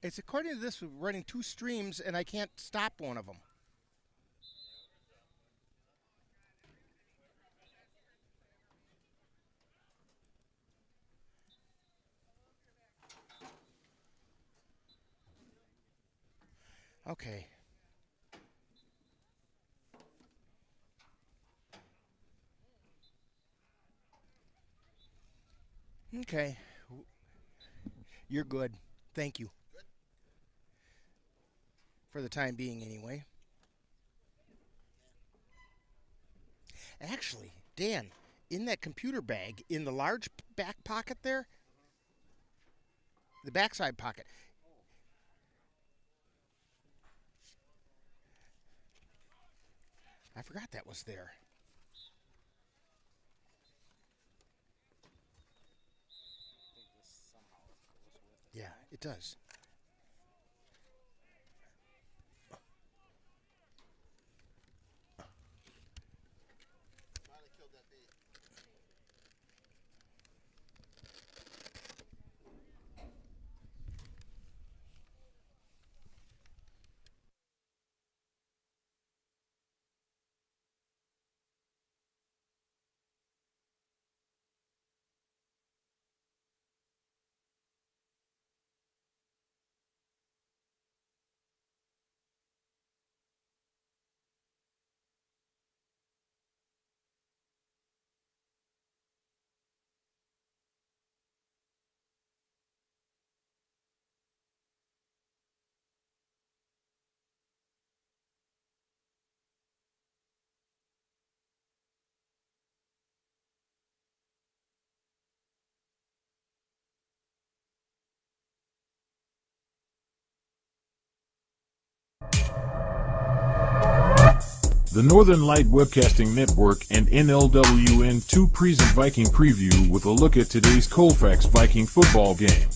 It's according to this, we're running 2 streams, and I can't stop one of them. Okay. Okay. You're good. Thank you. For the time being, anyway. Actually, Dan, in that computer bag, in the large back pocket there, the backside pocket, I forgot that was there. Yeah, it does. The Northern Light Webcasting Network and NLWN 2 present Viking Preview with a look at today's Colfax Viking football game.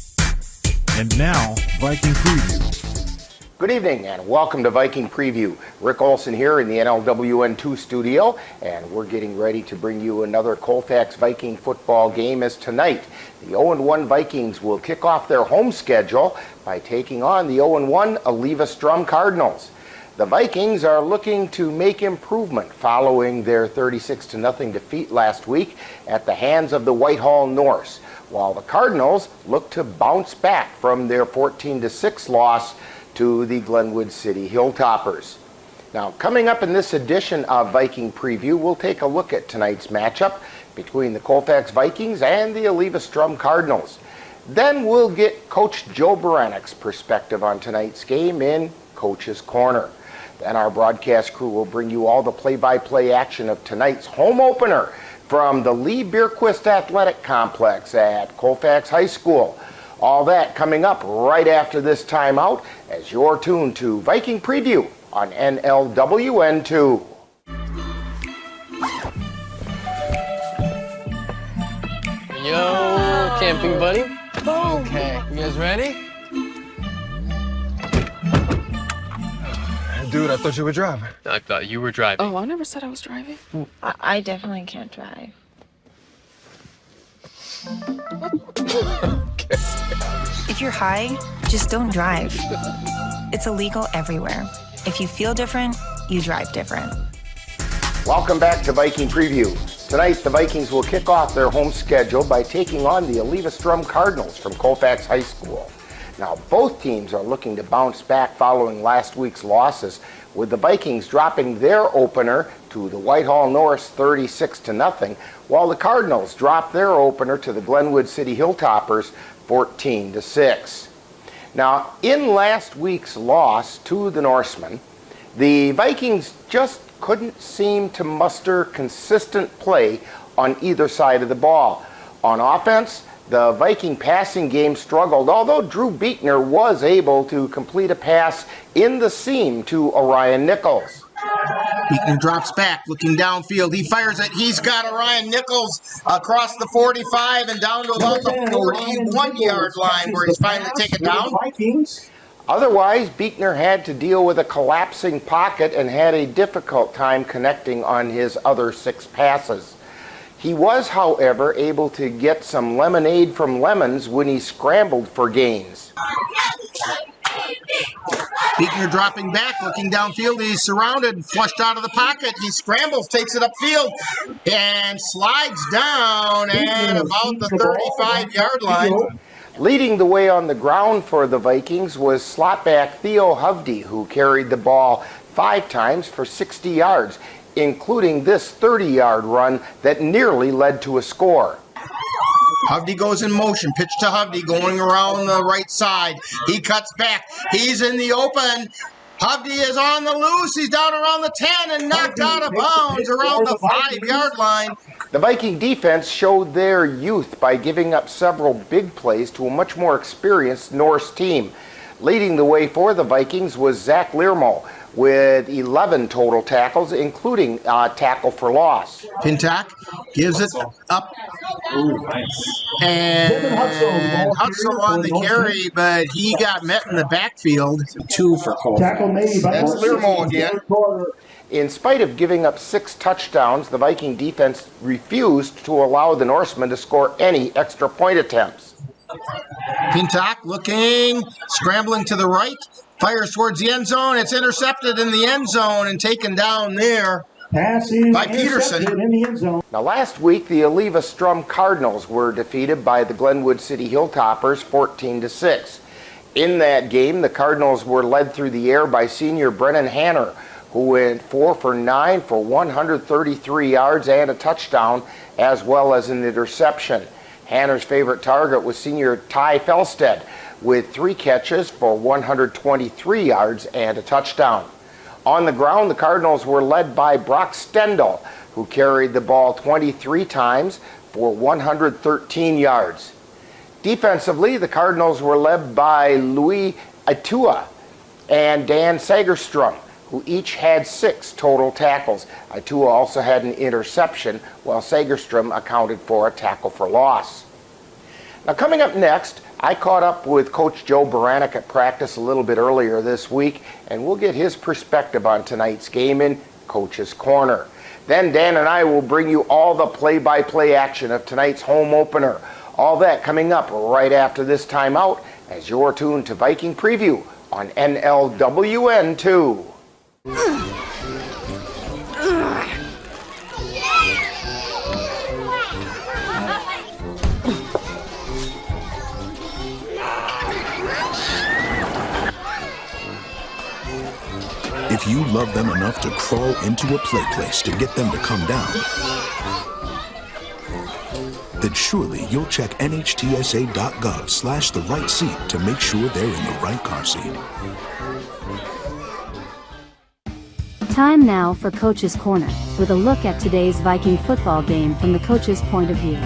And now, Viking Preview. Good evening and welcome to Viking Preview. Rick Olson here in the NLWN 2 studio, and we're getting ready to bring you another Colfax Viking football game as tonight. The 0-1 Vikings will kick off their home schedule by taking on the 0-1 Eleva-Strum Cardinals. The Vikings are looking to make improvement following their 36-0 defeat last week at the hands of the Whitehall Norse, while the Cardinals look to bounce back from their 14-6 loss to the Glenwood City Hilltoppers. Now, coming up in this edition of Viking Preview, we'll take a look at tonight's matchup between the Colfax Vikings and the Eleva-Strum Cardinals. Then we'll get Coach Joe Baranek's perspective on tonight's game in Coach's Corner. Then our broadcast crew will bring you all the play-by-play action of tonight's home opener from the Lee Bierquist Athletic Complex at Colfax High School. All that coming up right after this timeout as you're tuned to Viking Preview on NLWN 2. Yo, camping buddy. Okay, you guys ready? Dude, I thought you were driving. I thought you were driving. Oh, I never said I was driving. I definitely can't drive. If you're high, just don't drive. It's illegal everywhere. If you feel different, you drive different. Welcome back to Viking Preview. Tonight, the Vikings will kick off their home schedule by taking on the Eleva-Strum Cardinals from Colfax High School. Now, both teams are looking to bounce back following last week's losses, with the Vikings dropping their opener to the Whitehall Norse 36-0, while the Cardinals dropped their opener to the Glenwood City Hilltoppers 14-6. Now, in last week's loss to the Norsemen, the Vikings just couldn't seem to muster consistent play on either side of the ball. On offense, the Viking passing game struggled, although Drew Beekner was able to complete a pass in the seam to Orion Nichols. Beekner drops back, looking downfield. He fires it. He's got Orion Nichols across the 45 and down to about the 41-yard line where he's finally taken down. Otherwise, Beekner had to deal with a collapsing pocket and had a difficult time connecting on his other 6 passes. He was, however, able to get some lemonade from lemons when he scrambled for gains. Beekner dropping back, looking downfield. He's surrounded, flushed out of the pocket. He scrambles, takes it upfield, and slides down at about the 35-yard line. Leading the way on the ground for the Vikings was slot-back Theo Hovde, who carried the ball 5 times for 60 yards, including this 30-yard run that nearly led to a score. Hovde goes in motion, pitch to Hovde, going around the right side. He cuts back. He's in the open. Hovde is on the loose. He's down around the 10 and knocked out of bounds around the 5-yard line. The Viking defense showed their youth by giving up several big plays to a much more experienced Norse team. Leading the way for the Vikings was Zach Learmo with 11 total tackles, including a tackle for loss. Pintack gives it up. And Hutzel on the carry, but he got met in the backfield. 2 for Colfax. That's Learmo again. In spite of giving up 6 touchdowns, the Viking defense refused to allow the Norsemen to score any extra point attempts. Pintack looking, scrambling to the right, fires towards the end zone. It's intercepted in the end zone and taken down there by Peterson. Now, last week, the Eleva-Strum Cardinals were defeated by the Glenwood City Hilltoppers 14-6. In that game, the Cardinals were led through the air by senior Brennan Hanner, who went 4 for 9 for 133 yards and a touchdown, as well as an interception. Hanner's favorite target was senior Ty Felstead, with 3 catches for 123 yards and a touchdown. On the ground, the Cardinals were led by Brock Stendal, who carried the ball 23 times for 113 yards. Defensively, the Cardinals were led by Louis Atua and Dan Sagerstrom, who each had 6 total tackles. Atua also had an interception, while Sagerstrom accounted for a tackle for loss. Now, coming up next, I caught up with Coach Joe Baranek at practice a little bit earlier this week, and we'll get his perspective on tonight's game in Coach's Corner. Then Dan and I will bring you all the play-by-play action of tonight's home opener. All that coming up right after this timeout as you're tuned to Viking Preview on NLWN 2. If you love them enough to crawl into a play place to get them to come down, then surely you'll check nhtsa.gov/the right seat to make sure they're in the right car seat. Time now for Coach's Corner, with a look at today's Viking football game from the coach's point of view.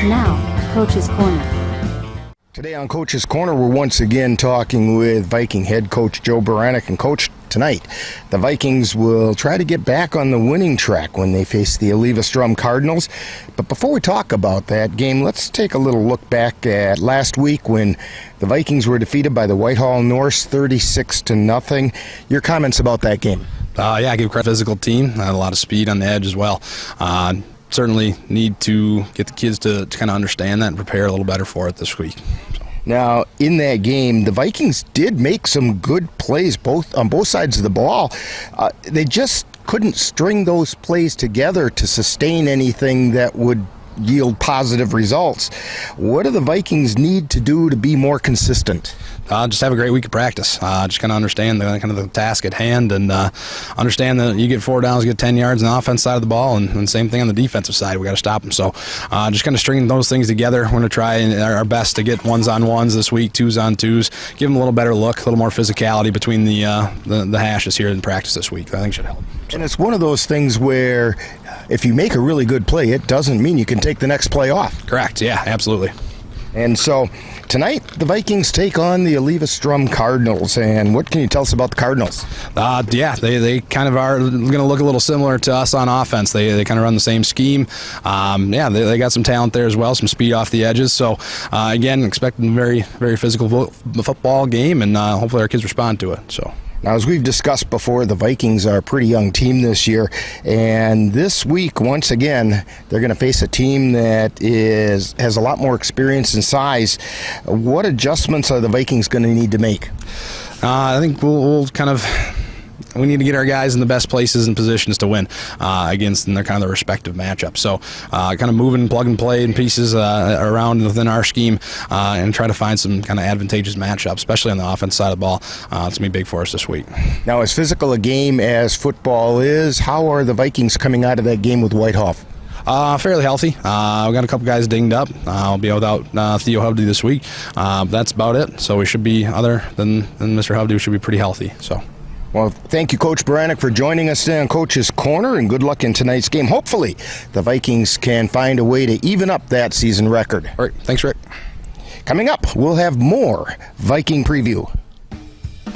Now, Coach's Corner. Today on Coach's Corner, we're once again talking with Viking head coach Joe Baranek. And Coach, tonight, the Vikings will try to get back on the winning track when they face the Eleva-Strum Cardinals. But before we talk about that game, let's take a little look back at last week when the Vikings were defeated by the Whitehall Norse 36-0. Your comments about that game? I give credit to the physical team. A lot of speed on the edge as well. Certainly need to get the kids to kind of understand that and prepare a little better for it this week. Now, in that game, the Vikings did make some good plays on both sides of the ball. They just couldn't string those plays together to sustain anything that would yield positive results. What do the Vikings need to do to be more consistent? Just have a great week of practice. Just kind of understand the task at hand, and understand that you get 4 downs, you get 10 yards on the offense side of the ball, and same thing on the defensive side. We got to stop them. So just kind of stringing those things together. We're going to try our best to get 1s-on-1s this week, 2s-on-2s, give them a little better look, a little more physicality between the hashes here in practice this week. I think should help. And it's one of those things where if you make a really good play, it doesn't mean you can take the next play off. Correct. Yeah, absolutely. And so tonight, the Vikings take on the Eleva-Strum Cardinals. And what can you tell us about the Cardinals? They kind of are going to look a little similar to us on offense. They kind of run the same scheme. They got some talent there as well, some speed off the edges. So, again, expecting a very, very physical football game, and hopefully our kids respond to it. So. Now, as we've discussed before, the Vikings are a pretty young team this year, and this week, once again, they're going to face a team that has a lot more experience and size. What adjustments are the Vikings going to need to make? I think we'll kind of. We need to get our guys in the best places and positions to win against in their kind of their respective matchups. So kind of moving plug and play and pieces around within our scheme and try to find some kind of advantageous matchups, especially on the offense side of the ball. It's going to be big for us this week. Now, as physical a game as football is, how are the Vikings coming out of that game with Whitehoff? Fairly healthy. We got a couple guys dinged up. I'll be without Theo Hovde this week. That's about it. So we should be, other than Mr. Hovde, we should be pretty healthy. So. Well, thank you, Coach Baranek, for joining us today on Coach's Corner, and good luck in tonight's game. Hopefully, the Vikings can find a way to even up that season record. All right. Thanks, Rick. Coming up, we'll have more Viking preview.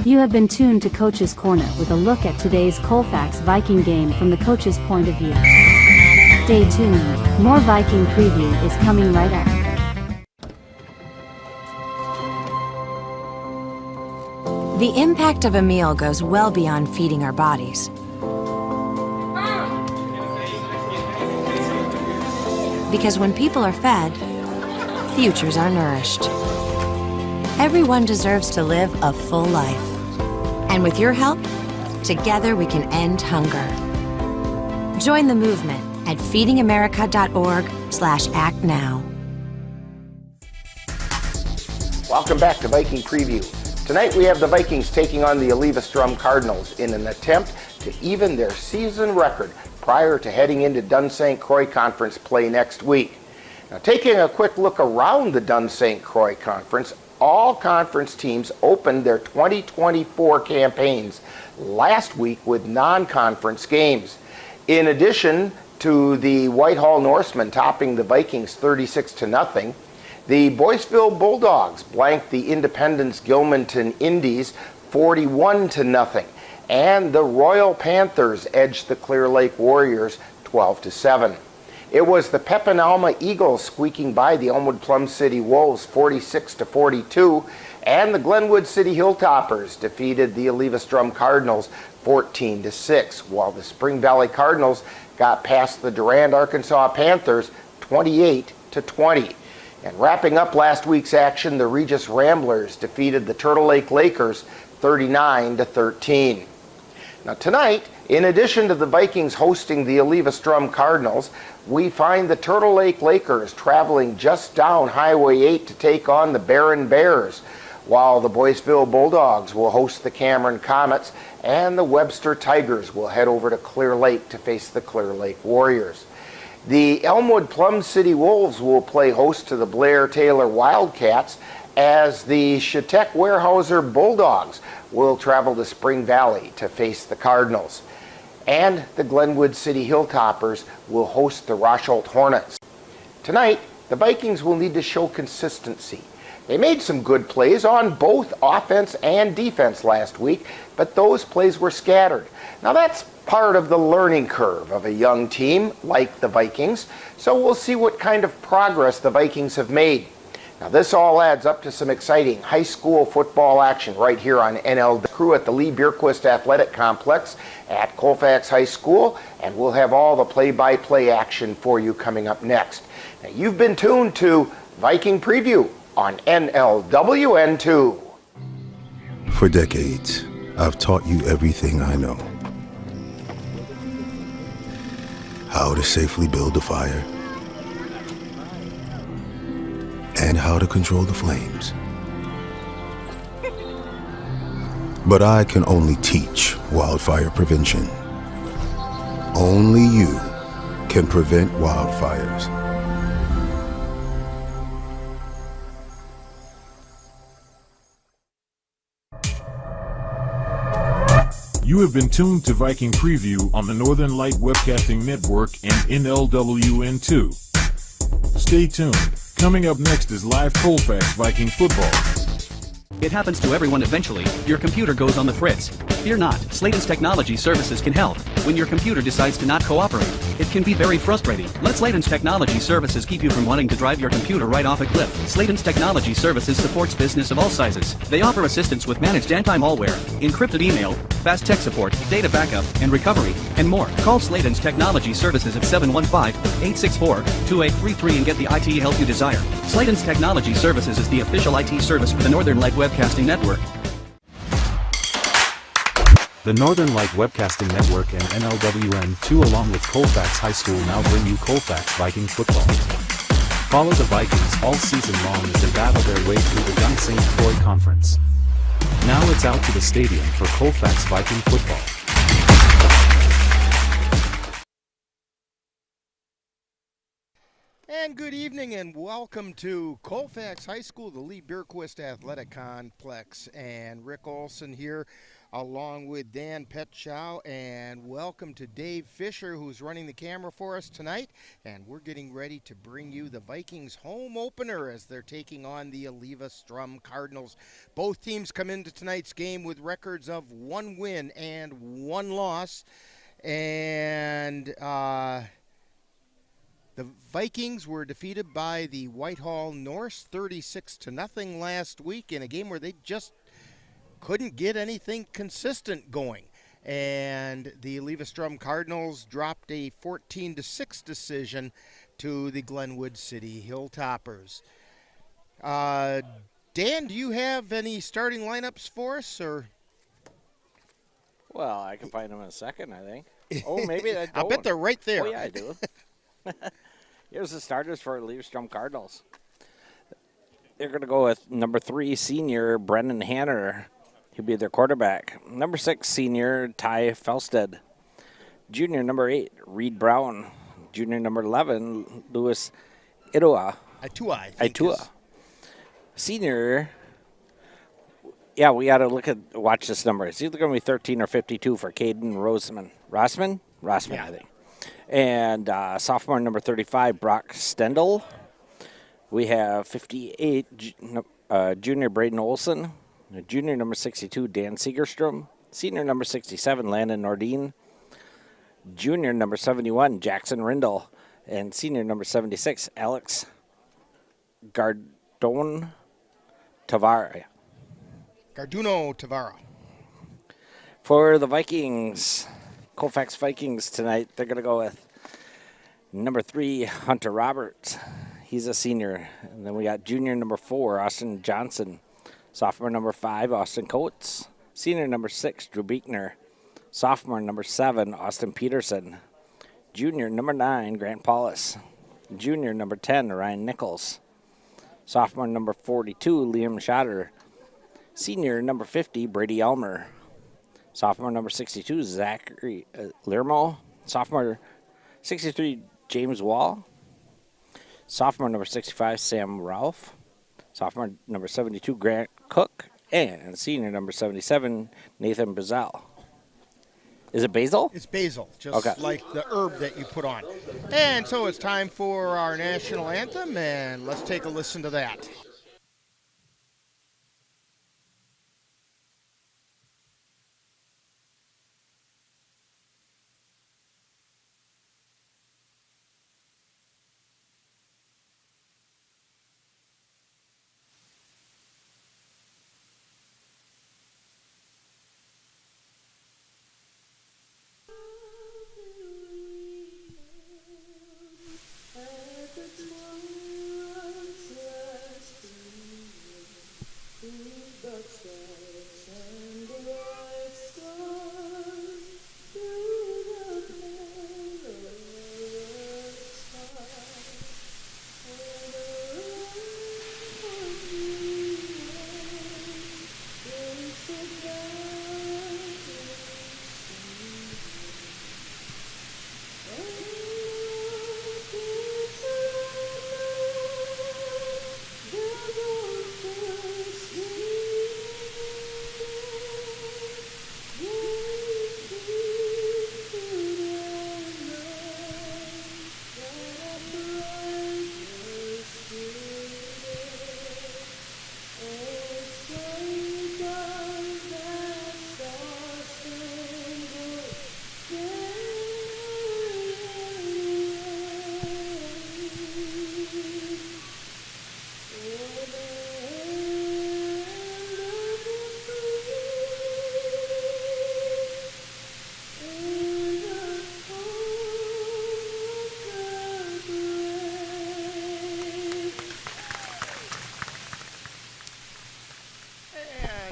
You have been tuned to Coach's Corner with a look at today's Colfax Viking game from the coach's point of view. Stay tuned. More Viking preview is coming right up. The impact of a meal goes well beyond feeding our bodies. Because when people are fed, futures are nourished. Everyone deserves to live a full life. And with your help, together we can end hunger. Join the movement at feedingamerica.org/act now. Welcome back to Viking Preview. Tonight we have the Vikings taking on the Eleva-Strum Cardinals in an attempt to even their season record prior to heading into Dunn St. Croix Conference play next week. Now, taking a quick look around the Dunn St. Croix Conference, all conference teams opened their 2024 campaigns last week with non-conference games. In addition to the Whitehall Norsemen topping the Vikings 36-0, the Boyceville Bulldogs blanked the Independence Gilmanton Indies 41-0, and the Royal Panthers edged the Clear Lake Warriors 12-7. It was the Pepinalma Eagles squeaking by the Elmwood Plum City Wolves 46-42, and the Glenwood City Hilltoppers defeated the Eleva-Strum Cardinals 14-6, while the Spring Valley Cardinals got past the Durand, Arkansas Panthers 28-20. And wrapping up last week's action, the Regis Ramblers defeated the Turtle Lake Lakers 39-13. Now tonight, in addition to the Vikings hosting the Eleva-Strum Cardinals, we find the Turtle Lake Lakers traveling just down Highway 8 to take on the Barron Bears, while the Boyceville Bulldogs will host the Cameron Comets, and the Webster Tigers will head over to Clear Lake to face the Clear Lake Warriors. The Elmwood Plum City Wolves will play host to the Blair Taylor Wildcats, as the Chautauqua Weyerhaeuser Bulldogs will travel to Spring Valley to face the Cardinals. And the Glenwood City Hilltoppers will host the Rosholt Hornets. Tonight, the Vikings will need to show consistency. They made some good plays on both offense and defense last week, but those plays were scattered. Now that's part of the learning curve of a young team like the Vikings, so we'll see what kind of progress the Vikings have made. Now this all adds up to some exciting high school football action right here on NLWN. Crew at the Lee Bierquist Athletic Complex at Colfax High School, and we'll have all the play-by-play action for you coming up next. Now you've been tuned to Viking Preview on NLWN2. For decades, I've taught you everything I know. How to safely build a fire, and how to control the flames. But I can only teach wildfire prevention. Only you can prevent wildfires. You have been tuned to Viking Preview on the Northern Light Webcasting Network and NLWN2. Stay tuned. Coming up next is live Colfax Viking football. It happens to everyone eventually. Your computer goes on the fritz. Fear not, Sladen's Technology Services can help. When your computer decides to not cooperate, it can be very frustrating. Let Sladen's Technology Services keep you from wanting to drive your computer right off a cliff. Sladen's Technology Services supports business of all sizes. They offer assistance with managed anti-malware, encrypted email, fast tech support, data backup, and recovery, and more. Call Sladen's Technology Services at 715-864-2833 and get the IT help you desire. Sladen's Technology Services is the official IT service for the Northern Light Webcasting Network. The Northern Light Webcasting Network and NLWN2 along with Colfax High School now bring you Colfax Viking football. Follow the Vikings all season long as they battle their way through the Gun St. Croix Conference. Now it's out to the stadium for Colfax Viking football. And good evening and welcome to Colfax High School, the Lee Bierquist Athletic Complex. And Rick Olson here along with Dan Petschow, and welcome to Dave Fisher, who's running the camera for us tonight. And we're getting ready to bring you the Vikings home opener as they're taking on the Eleva-Strum Cardinals. Both teams come into tonight's game with records of 1 win and 1 loss. And the Vikings were defeated by the Whitehall Norse 36-0 last week in a game where they just couldn't get anything consistent going. And the Eleva-Strum Cardinals dropped a 14-6 decision to the Glenwood City Hilltoppers. Dan, do you have any starting lineups for us, or? Well, I can find them in a second, I think. Oh, maybe I don't. I bet they're right there. Oh, yeah, I do. Here's the starters for Eleva-Strum Cardinals. They're going to go with number 3, senior Brendan Hanner. He'll be their quarterback. Number 6, senior Ty Felsted. Junior number 8, Reed Brown. Junior number 11, Louis Itua. Itua. Senior, yeah, we got to watch this number. It's either going to be 13 or 52 for Caden Rossman, yeah. I think. And sophomore number 35, Brock Stendel. We have 58, junior Braden Olson. Junior number 62, Dan Segerstrom. Senior number 67, Landon Nordine. Junior number 71, Jackson Rindle. And senior number 76, Alex Garduno Tavara. For the Vikings, Colfax Vikings tonight, they're going to go with number 3, Hunter Roberts. He's a senior. And then we got junior number 4, Austin Johnson. Sophomore number 5, Austin Coates. Senior number 6, Drew Beekner. Sophomore number 7, Austin Peterson. Junior number 9, Grant Paulus. Junior number 10, Ryan Nichols. Sophomore number 42, Liam Schotter. Senior number 50, Brady Elmer. Sophomore number 62, Zachary Lermo. Sophomore 63, James Wall. Sophomore number 65, Sam Ralph. Sophomore number 72, Grant Cook. And senior number 77, Nathan Bazell. Is it basil? It's basil, just like the herb that you put on. And so it's time for our national anthem, and let's take a listen to that.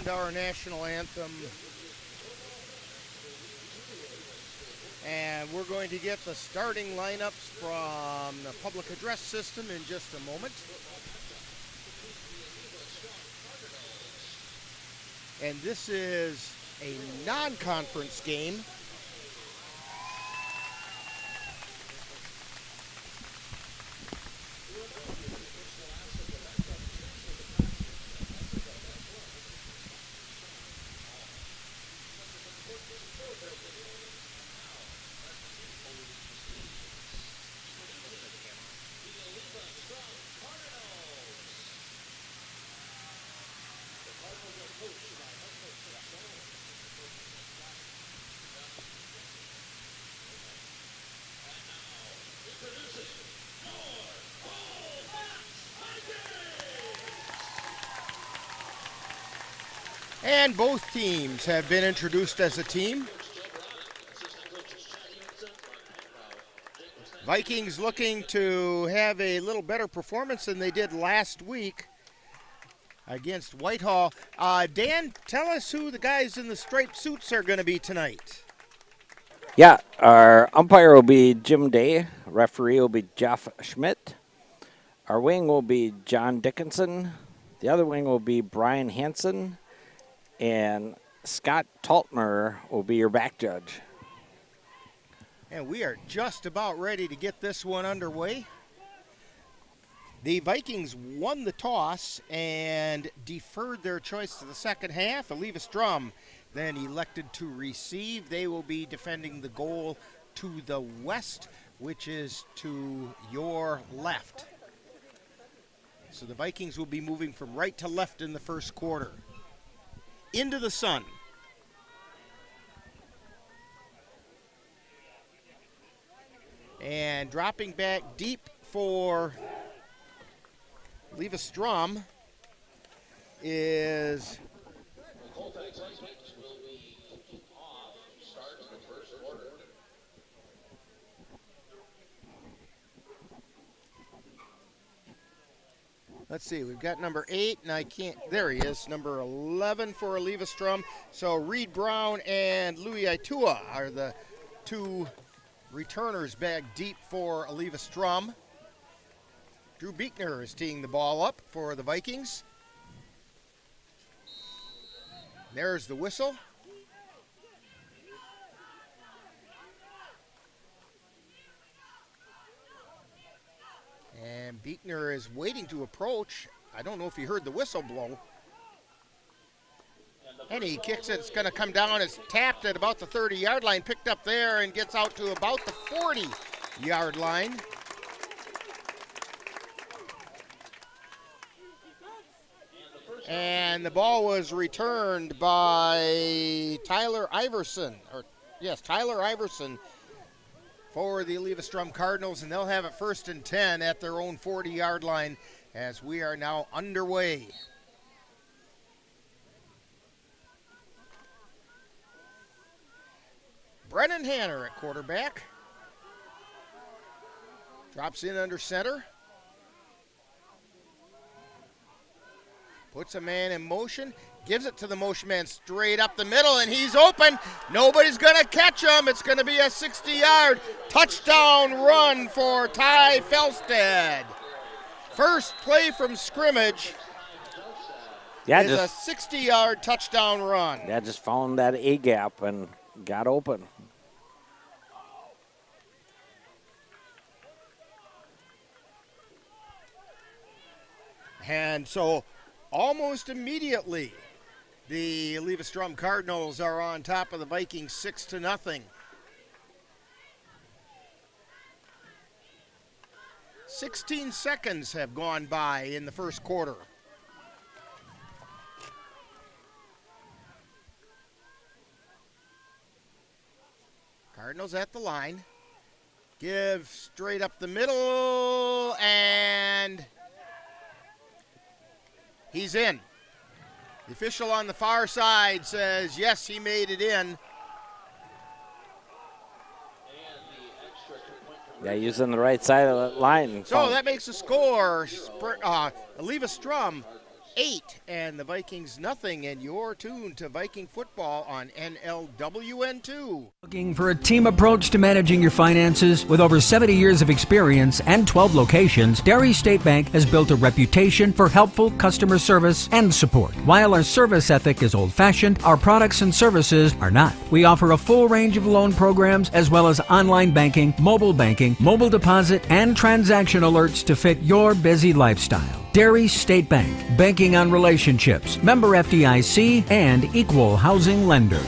Our national anthem And we're going to get the starting lineups from the public address system in just a moment. And this is a non-conference game. And both teams have been introduced as a team. Vikings looking to have a little better performance than they did last week against Whitehall. Dan, tell us who the guys in the striped suits are going to be tonight. Yeah, our umpire will be Jim Day. Referee will be Jeff Schmidt. Our wing will be John Dickinson. The other wing will be Brian Hansen. And Scott Taltner will be your back judge. And we are just about ready to get this one underway. The Vikings won the toss and deferred their choice to the second half. Eleva-Strum then elected to receive. They will be defending the goal to the west, which is to your left. So the Vikings will be moving from right to left in the first quarter. Into the sun. And dropping back deep for Eleva-Strum is Colfax Vikings will be kicking off, start the first quarter. Let's see, we've got number 8, and I can't, there he is, number 11 for Eleva-Strum. So Reed Brown and Louis Itua are the two returners back deep for Eleva-Strum. Drew Beekner is teeing the ball up for the Vikings. There's the whistle. And Beekner is waiting to approach. I don't know if he heard the whistle blow. And he kicks it. It's going to come down. It's tapped at about the 30-yard line, picked up there, and gets out to about the 40-yard line. And the ball was returned by Tyler Iverson. Tyler Iverson for the Eleva-Strum Cardinals, and they'll have it 1st and 10 at their own 40-yard line as we are now underway. Brennan Hanner at quarterback. Drops in under center. Puts a man in motion. Gives it to the motion man straight up the middle, and he's open. Nobody's going to catch him. It's going to be a 60-yard touchdown run for Ty Felstead. First play from scrimmage is a 60-yard touchdown run. Yeah, just found that A-gap and got open. And so almost immediately, the Eleva-Strum Cardinals are on top of the Vikings 6-0. 16 seconds have gone by in the first quarter. Cardinals at the line. Give straight up the middle, and he's in. The official on the far side says, yes, he made it in. Yeah, using the right side of the line. So that makes the score, Eleva-Strum 8 and the Vikings nothing, and you're tuned to Viking football on NLWN2. Looking for a team approach to managing your finances? With over 70 years of experience and 12 locations, Dairy State Bank has built a reputation for helpful customer service and support. While our service ethic is old-fashioned, our products and services are not. We offer a full range of loan programs as well as online banking, mobile deposit, and transaction alerts to fit your busy lifestyle. Dairy State Bank, banking on relationships, member FDIC, and equal housing lender.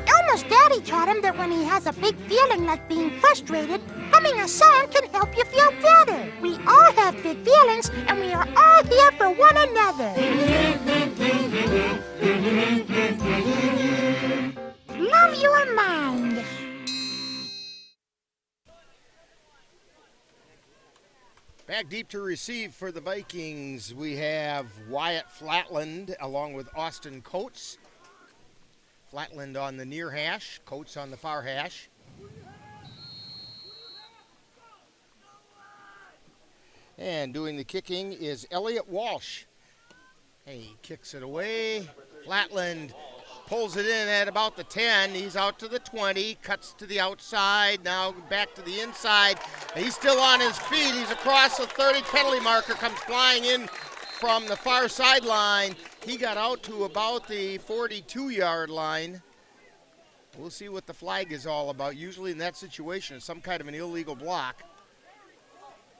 Elmo's daddy taught him that when he has a big feeling like being frustrated, humming a song can help you feel better. We all have big feelings, and we are all here for one another. Love your mind. Back deep to receive for the Vikings, we have Wyatt Flatland along with Austin Coates. Flatland on the near hash, Coates on the far hash. And doing the kicking is Elliot Walsh. He kicks it away. Flatland pulls it in at about the 10. He's out to the 20, cuts to the outside, now back to the inside. He's still on his feet. He's across the 30 penalty marker, comes flying in from the far sideline. He got out to about the 42-yard line. We'll see what the flag is all about. Usually in that situation, it's some kind of an illegal block.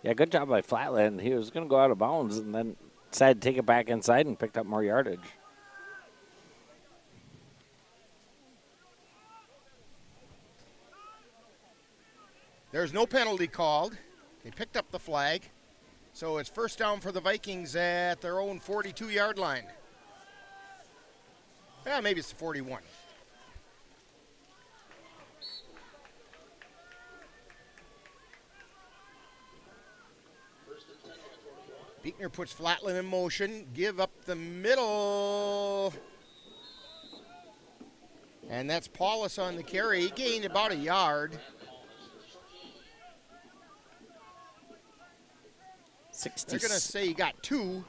Yeah, good job by Flatland. He was going to go out of bounds and then decided to take it back inside and picked up more yardage. There's no penalty called. They picked up the flag. So it's first down for the Vikings at their own 42-yard line. Yeah, maybe it's the 41. Beekner puts Flatland in motion, give up the middle. And that's Paulus on the carry. He gained about a yard. 60. They're going to say he got 2.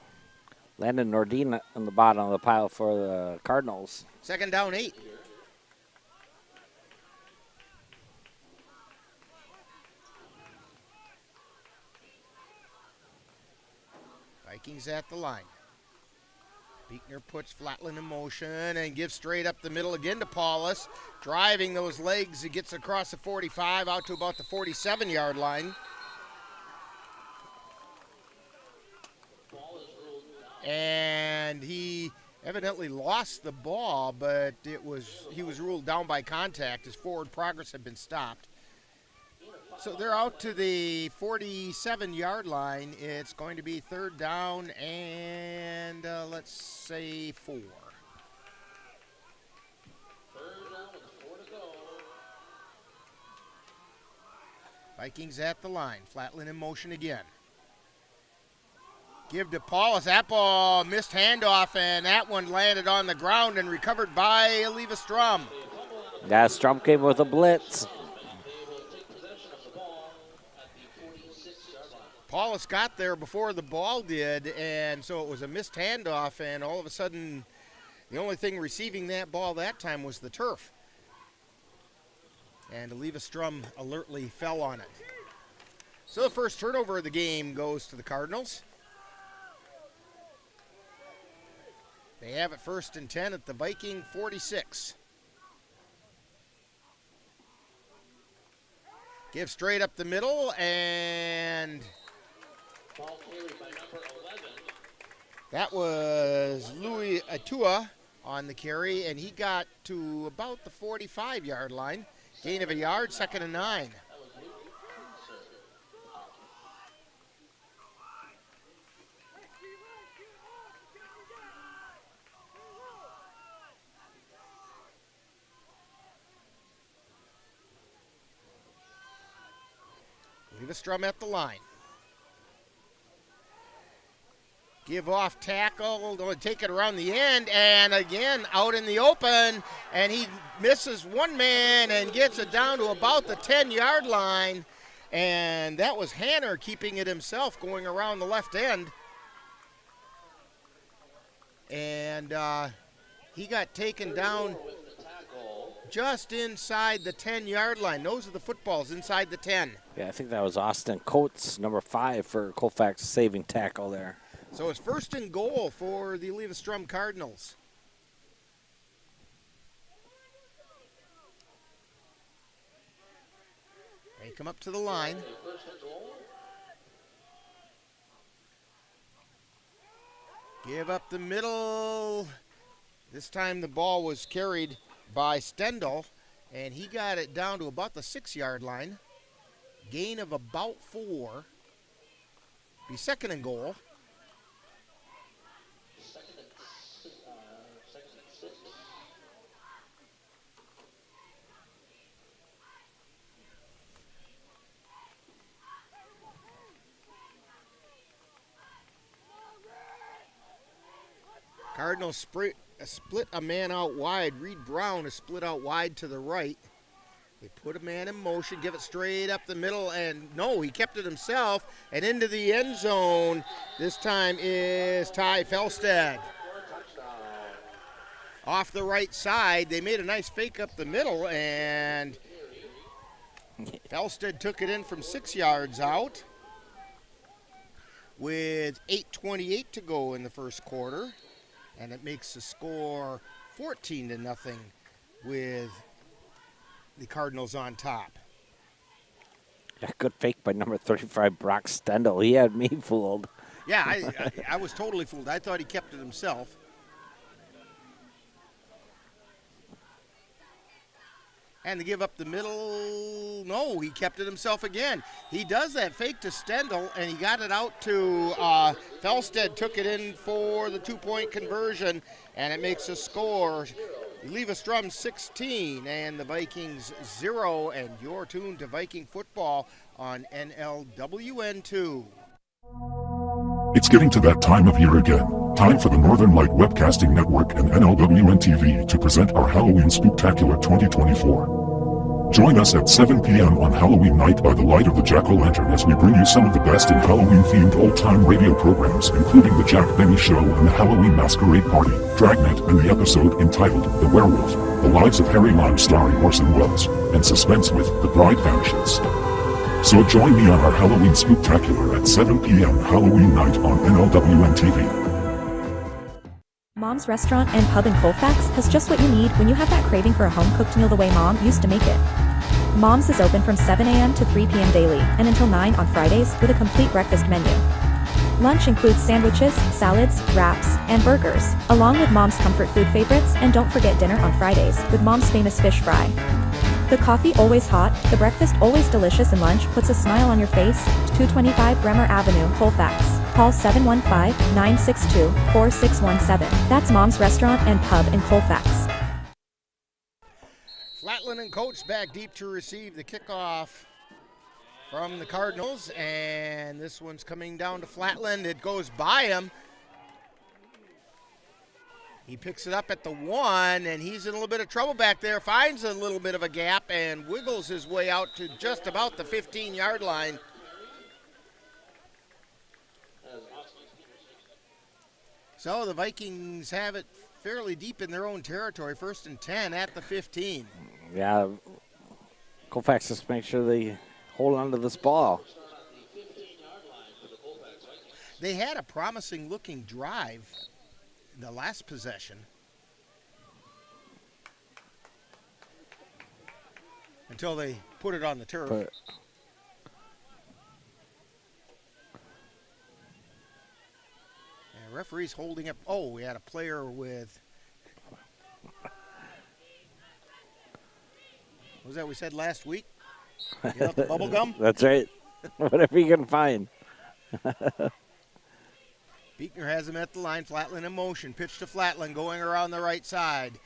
Landon Nordine on the bottom of the pile for the Cardinals. Second down 8. Vikings at the line. Beekner puts Flatland in motion and gives straight up the middle again to Paulus. Driving those legs, he gets across the 45 out to about the 47-yard line. And he evidently lost the ball, but he was ruled down by contact. His forward progress had been stopped. So they're out to the 47-yard line. It's going to be third down and let's say 4. Third down with 4 to go. Vikings at the line. Flatland in motion again. Give to Paulus. That ball missed handoff, and that one landed on the ground and recovered by Eleva-Strum. Yeah, Strum came with a blitz. Paulus got there before the ball did, and so it was a missed handoff, and all of a sudden, the only thing receiving that ball that time was the turf. And Eleva-Strum alertly fell on it. So the first turnover of the game goes to the Cardinals. They have it first and 10 at the Viking 46. Give straight up the middle, and Ball carried by number 11. that was Louis Atua on the carry, and he got to about the 45-yard line. Gain of a yard, second and 9. Eleva-Strum at the line. Give off tackle, going to take it around the end, and again out in the open, and he misses one man and gets it down to about the 10-yard line, and that was Hanner keeping it himself going around the left end, and he got taken down just inside the 10-yard line. Those are the footballs inside the 10. Yeah, I think that was Austin Coates, number 5 for Colfax, saving tackle there. So it's 1st and goal for the Eleva-Strum Cardinals. They come up to the line. Give up the middle. This time the ball was carried by Stendel, and he got it down to about the 6-yard line. Gain of about 4. Be 2nd and goal. Cardinals split a man out wide. Reed Brown is split out wide to the right. They put a man in motion, give it straight up the middle, and no, he kept it himself, and into the end zone. This time is Ty Felstead. Off the right side, they made a nice fake up the middle, and Felstead took it in from 6 yards out with 8:28 to go in the first quarter. And it makes the score 14-0 with the Cardinals on top. Yeah, good fake by number 35, Brock Stendel. He had me fooled. Yeah, I was totally fooled. I thought he kept it himself. And to give up the middle, no, he kept it himself again. He does that fake to Stendel, and he got it out to Felstead, took it in for the 2-point conversion, and it makes a score. Eleva-Strum 16 and the Vikings 0, and you're tuned to Viking football on NLWN 2. It's getting to that time of year again. Time for the Northern Light Webcasting Network and NLWN TV to present our Halloween Spooktacular 2024. Join us at 7 p.m. on Halloween night by the light of the Jack-o'-lantern as we bring you some of the best in Halloween-themed old-time radio programs, including The Jack Benny Show and the Halloween Masquerade Party, Dragnet, and the episode entitled The Werewolf, The Lives of Harry Lime starring Orson Welles, and Suspense with The Bride Vanishes. So join me on our Halloween Spooktacular at 7 p.m. Halloween night on NLWN TV. Mom's Restaurant and Pub in Colfax has just what you need when you have that craving for a home-cooked meal the way Mom used to make it. Mom's is open from 7 a.m. to 3 p.m. daily and until 9 on Fridays with a complete breakfast menu. Lunch includes sandwiches, salads, wraps, and burgers, along with Mom's comfort food favorites, and don't forget dinner on Fridays with Mom's famous fish fry. The coffee always hot, the breakfast always delicious, and lunch puts a smile on your face. 225 Bremer Avenue, Colfax. Call 715-962-4617. That's Mom's Restaurant and Pub in Colfax. Flatland and Coates back deep to receive the kickoff from the Cardinals, and this one's coming down to Flatland. It goes by him. He picks it up at the 1, and he's in a little bit of trouble back there, finds a little bit of a gap, and wiggles his way out to just about the 15-yard line. So the Vikings have it fairly deep in their own territory, 1st and 10 at the 15. Yeah, Colfax just make sure they hold on to this ball. They had a promising-looking drive the last possession until they put it on the turf. And referee's holding up. Oh, we had a player with. What was that we said last week? You know, the bubble gum? That's right. Whatever you can find. Beekner has him at the line. Flatland in motion. Pitch to Flatland going around the right side.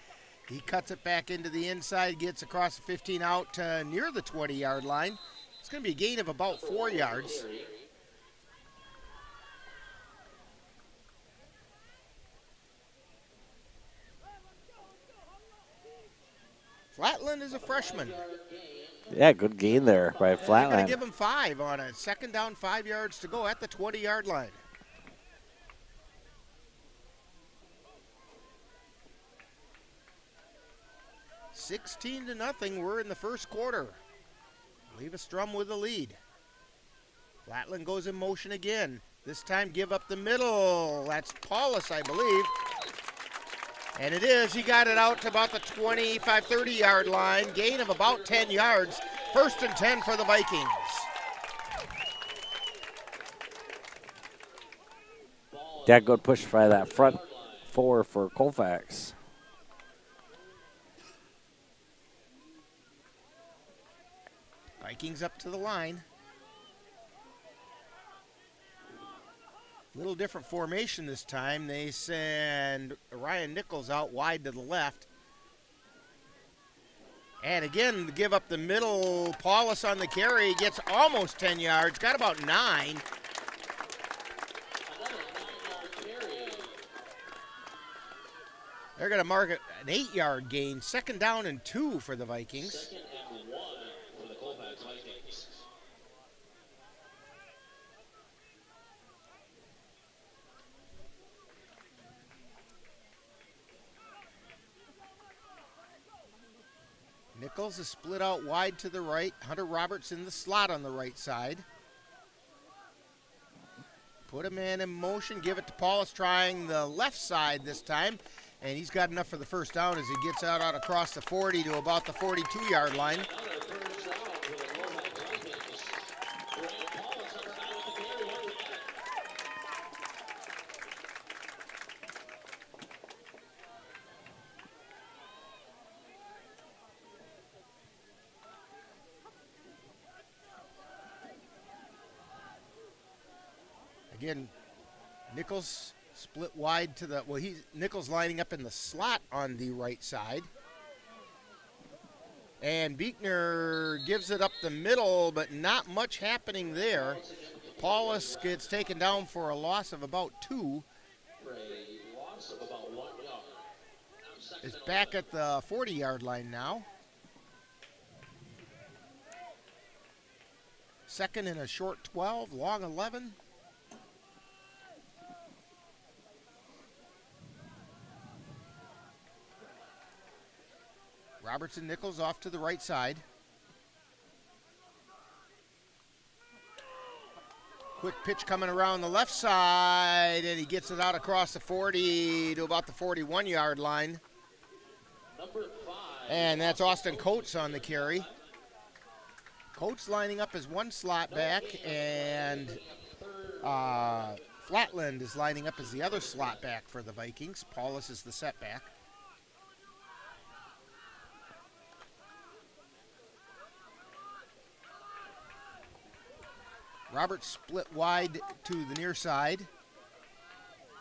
He cuts it back into the inside, gets across the 15 out to near the 20-yard line. It's going to be a gain of about 4 yards. Flatland is a freshman. Yeah, good gain there by They're Flatland. going to give him 5 on a second down, 5 yards to go at the 20-yard line. (16-0). We're in the first quarter. Eleva-Strum with the lead. Flatland goes in motion again. This time give up the middle. That's Paulus, I believe. And it is. He got it out to about the 25, 30-yard line. Gain of about 10 yards. 1st and 10 for the Vikings. Yeah, good push by that front 4 for Colfax. Vikings up to the line. Little different formation this time. They send Ryan Nichols out wide to the left. And again, give up the middle. Paulus on the carry, gets almost 10 yards, got about 9. They're going to mark an 8-yard gain. 2nd down and 2 for the Vikings. 2nd and 1 for the Colfax Vikings. Nichols is split out wide to the right. Hunter Roberts in the slot on the right side. Put a man in motion. Give it to Paulus, trying the left side this time. And he's got enough for the first down as he gets out across the 40 to about the 42-yard line. Again, Nichols split wide to the, Nichols lining up in the slot on the right side. And Beekner gives it up the middle, but not much happening there. Paulus gets taken down for a loss of about 2. Is back at the 40-yard line now. 2nd and a short 12, long 11. Roberts and Nichols off to the right side. Quick pitch coming around the left side, and he gets it out across the 40 to about the 41-yard line. And that's Austin Coates on the carry. Coates lining up as one slot back, and Flatland is lining up as the other slot back for the Vikings. Paulus is the setback. Roberts split wide to the near side.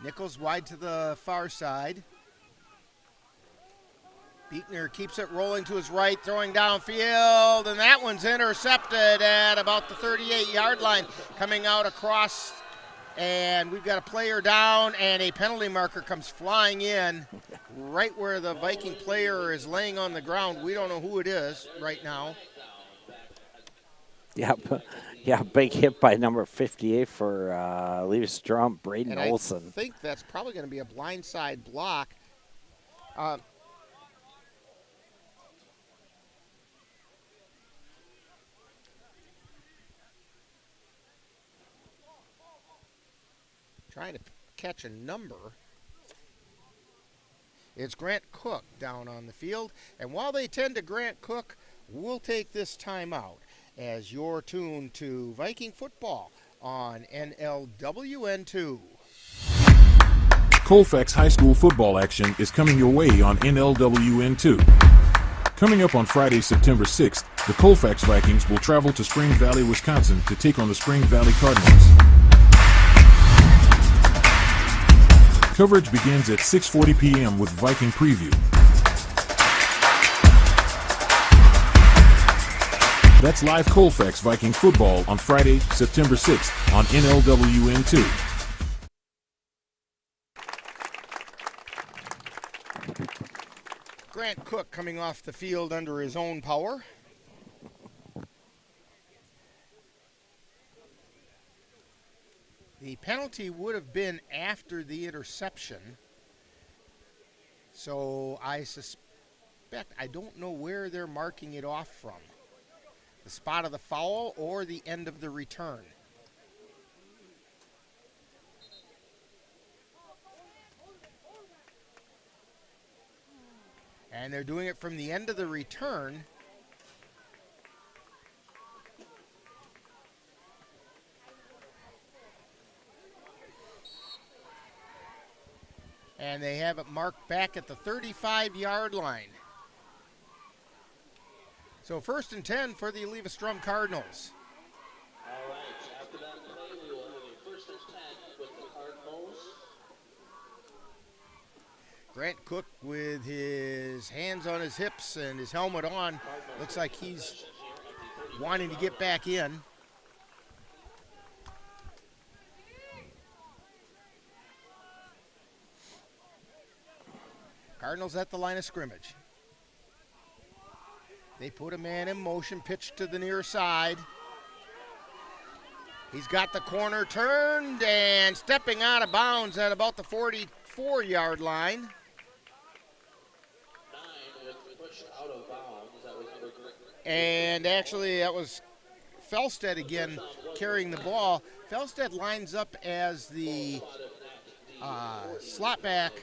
Nichols wide to the far side. Beekner keeps it rolling to his right, throwing downfield, and that one's intercepted at about the 38-yard line, coming out across, and we've got a player down, and a penalty marker comes flying in right where the Viking player is laying on the ground. We don't know who it is right now. Yeah, big hit by number 58 for Eleva-Strum, Braden and Olson. I think that's probably going to be a blindside block. Trying to catch a number. It's Grant Cook down on the field. And while they tend to Grant Cook, we'll take this time out as you're tuned to Viking football on NLWN2. Colfax High School football action is coming your way on NLWN2. Coming up on Friday, September 6th, the Colfax Vikings will travel to Spring Valley, Wisconsin to take on the Spring Valley Cardinals. Coverage begins at 6:40 p.m. with Viking Preview. That's live Colfax Viking football on Friday, September 6th on NLWN2. Grant Cook coming off the field under his own power. The penalty would have been after the interception. So I suspect, I don't know where they're marking it off from. The spot of the foul or the end of the return. And they're doing it from the end of the return. And they have it marked back at the 35-yard line. So 1st and 10 for the Eleva-Strum Cardinals. All right, after that play, we will have a 1st and 10 with the Cardinals. Grant Cook with his hands on his hips and his helmet on. Looks like he's wanting to get back in. Cardinals at the line of scrimmage. They put a man in motion, pitch to the near side. He's got the corner turned and stepping out of bounds at about the 44-yard line. And actually, that was Felstead again carrying the ball. Felstead lines up as the slot back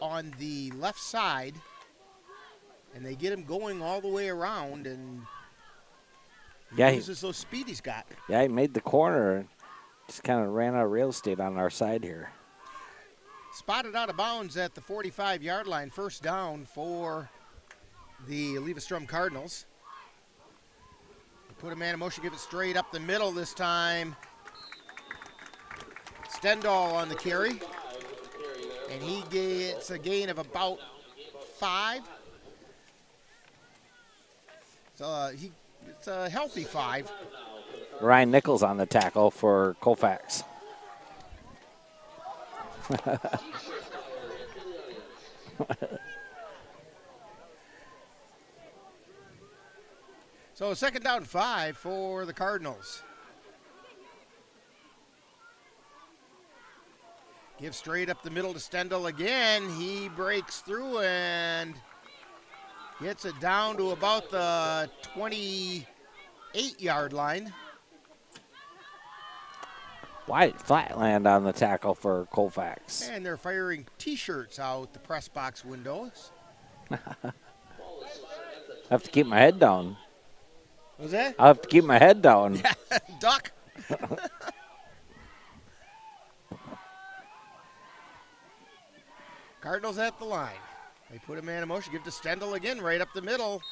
on the left side, and they get him going all the way around, and he uses those speed he's got. Yeah, he made the corner and just kind of ran out of real estate on our side here. Spotted out of bounds at the 45-yard line, 1st down for the Eleva-Strum Cardinals. Put a man in motion, give it straight up the middle this time. Stendahl on the carry. And he gets a gain of about 5. So it's a healthy 5. Ryan Nichols on the tackle for Colfax. So 2nd down 5 for the Cardinals. Give straight up the middle to Stendahl again. He breaks through and gets it down to about the 28-yard line. Wide Flatland on the tackle for Colfax. And they're firing T-shirts out the press box windows. I have to keep my head down. What was that? I'll have to keep my head down. Yeah, duck. Cardinals at the line. They put a man in motion, give to Stendahl again, right up the middle.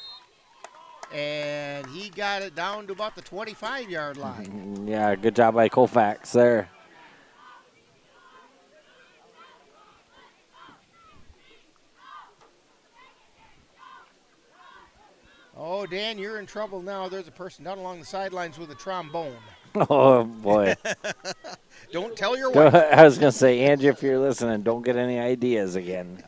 And he got it down to about the 25-yard line. Yeah, good job by Colfax there. Oh, Dan, you're in trouble now. There's a person down along the sidelines with a trombone. Oh, boy. Don't tell your wife. I was going to say, Angie, if you're listening, don't get any ideas again.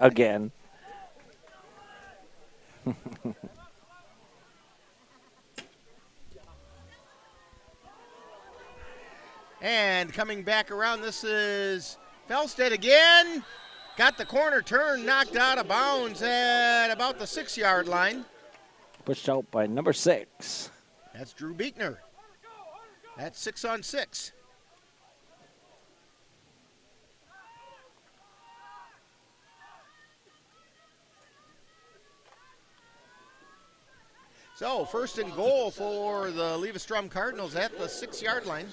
And coming back around, this is Felstead again. Got the corner turn, knocked out of bounds at about the 6-yard line. Pushed out by number 6. That's Drew Beekner. That's 6 on 6. So 1st and goal for the Eleva-Strum Cardinals at the 6-yard line.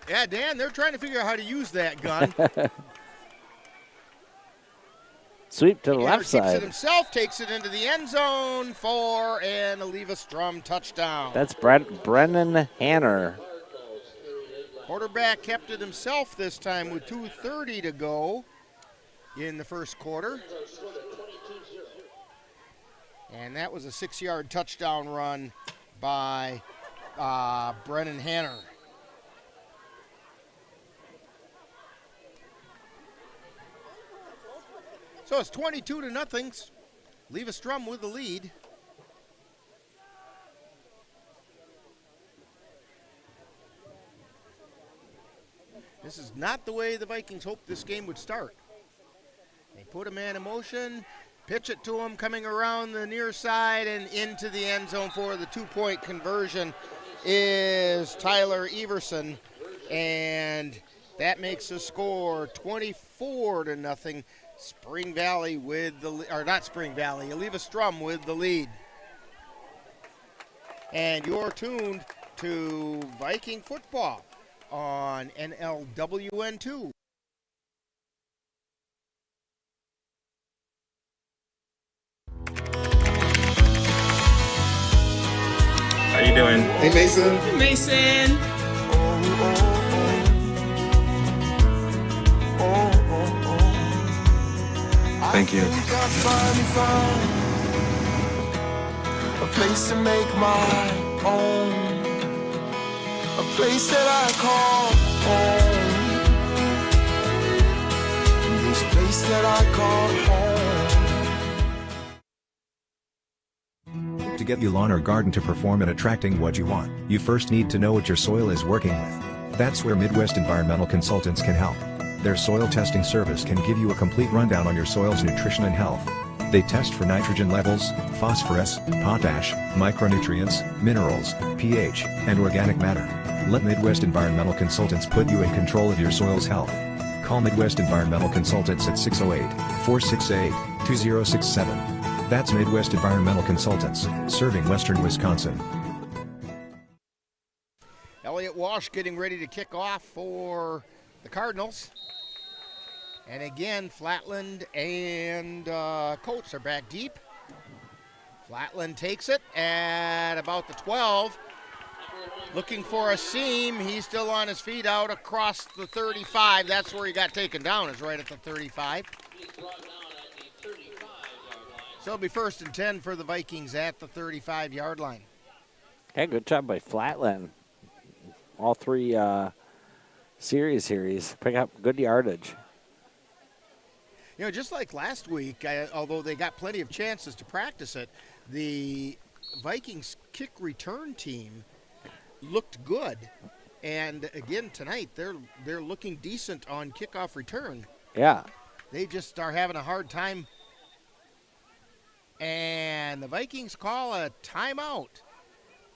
Yeah, Dan, they're trying to figure out how to use that gun. Sweep to the left Keeps side. it himself, takes it into the end zone for an Eleva-Strum touchdown. That's Brennan Hanner. Quarterback kept it himself this time with 2:30 to go in the 1st quarter. And that was a 6-yard touchdown run by Brennan Hanner. So it's 22-0. Eleva-Strum with the lead. This is not the way the Vikings hoped this game would start. They put a man in motion, pitch it to him, coming around the near side and into the end zone for the 2-point conversion is Tyler Everson, and that makes the score 24-0. Spring Valley with the, or not Spring Valley, Eleva-Strum with the lead. And you're tuned to Viking football on NLWN 2. How you doing? Hey, Mason. Hey, Mason. Thank you. A place to make my own. A place that I call home. This place that I call home. To get your lawn or garden to perform at attracting what you want, you first need to know what your soil is working with. That's where Midwest Environmental Consultants can help. Their soil testing service can give you a complete rundown on your soil's nutrition and health. They test for nitrogen levels, phosphorus, potash, micronutrients, minerals, pH, and organic matter. Let Midwest Environmental Consultants put you in control of your soil's health. Call Midwest Environmental Consultants at 608-468-2067. That's Midwest Environmental Consultants, serving Western Wisconsin. Elliott Walsh getting ready to kick off for the Cardinals. And again, Flatland and Coates are back deep. Flatland takes it at about the 12. Looking for a seam. He's still on his feet out across the 35. That's where he got taken down, is right at the 35. So it'll be 1st and 10 for the Vikings at the 35-yard line. Okay, good job by Flatland. All three series here, he's pick up good yardage. You know, just like last week, although they got plenty of chances to practice it, the Vikings kick return team looked good. And again, tonight, they're looking decent on kickoff return. Yeah. They just are having a hard time. And the Vikings call a timeout.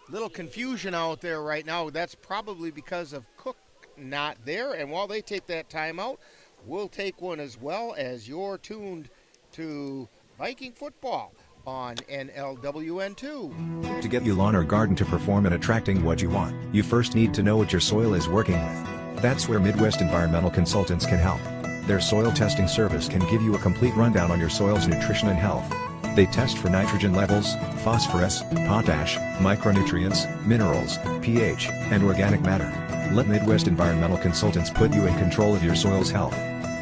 Little confusion out there right now. That's probably because of Cook not there. And while they take that timeout, we'll take one as well, as you're tuned to Viking football on NLWN 2. To get your lawn or garden to perform at attracting what you want, you first need to know what your soil is working with. That's where Midwest Environmental Consultants can help. Their soil testing service can give you a complete rundown on your soil's nutrition and health. They test for nitrogen levels, phosphorus, potash, micronutrients, minerals, pH, and organic matter. Let Midwest Environmental Consultants put you in control of your soil's health.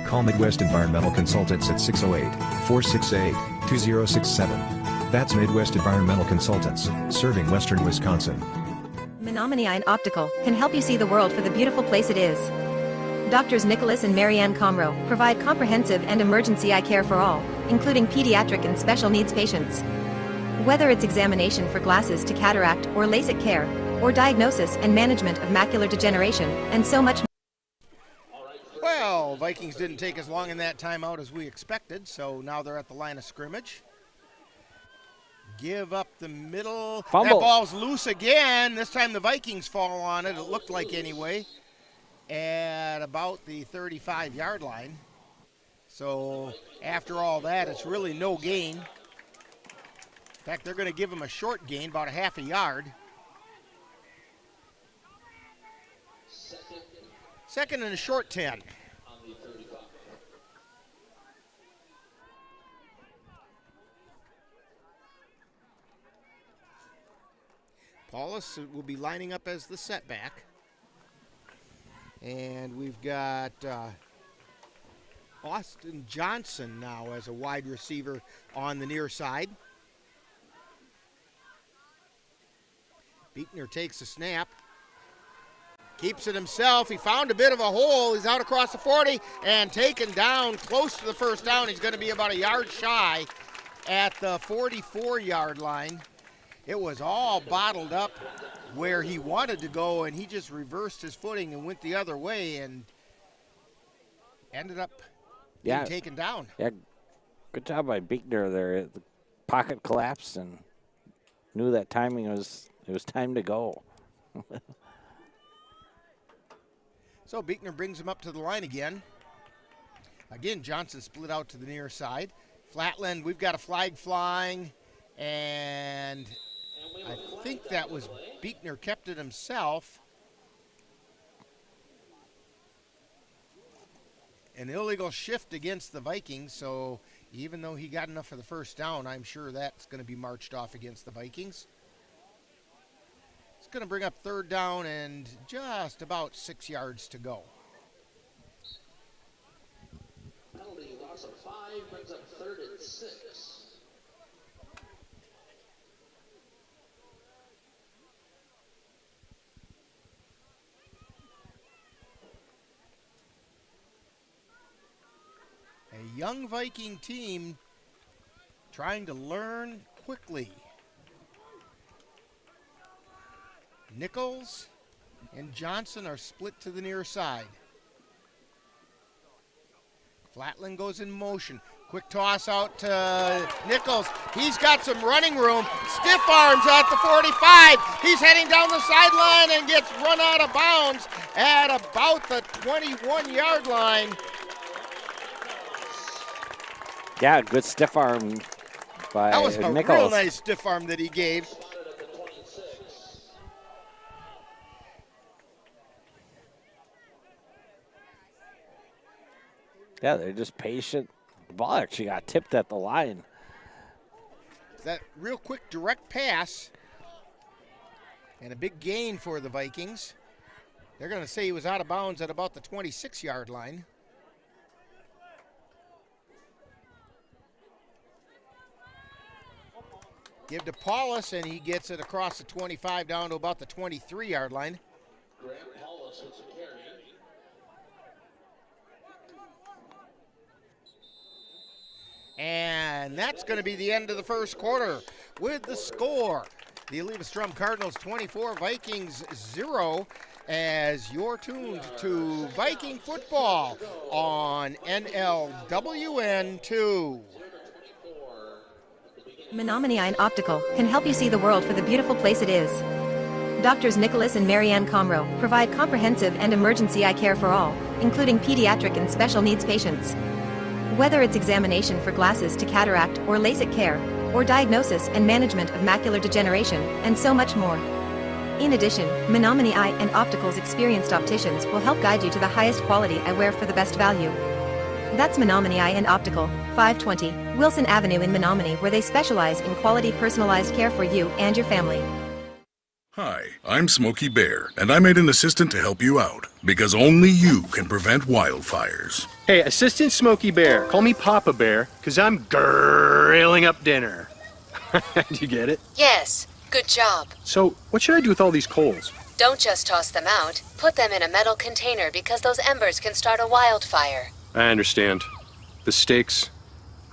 Call Midwest Environmental Consultants at 608-468-2067. That's Midwest Environmental Consultants, serving Western Wisconsin. Menominee Eye Optical can help you see the world for the beautiful place it is. Doctors Nicholas and Marianne Comro provide comprehensive and emergency eye care for all, including pediatric and special needs patients. Whether it's examination for glasses to cataract or LASIK care, or diagnosis and management of macular degeneration, and so much more. Well, Vikings didn't take as long in that timeout as we expected, so now they're at the line of scrimmage. Give up the middle. Fumble. That ball's loose again. This time the Vikings fall on it, it looked like anyway, at about the 35-yard line. So after all that, it's really no gain. In fact, they're going to give him a short gain, about a half a yard. Second and a short 10. Paulus will be lining up as the setback. And we've got Austin Johnson now as a wide receiver on the near side. Beekner takes a snap. Keeps it himself. He found a bit of a hole. He's out across the 40 and taken down close to the first down. He's going to be about a yard shy at the 44-yard line. It was all bottled up where he wanted to go, and he just reversed his footing and went the other way and ended up being taken down. Yeah, good job by Beekner there. The pocket collapsed and knew that timing it was time to go. So Beekner brings him up to the line again. Again, Johnson split out to the near side. Flatland, we've got a flag flying, and I think that was Beekner kept it himself. An illegal shift against the Vikings, so even though he got enough for the first down, I'm sure that's going to be marched off against the Vikings. It's going to bring up third down and just about 6 yards to go. Penalty loss of 5 brings up 3rd and 6. A young Viking team trying to learn quickly. Nichols and Johnson are split to the near side. Flatland goes in motion. Quick toss out to Nichols. He's got some running room. Stiff arms at the 45. He's heading down the sideline and gets run out of bounds at about the 21-yard line. Yeah, good stiff arm by Nichols. That was a real nice stiff arm that he gave. Yeah, they're just patient. The ball actually got tipped at the line. That real quick direct pass and a big gain for the Vikings. They're going to say he was out of bounds at about the 26-yard line. Give to Paulus, and he gets it across the 25 down to about the 23-yard line. Grant Paulus with the carry. And that's going to be the end of the first quarter with the score. The Eleva-Strum Cardinals 24, Vikings 0, as you're tuned to Viking football on NLWN 2. Menominee Eye Optical can help you see the world for the beautiful place it is. Doctors Nicholas and Marianne Comroe provide comprehensive and emergency eye care for all, including pediatric and special needs patients. Whether it's examination for glasses to cataract or LASIK care, or diagnosis and management of macular degeneration, and so much more. In addition, Menominee Eye and Optical's experienced opticians will help guide you to the highest quality eyewear for the best value. That's Menominee Eye and Optical, 520 Wilson Avenue in Menominee, where they specialize in quality personalized care for you and your family. Hi, I'm Smokey Bear, and I made an assistant to help you out, because only you can prevent wildfires. Hey, Assistant Smokey Bear, call me Papa Bear, because I'm grilling up dinner. Do you get it? Yes, good job. So, what should I do with all these coals? Don't just toss them out. Put them in a metal container because those embers can start a wildfire. I understand. The stakes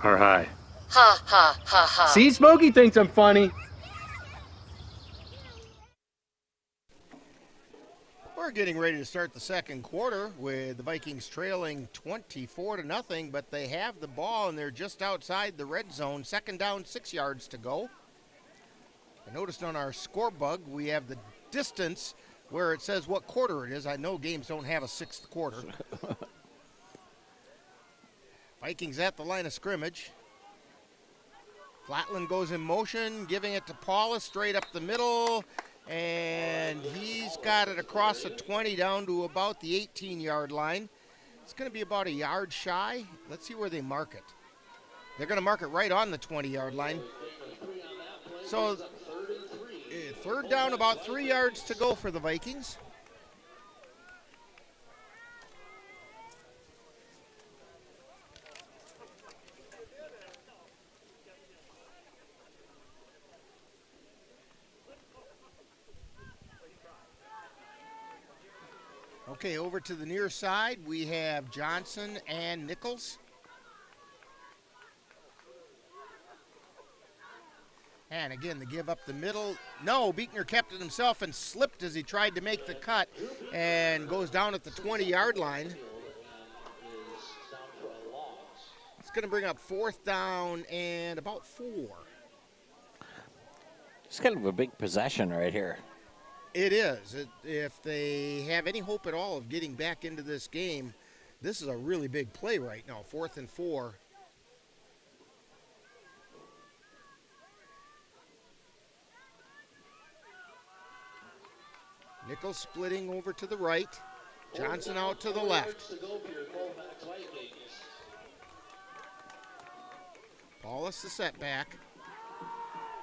are high. Ha ha ha ha. See, Smokey thinks I'm funny. We're getting ready to start the second quarter with the Vikings trailing 24-0, but they have the ball and they're just outside the red zone. Second down, 6 yards to go. I noticed on our score bug we have the distance where it says what quarter it is. I know games don't have a sixth quarter. Vikings at the line of scrimmage. Flatland goes in motion, giving it to Paulus straight up the middle. And he's got it across the 20 down to about the 18-yard line. It's going to be about a yard shy. Let's see where they mark it. They're going to mark it right on the 20-yard line. So third down, about 3 yards to go for the Vikings. Okay, over to the near side, we have Johnson and Nichols. And again, the give up the middle. No, Buechner kept it himself and slipped as he tried to make the cut and goes down at the 20-yard line. It's going to bring up 4th down and about 4. It's kind of a big possession right here. It is. If they have any hope at all of getting back into this game, this is a really big play right now, 4th and 4. Nichols splitting over to the right. Johnson out to the left. Paulus the setback.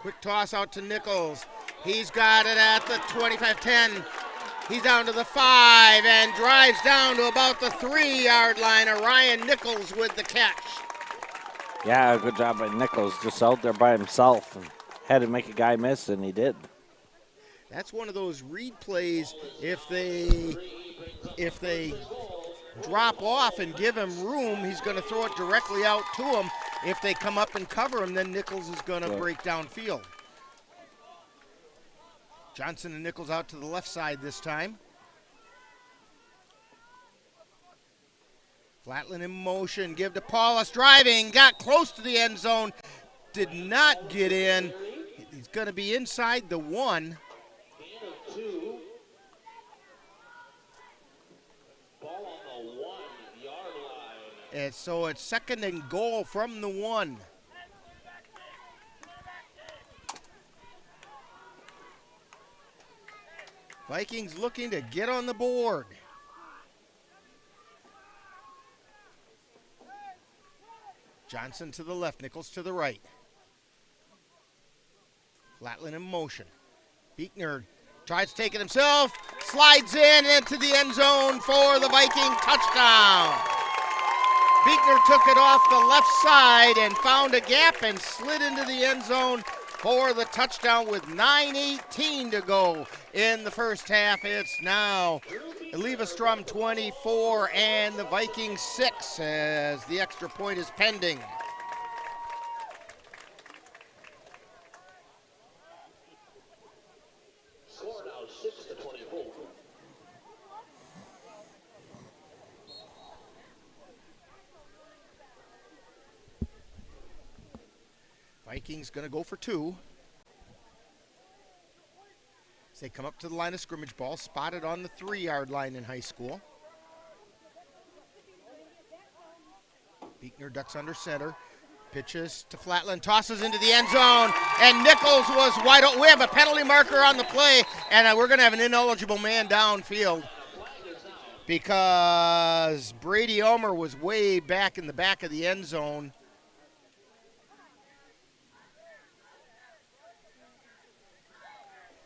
Quick toss out to Nichols. He's got it at the 25-10. He's down to the 5 and drives down to about the 3-yard line. Orion Nichols with the catch. Yeah, good job by Nichols. Just out there by himself and had to make a guy miss, and he did. That's one of those read plays. If they drop off and give him room, he's going to throw it directly out to him. If they come up and cover him, then Nichols is going to break downfield. Johnson and Nichols out to the left side this time. Flatland in motion, give to Paulus, driving, got close to the end zone, did not get in. He's going to be inside the 1. And so it's 2nd and goal from the 1. Vikings looking to get on the board. Johnson to the left, Nichols to the right. Flatland in motion. Buechner tries to take it himself, slides in into the end zone for the Viking touchdown. Buechner took it off the left side and found a gap and slid into the end zone for the touchdown with 9:18 to go in the first half. It's now Eleva-Strum 24 and the Vikings 6 as the extra point is pending. Score now 6-24. Vikings going to go for 2. As they come up to the line of scrimmage, ball spotted on the 3-yard line in high school. Buechner ducks under center, pitches to Flatland, tosses into the end zone, and Nichols was wide open. We have a penalty marker on the play, and we're going to have an ineligible man downfield because Brady Elmer was way back in the back of the end zone.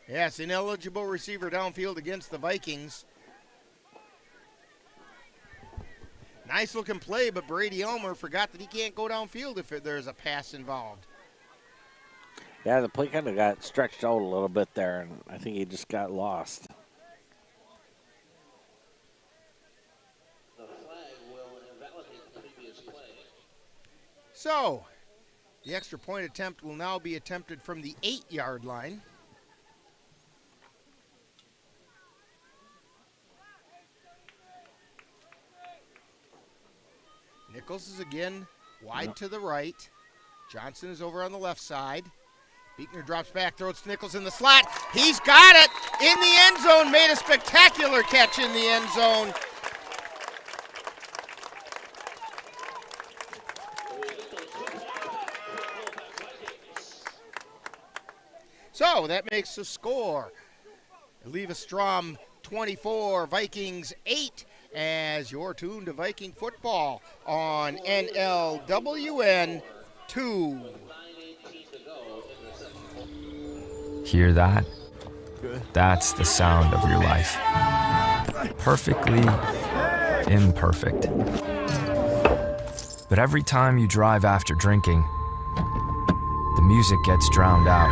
Yes, ineligible receiver downfield against the Vikings. Nice looking play, but Brady Elmer forgot that he can't go downfield if there's a pass involved. Yeah, the play kind of got stretched out a little bit there, and I think he just got lost. The flag will invalidate the previous play. So, the extra point attempt will now be attempted from the 8-yard line. Nichols is again wide to the right. Johnson is over on the left side. Buechner drops back, throws to Nichols in the slot. He's got it in the end zone, made a spectacular catch in the end zone. So that makes the score. Eleva-Strum 24, Vikings 8. As you're tuned to Viking football on NLWN 2. Hear that? That's the sound of your life. Perfectly imperfect. But every time you drive after drinking, the music gets drowned out.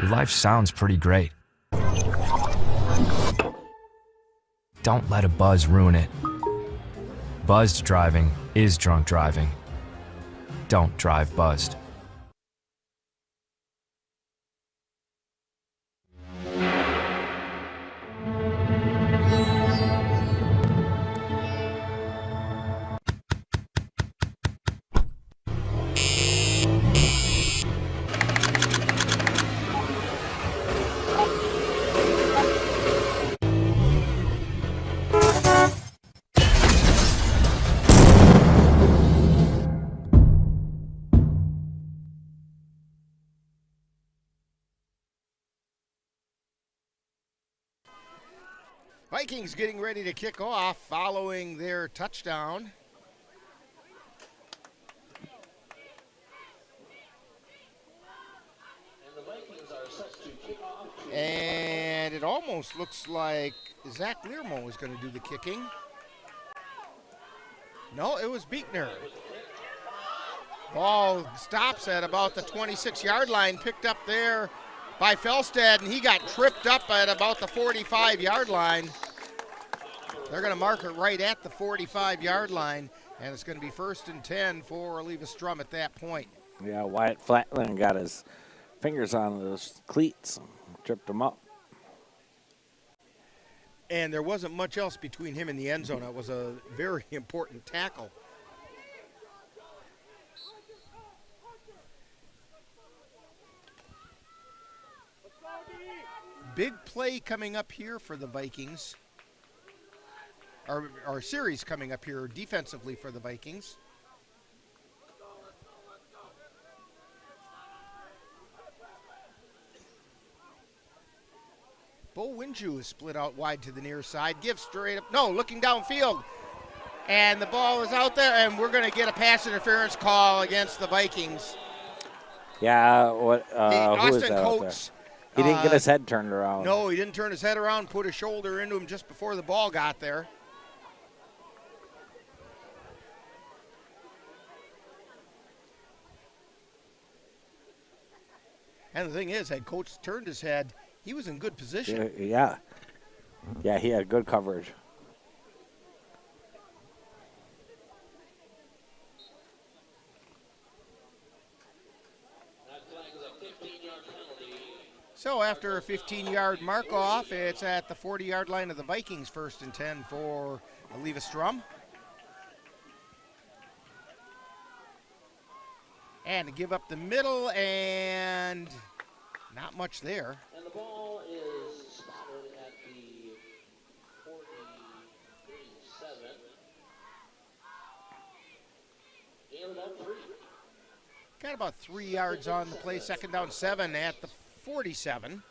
Your life sounds pretty great. Don't let a buzz ruin it. Buzzed driving is drunk driving. Don't drive buzzed. Vikings getting ready to kick off following their touchdown. And it almost looks like Zach Learmo is going to do the kicking. No, it was Beekner. Ball stops at about the 26-yard line, picked up there by Felstead, and he got tripped up at about the 45-yard line. They're going to mark it right at the 45-yard line, and it's going to be 1st and 10 for Eleva-Strum at that point. Yeah, Wyatt Flatland got his fingers on those cleats, tripped him up. And there wasn't much else between him and the end zone. It was a very important tackle. Big play coming up here for the Vikings. Our series coming up here defensively for the Vikings. Bo Winju is split out wide to the near side. Gives straight up. No, looking downfield. And the ball is out there, and we're going to get a pass interference call against the Vikings. Yeah, what? Who Austin is that Coates. He didn't get his head turned around. No, he didn't turn his head around, put his shoulder into him just before the ball got there. And the thing is, had Coates turned his head, he was in good position. Yeah. Yeah, he had good coverage. So after a 15-yard mark-off, it's at the 40-yard line of the Vikings, 1st and 10 for Eleva-Strum. And to give up the middle, and not much there. And the ball is spotted at the 47. Gain about 3. Got about 3 yards on the play, 2nd down 7 at the 47.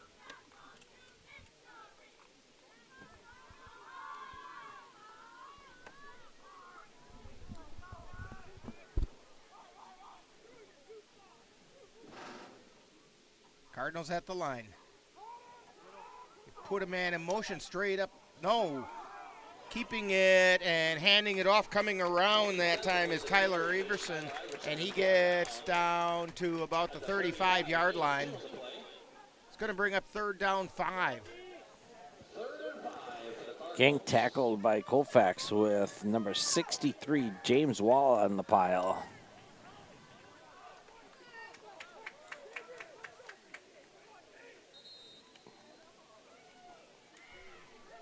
Cardinals at the line. Put a man in motion straight up. No. Keeping it and handing it off, coming around that time is Tyler Everson, and he gets down to about the 35-yard line. It's going to bring up 3rd down 5. Gang tackled by Colfax with number 63, James Wall, on the pile.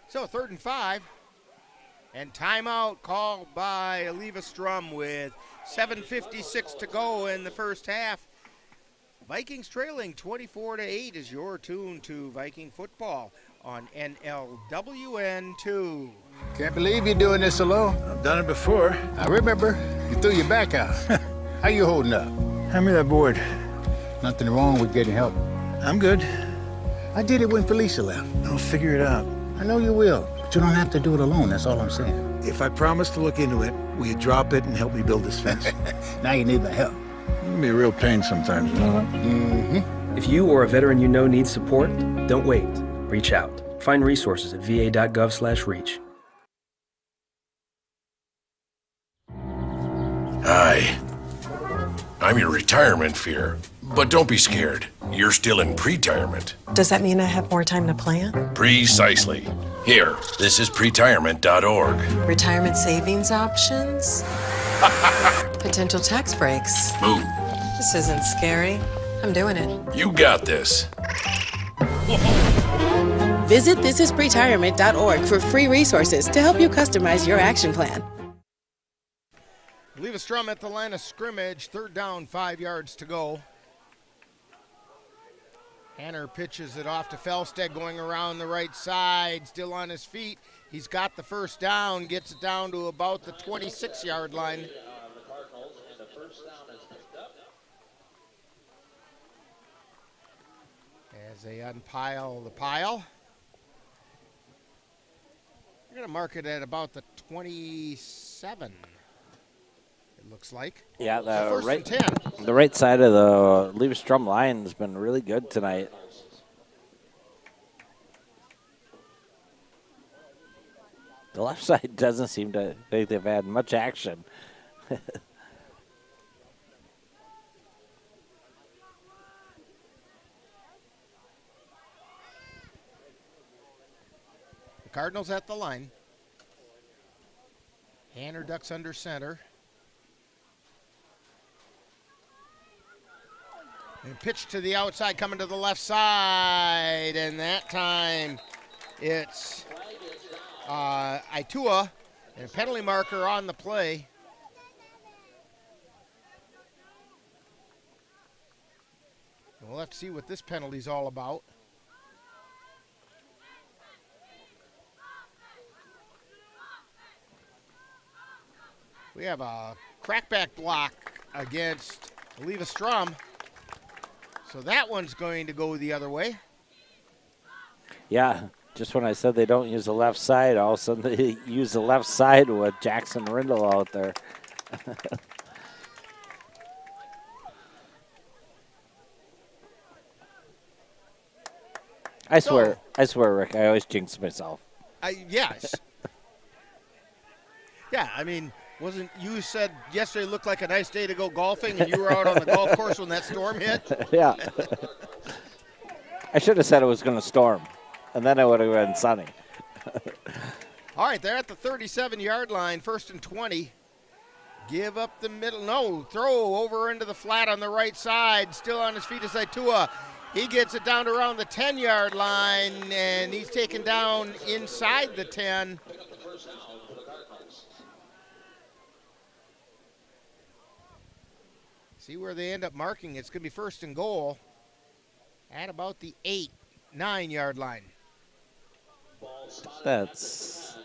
So 3rd and 5. And timeout called by Eleva-Strum with 7:56 to go in the first half. Vikings trailing 24-8 is your tune to Viking football on NLWN 2. Can't believe you're doing this alone. I've done it before. I remember. You threw your back out. How you holding up? Hand me that board. Nothing wrong with getting help. I'm good. I did it when Felicia left. I'll figure it out. I know you will, but you don't have to do it alone. That's all I'm saying. If I promise to look into it, will you drop it and help me build this fence? Now you need my help. It can be a real pain sometimes, you know that? Mm-hmm. If you or a veteran you know needs support, don't wait. Reach out. Find resources at va.gov/reach. Hi. I'm your retirement fear. But don't be scared. You're still in pre-retirement. Does that mean I have more time to plan? Precisely. Here, this is pretirement.org. Retirement savings options? Potential tax breaks. Move. This isn't scary. I'm doing it. You got this. Visit thisispretirement.org for free resources to help you customize your action plan. Eleva-Strum at the line of scrimmage, 3rd down, 5 yards to go. Hanner pitches it off to Felstead, going around the right side, still on his feet. He's got the first down, gets it down to about the 26-yard line. As they unpile the pile. They're going to mark it at about the 27. It looks like. Yeah, the right side of the Eleva-Strum line has been really good tonight. The left side doesn't seem to think they've had much action. The Cardinals at the line. Hanner ducks under center. And pitch to the outside, coming to the left side, and that time it's Itua, and a penalty marker on the play. We'll have to see what this penalty's all about. We have a crackback block against Eleva-Strum. So that one's going to go the other way. Yeah, just when I said they don't use the left side, all of a sudden they use the left side with Jackson Rindle out there. I swear, Rick, I always jinx myself. Yes. Yeah, I mean, wasn't you said yesterday looked like a nice day to go golfing, and you were out on the golf course when that storm hit? Yeah. I should have said it was going to storm, and then it would have been sunny. All right, they're at the 37-yard line, 1st and 20. Give up the middle. No, throw over into the flat on the right side. Still on his feet is Itua. He gets it down to around the 10-yard line, and he's taken down inside the 10. See where they end up marking. It's going to be 1st and goal at about the 8-9-yard line. That's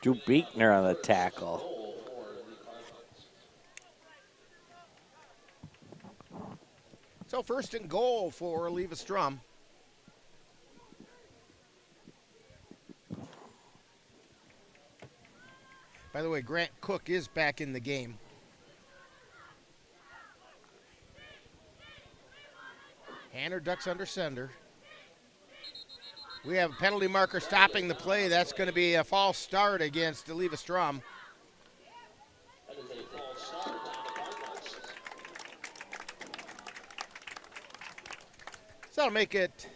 Drew Beekner on the tackle. So 1st and goal for Eleva-Strum. By the way, Grant Cook is back in the game. Hanner ducks under center. We have a penalty marker stopping the play. That's going to be a false start against Eleva-Strum. So that'll make it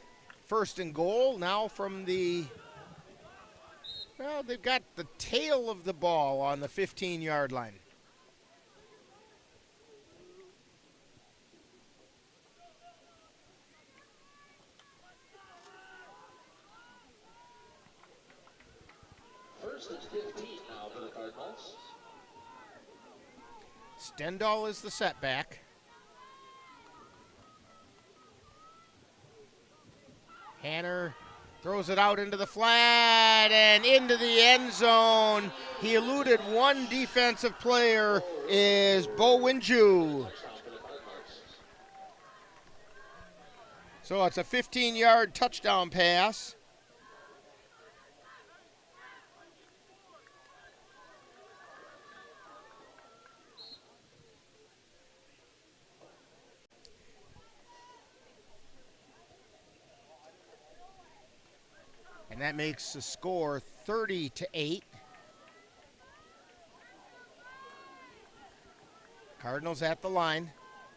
1st and goal now from the, well, they've got the tail of the ball on the 15-yard line. First and 15 now for the Cardinals. Stendahl is the setback. Hanner throws it out into the flat and into the end zone. He eluded one defensive player, is Bo Winju. So it's a 15-yard touchdown pass. And that makes the score 30-8. Cardinals at the line.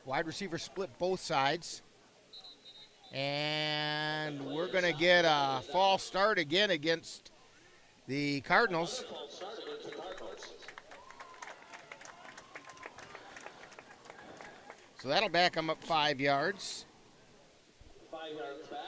Wide receiver split both sides. And we're going to get a false start again against the Cardinals. So that'll back them up 5 yards. 5 yards back.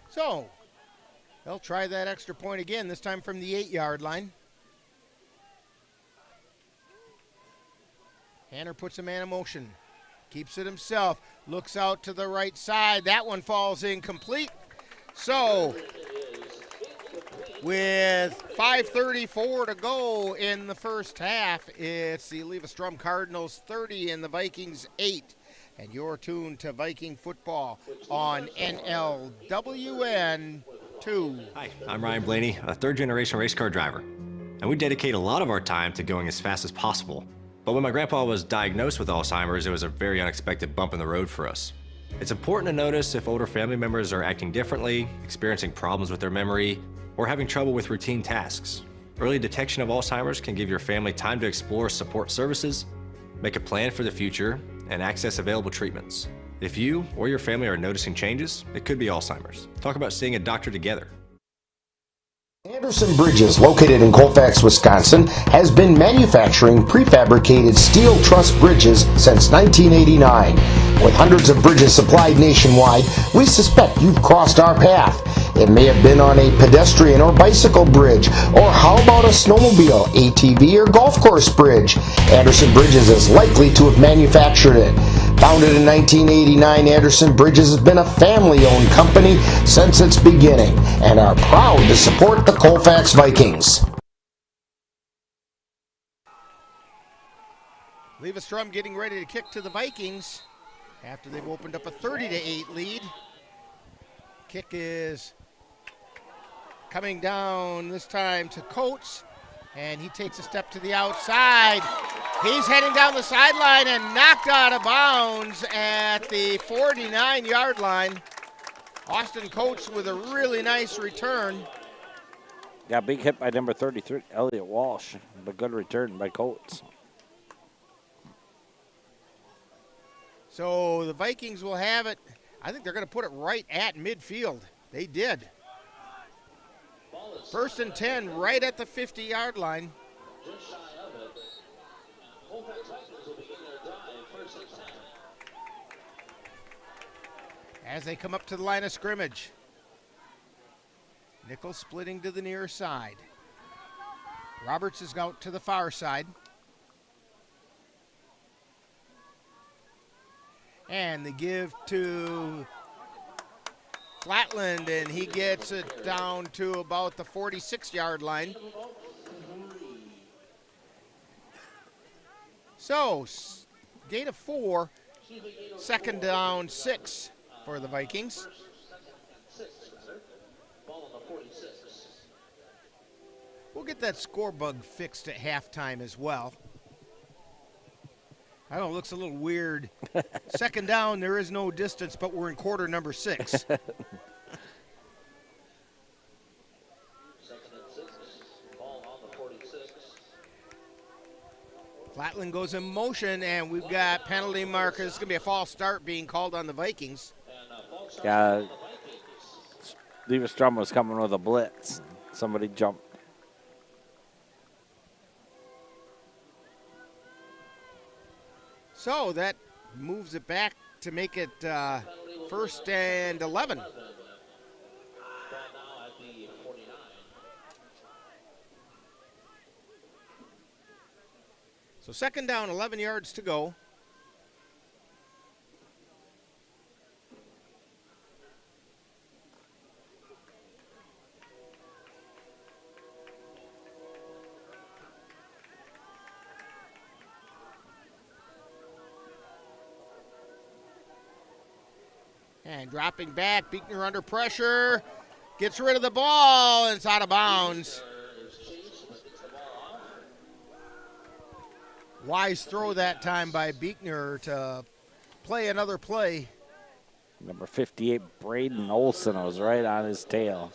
So they'll try that extra point again, this time from the 8-yard line. Hanner puts a man in motion, keeps it himself, looks out to the right side. That one falls incomplete. So with 5:34 to go in the first half, it's the Eleva-Strum Cardinals 30 and the Vikings 8. And you're tuned to Viking football on NLWN 2. Hi, I'm Ryan Blaney, a third-generation race car driver. And we dedicate a lot of our time to going as fast as possible. But when my grandpa was diagnosed with Alzheimer's, it was a very unexpected bump in the road for us. It's important to notice if older family members are acting differently, experiencing problems with their memory, or having trouble with routine tasks. Early detection of Alzheimer's can give your family time to explore support services, make a plan for the future, and access available treatments. If you or your family are noticing changes, it could be Alzheimer's. Talk about seeing a doctor together. Anderson Bridges, located in Colfax, Wisconsin, has been manufacturing prefabricated steel truss bridges since 1989. With hundreds of bridges supplied nationwide, we suspect you've crossed our path. It may have been on a pedestrian or bicycle bridge, or how about a snowmobile, ATV, or golf course bridge? Anderson Bridges is likely to have manufactured it. Founded in 1989, Anderson Bridges has been a family-owned company since its beginning and are proud to support the Colfax Vikings. Eleva-Strum getting ready to kick to the Vikings after they've opened up a 30-8 lead. Kick is coming down this time to Coates, and he takes a step to the outside. He's heading down the sideline and knocked out of bounds at the 49-yard line. Austin Coates with a really nice return. Got a big hit by number 33, Elliott Walsh, but good return by Coates. So the Vikings will have it. I think they're going to put it right at midfield. They did. 1st and 10, right at the 50-yard line. Just shy of it. Colfax Vikings will begin their drive, 1st and 10. As they come up to the line of scrimmage. Nichols splitting to the near side. Roberts is out to the far side. And they give to Flatland, and he gets it down to about the 46-yard line. So, gain of 4, 2nd down 6 for the Vikings. We'll get that score bug fixed at halftime as well. I know it looks a little weird. 2nd down, there is no distance, but we're in quarter number 6. 2nd and 6, ball on the 46. Flatland goes in motion, and we've got penalty markers. It's going to be a false start being called on the Vikings. Yeah, Eleva-Strum was coming with a blitz. Somebody jumped. So that moves it back to make it 1st and 11. So 2nd down, 11 yards to go. And dropping back, Beekner under pressure, gets rid of the ball, and it's out of bounds. Wise throw that time by Beekner to play another play. Number 58, Braden Olson, was right on his tail.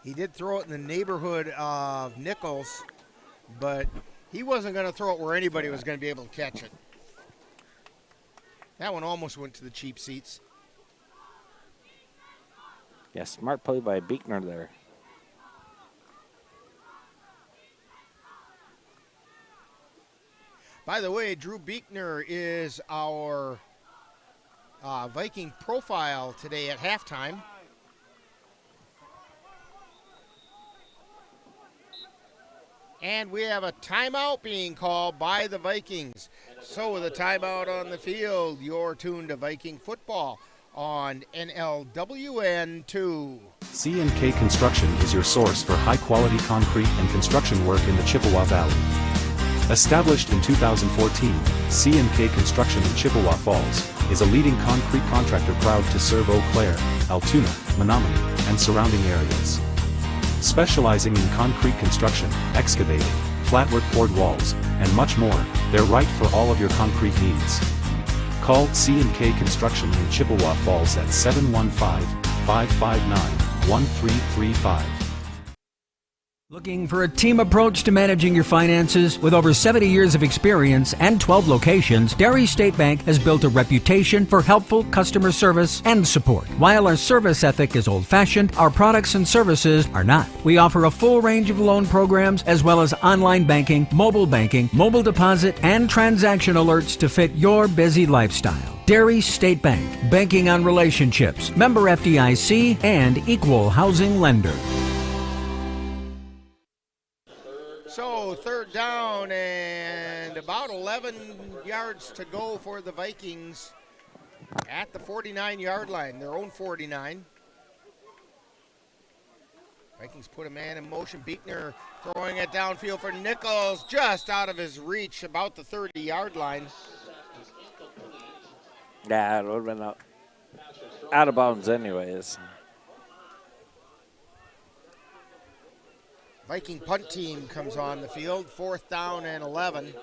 He did throw it in the neighborhood of Nichols, but he wasn't going to throw it where anybody was going to be able to catch it. That one almost went to the cheap seats. Yeah, smart play by Beekner there. By the way, Drew Beekner is our Viking profile today at halftime. And we have a timeout being called by the Vikings. So with a timeout on the field, you're tuned to Viking football on NLWN 2. C&K Construction is your source for high-quality concrete and construction work in the Chippewa Valley. Established in 2014, C&K Construction in Chippewa Falls is a leading concrete contractor proud to serve Eau Claire, Altoona, Menominee, and surrounding areas. Specializing in concrete construction, excavating, flatwork poured walls, and much more, they're right for all of your concrete needs. Call C&K Construction in Chippewa Falls at 715-559-1335. Looking for a team approach to managing your finances? With over 70 years of experience and 12 locations, Dairy State Bank has built a reputation for helpful customer service and support. While our service ethic is old-fashioned, our products and services are not. We offer a full range of loan programs as well as online banking, mobile deposit, and transaction alerts to fit your busy lifestyle. Dairy State Bank, banking on relationships, member FDIC, and equal housing lender. So third down and about 11 yards to go for the Vikings at the 49-yard line, their own 49. Vikings put a man in motion. Beekner throwing it downfield for Nichols, just out of his reach, about the 30-yard line. Yeah, it would have been out of bounds anyways. Viking punt team comes on the field, 4th down and 11.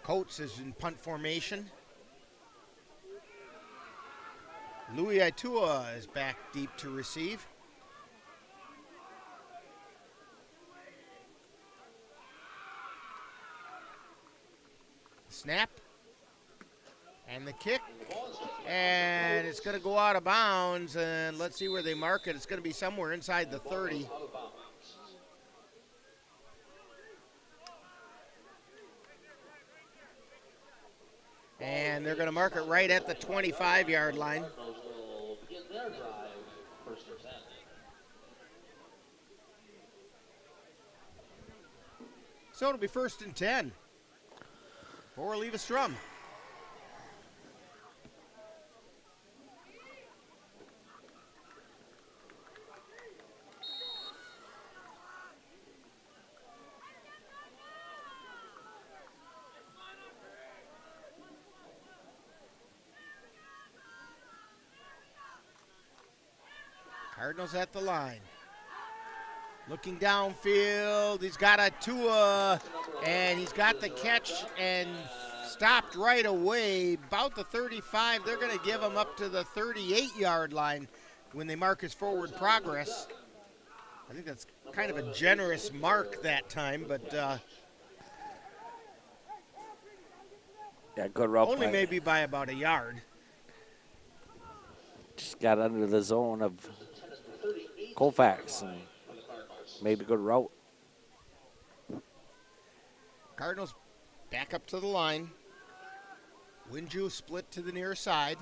Coates is in punt formation. Louis Itua is back deep to receive. Snap. And the kick. And it's going to go out of bounds, and let's see where they mark it. It's going to be somewhere inside the 30. And they're going to mark it right at the 25-yard line. So it'll be 1st and 10 for Eleva-Strum. Cardinals at the line. Looking downfield, he's got a Tua, and he's got the catch and stopped right away, about the 35. They're going to give him up to the 38-yard line when they mark his forward progress. I think that's kind of a generous mark that time, but yeah, good route. Only maybe by about a yard. Just got under the zone of Colfax and made a good route. Cardinals back up to the line. Winju split to the near side.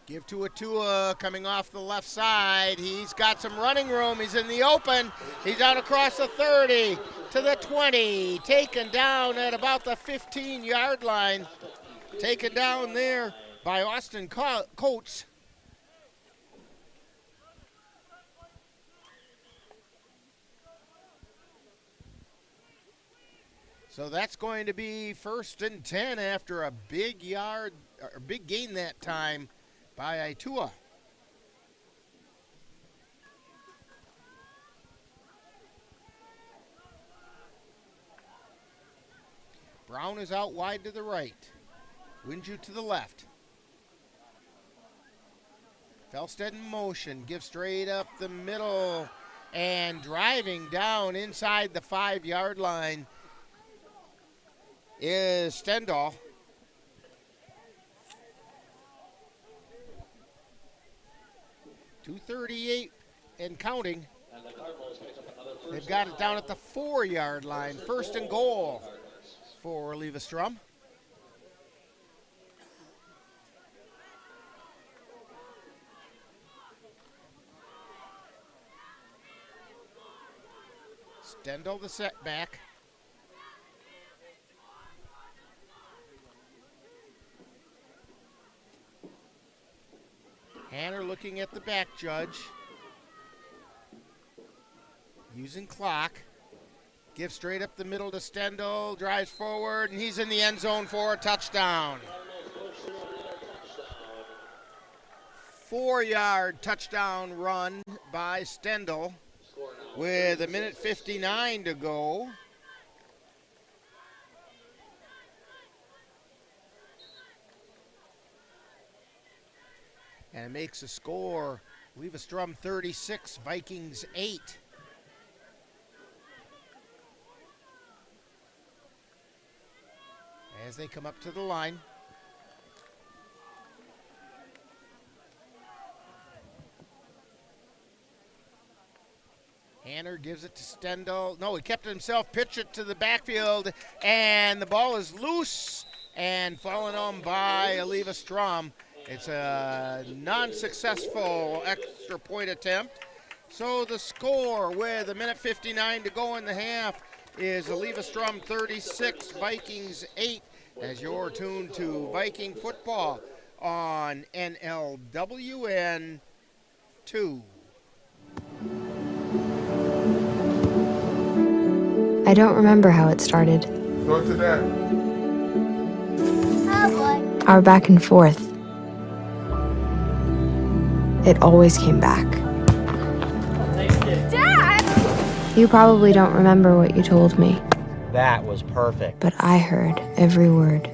Give to Atua coming off the left side. He's got some running room. He's in the open. He's out across the 30 to the 20. Taken down at about the 15-yard line. Taken down there by Austin Coates. So that's going to be 1st and 10 after a big gain that time by Itua. Brown is out wide to the right. Winju to the left. Felstead in motion, gives straight up the middle, and driving down inside the 5-yard line is Stendal. .238 and counting. They've got it down at the 4-yard line. First and goal for Eleva-Strum. Stendal the setback. Hanner looking at the back judge. Using clock. Gives straight up the middle to Stendal. Drives forward, and he's in the end zone for a touchdown. 4-yard touchdown run by Stendal with 1:59 to go. And it makes a score. Eleva-Strum 36, Vikings 8. As they come up to the line. Hanner gives it to Stendal. No, he kept it himself. Pitch it to the backfield, and the ball is loose and fallen on by Eleva-Strum. It's a non-successful extra point attempt. So the score with 1:59 to go in the half is Eleva-Strum 36, Vikings 8, as you're tuned to Viking football on NLWN 2. I don't remember how it started. Go to that. Our back and forth. It always came back. Dad! You probably don't remember what you told me, That was perfect. but I heard every word.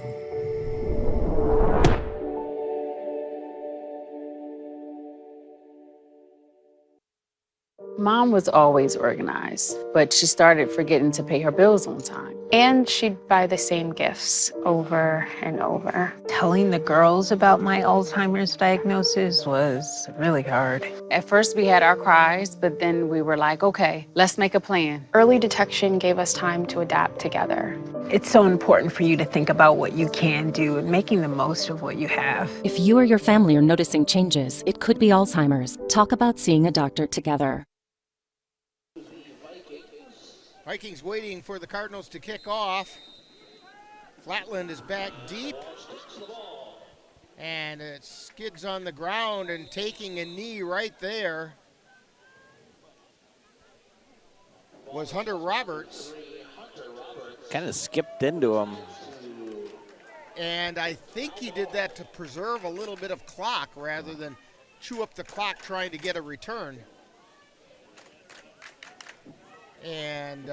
Mom was always organized, but she started forgetting to pay her bills on time. And she'd buy the same gifts over and over. Telling the girls about my Alzheimer's diagnosis was really hard. At first we had our cries, but then we were like, okay, let's make a plan. Early detection gave us time to adapt together. It's so important for you to think about what you can do and making the most of what you have. If you or your family are noticing changes, it could be Alzheimer's. Talk about seeing a doctor together. Vikings waiting for the Cardinals to kick off. Flatland is back deep. And it skids on the ground and taking a knee right there was Hunter Roberts. Kind of skipped into him. And I think he did that to preserve a little bit of clock rather than chew up the clock trying to get a return. And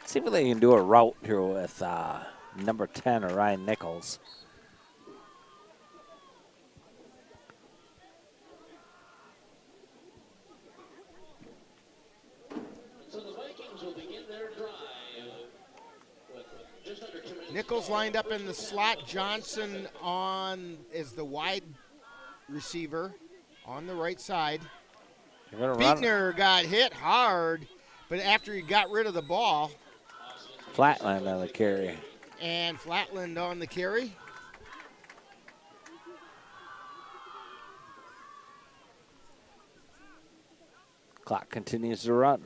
see if they can do a route here with number 10, Orion Nichols. So the Vikings will begin their drive with just under 2 minutes. Nichols lined up in the slot. Johnson is the wide receiver on the right side. Beekner got hit hard, but after he got rid of the ball. Flatland on the carry. And Flatland on the carry. Clock continues to run.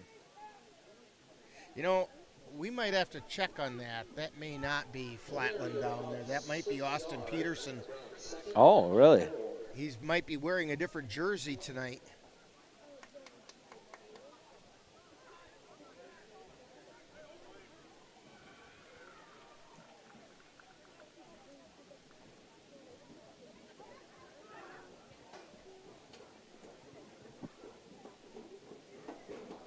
You know, we might have to check on that. That may not be Flatland down there. That might be Austin Peterson. Oh, really? He might be wearing a different jersey tonight.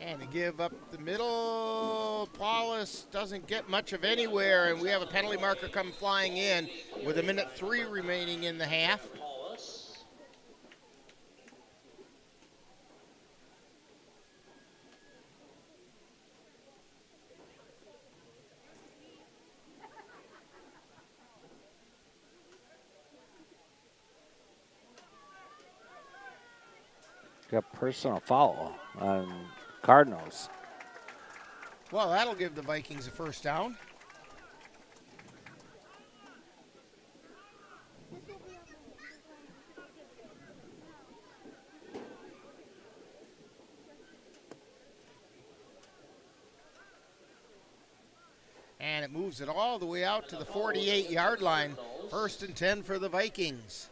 And they give up the middle. Paulus doesn't get much of anywhere, and we have a penalty marker come flying in with 1:03 remaining in the half. Got personal foul on Cardinals. Well, that'll give the Vikings a first down. And it moves it all the way out to the 48-yard line. 1st and 10 for the Vikings.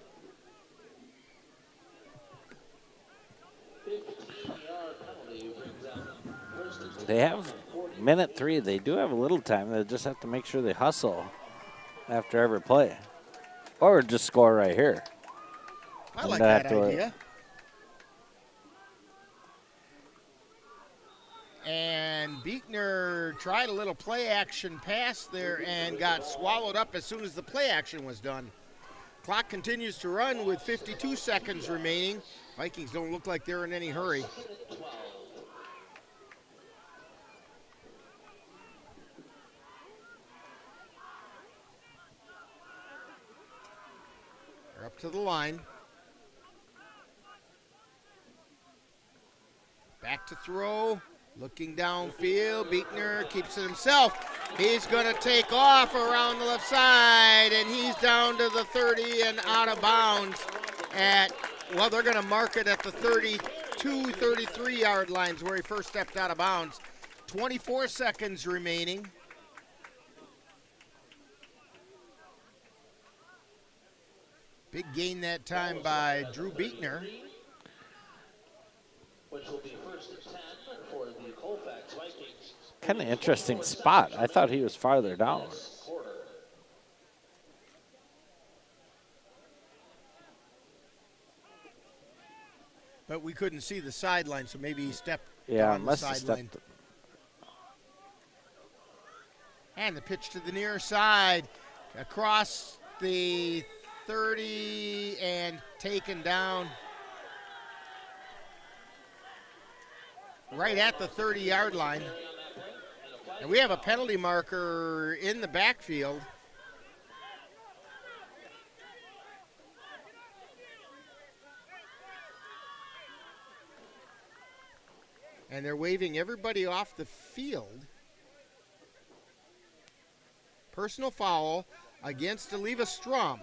They have 1:03. They do have a little time. They just have to make sure they hustle after every play. Or just score right here. I like that idea. And Beekner tried a little play action pass there and got swallowed up as soon as the play action was done. Clock continues to run with 52 seconds remaining. Vikings don't look like they're in any hurry. They're up to the line. Back to throw. Looking downfield, Beekner keeps it himself. He's going to take off around the left side, and he's down to the 30 and out of bounds at, well, they're going to mark it at the 32, 33-yard lines where he first stepped out of bounds. 24 seconds remaining. Big gain that time by Drew Beekner. Which will be 1st and 10 for the Colfax Vikings. Kind of interesting spot. I thought he was farther down. But we couldn't see the sideline, so maybe he stepped Yeah, on the must have sideline. stepped. And the pitch to the near side, across the 30 and taken down. Right at the 30-yard line. And we have a penalty marker in the backfield. And they're waving everybody off the field. Personal foul against Eleva-Strum.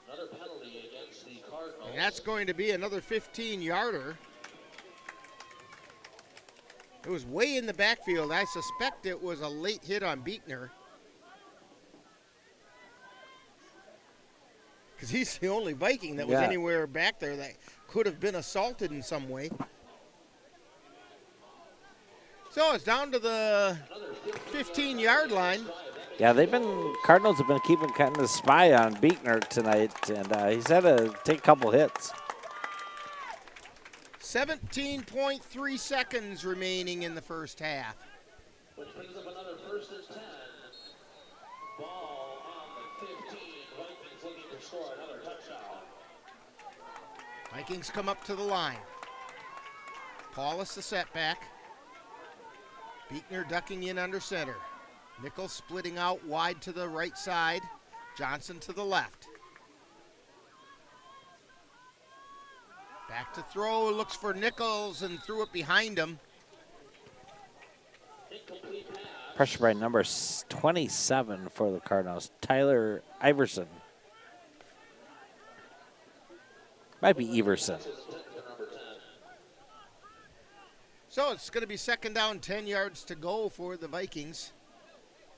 Another penalty against the Cardinals. And that's going to be another 15-yarder. It was way in the backfield. I suspect it was a late hit on Beekner. Because he's the only Viking that was anywhere back there that could have been assaulted in some way. So it's down to the 15-yard line. Yeah, Cardinals have been keeping kind of a spy on Beekner tonight, and he's had to take a couple hits. 17.3 seconds remaining in the first half. Which brings up another 1st and 10. Ball on the 15. Vikings looking to score another touchdown. Vikings come up to the line. Paulus the setback. Beekner ducking in under center. Nichols splitting out wide to the right side. Johnson to the left. Back to throw, looks for Nichols and threw it behind him. Pressure by number 27 for the Cardinals, Tyler Iverson. Might be Everson. So it's going to be 2nd down, 10 yards to go for the Vikings.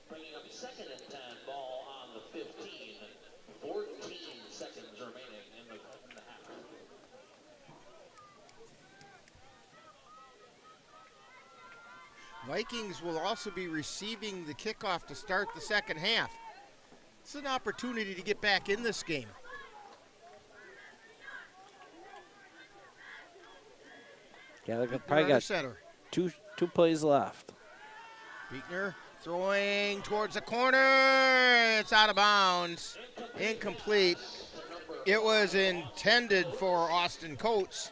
Bringing up 2nd and 10, ball on the 15. 14 seconds remaining in the half. Vikings will also be receiving the kickoff to start the second half. It's an opportunity to get back in this game. Yeah, they're probably got center. two plays left. Beekner throwing towards the corner. It's out of bounds. Incomplete. It was intended for Austin Coates.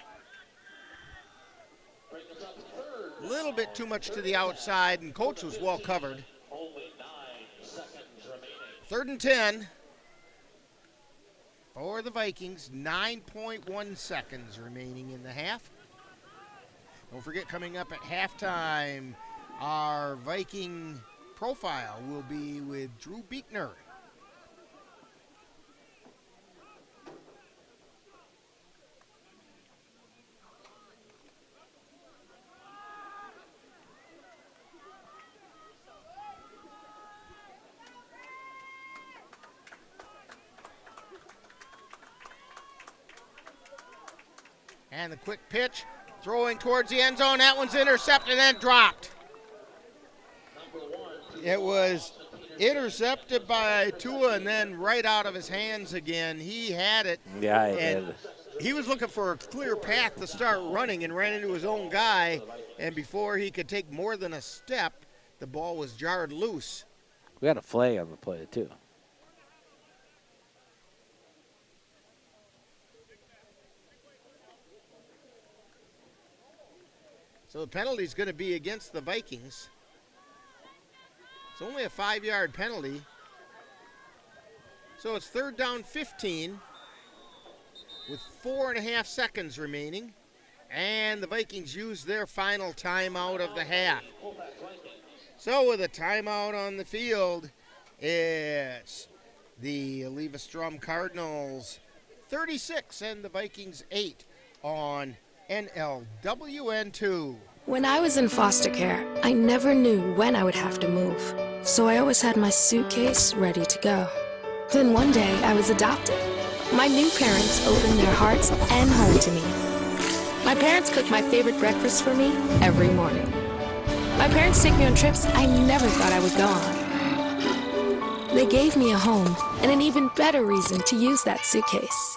A little bit too much to the outside, and Coates was well covered. 3rd and 10 for the Vikings. 9.1 seconds remaining in the half. Don't forget, coming up at halftime, our Viking profile will be with Drew Beekner. And the quick pitch, throwing towards the end zone. That one's intercepted and dropped. It was intercepted by Tua and then right out of his hands again. He had it. Yeah, and he was looking for a clear path to start running and ran into his own guy. And before he could take more than a step, the ball was jarred loose. We got a flag on the play, too. So the penalty is going to be against the Vikings. It's only a 5-yard penalty. So it's 3rd down 15 with 4.5 seconds remaining. And the Vikings use their final timeout of the half. So with a timeout on the field, it's the Eleva-Strum Cardinals 36 and the Vikings 8 on NLWN 2. When I was in foster care, I never knew when I would have to move. So I always had my suitcase ready to go. Then one day I was adopted. My new parents opened their hearts and home to me. My parents cook my favorite breakfast for me every morning. My parents take me on trips I never thought I would go on. They gave me a home and an even better reason to use that suitcase.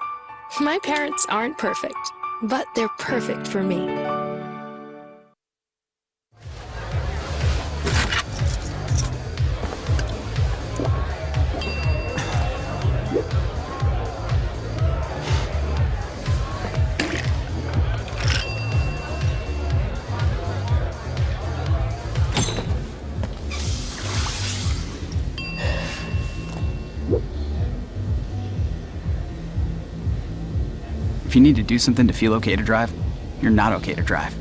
My parents aren't perfect, but they're perfect for me. If you need to do something to feel okay to drive, you're not okay to drive.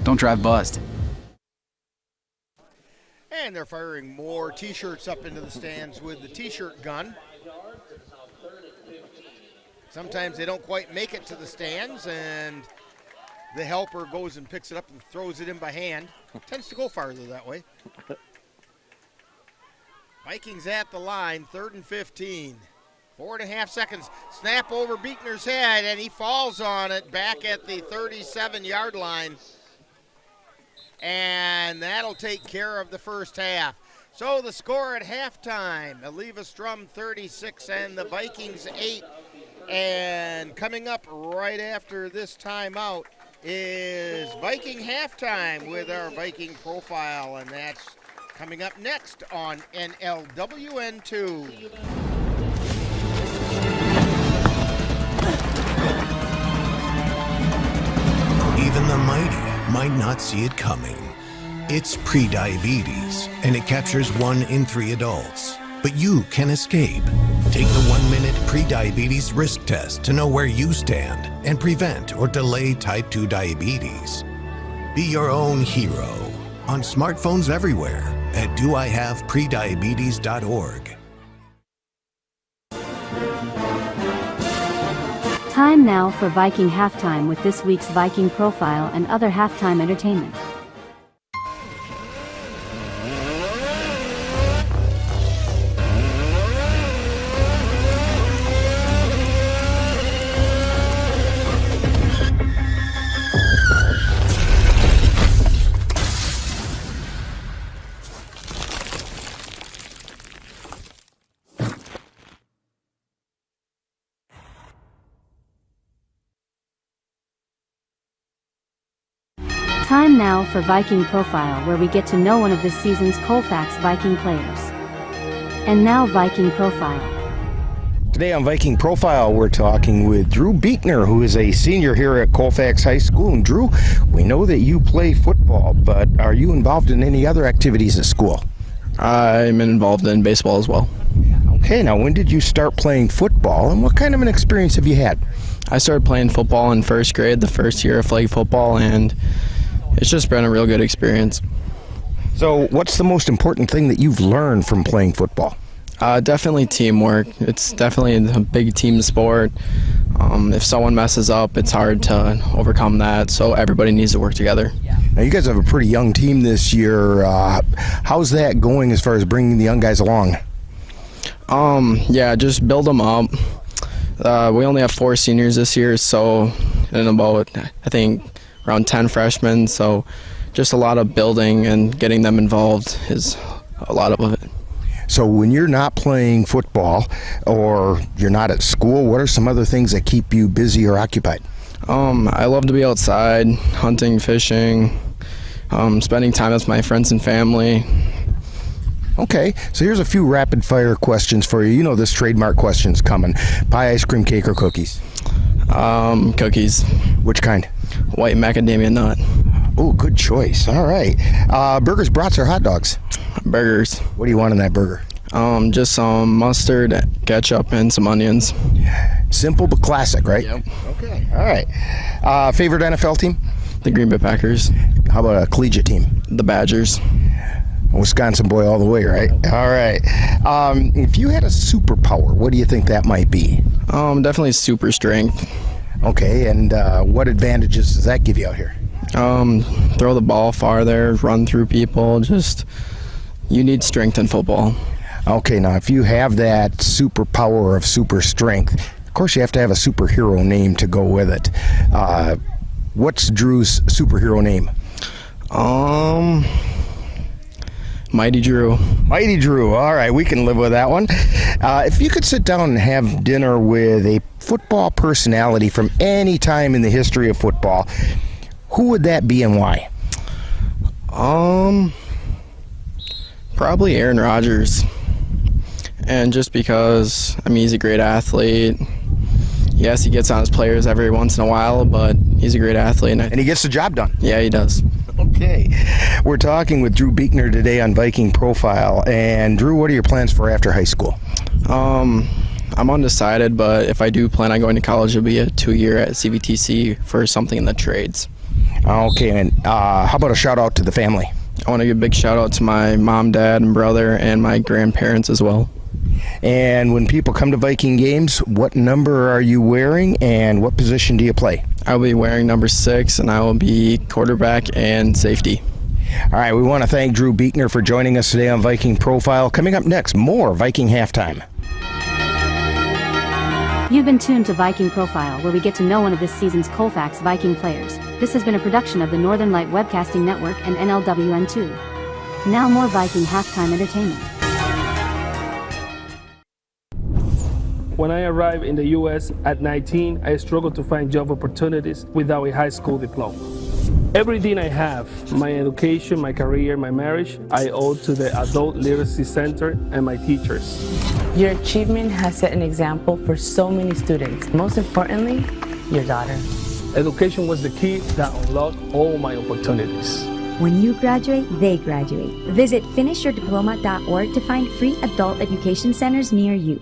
Don't drive buzzed. And they're firing more T-shirts up into the stands with the T-shirt gun. Sometimes they don't quite make it to the stands, and the helper goes and picks it up and throws it in by hand. Tends to go farther that way. Vikings at the line, 3rd and 15. 4.5 seconds. Snap over Beekner's head, and he falls on it back at the 37-yard line. And that'll take care of the first half. So the score at halftime, Eleva-Strum 36 and the Vikings 8. And coming up right after this timeout is Viking halftime with our Viking profile, and that's coming up next on NLWN 2. Even the mighty might not see it coming. It's prediabetes, and it captures 1 in 3 adults. But you can escape. Take the 1-minute prediabetes risk test to know where you stand and prevent or delay type 2 diabetes. Be your own hero on smartphones everywhere at doihaveprediabetes.org. Time now for Viking Halftime with this week's Viking profile and other halftime entertainment. Time now for Viking Profile, where we get to know one of this season's Colfax Viking players. And now Viking Profile. Today on Viking Profile, we're talking with Drew Buechner, who is a senior here at Colfax High School. And Drew, we know that you play football, but are you involved in any other activities at school? I'm involved in baseball as well. Okay, now when did you start playing football, and what kind of an experience have you had? I started playing football in first grade, the first year of flag football, and it's just been a real good experience. So what's the most important thing that you've learned from playing football? Definitely teamwork. It's definitely a big team sport. If someone messes up, it's hard to overcome that, so everybody needs to work together. Now, you guys have a pretty young team this year. How's that going as far as bringing the young guys along? Yeah, just build them up. We only have 4 seniors this year, so and about, I think, around 10 freshmen, so just a lot of building and getting them involved is a lot of it. So when you're not playing football or you're not at school, what are some other things that keep you busy or occupied? I love to be outside, hunting, fishing, spending time with my friends and family. Okay, so here's a few rapid fire questions for you. You know this trademark question's coming. Pie, ice cream, cake, or cookies? Cookies. Which kind? White macadamia nut. Oh, good choice. All right. Burgers, brats, or hot dogs? Burgers. What do you want in that burger? Just some mustard, ketchup, and some onions. Simple but classic, right? Yep. Okay, all right. Favorite NFL team? The Green Bay Packers. How about a collegiate team? The Badgers. Wisconsin boy all the way, right? All right. If you had a superpower, what do you think that might be? Definitely super strength. Okay, and what advantages does that give you out here? Throw the ball farther, run through people, you need strength in football. Okay, now if you have that superpower of super strength, of course you have to have a superhero name to go with it. What's Drew's superhero name? Mighty Drew. Mighty Drew. All right, we can live with that one. If you could sit down and have dinner with a football personality from any time in the history of football, who would that be and why? Probably Aaron Rodgers. And just because, he's a great athlete. Yes, he gets on his players every once in a while, but he's a great athlete. And he gets the job done. Yeah, he does. Okay. We're talking with Drew Buechner today on Viking Profile. And Drew, what are your plans for after high school? I'm undecided, but if I do plan on going to college, it'll be a 2-year at CVTC for something in the trades. Okay, and how about a shout out to the family? I want to give a big shout out to my mom, dad, and brother, and my grandparents as well. And when people come to Viking games, what number are you wearing and what position do you play? I'll be wearing number 6, and I will be quarterback and safety. All right, we want to thank Drew Buechner for joining us today on Viking Profile. Coming up next, more Viking Halftime. You've been tuned to Viking Profile, where we get to know one of this season's Colfax Viking players. This has been a production of the Northern Light Webcasting Network and NLWN2. Now more Viking halftime entertainment. When I arrived in the U.S. at 19, I struggled to find job opportunities without a high school diploma. Everything I have, my education, my career, my marriage, I owe to the Adult Literacy Center and my teachers. Your achievement has set an example for so many students. Most importantly, your daughter. Education was the key that unlocked all my opportunities. When you graduate, they graduate. Visit finishyourdiploma.org to find free adult education centers near you.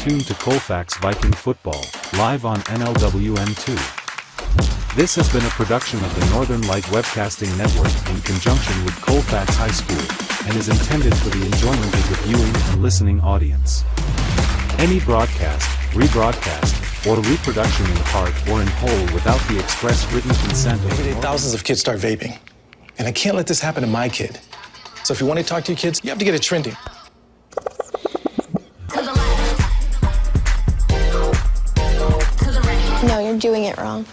tuned to Colfax Viking football, live on NLWN2. This has been a production of the Northern Light Webcasting Network in conjunction with Colfax High School, and is intended for the enjoyment of the viewing and listening audience. Any broadcast, rebroadcast, or reproduction in part or in whole without the express written consent of Every day, thousands of kids start vaping. And I can't let this happen to my kid. So if you want to talk to your kids, you have to get it trending. No, you're doing it wrong.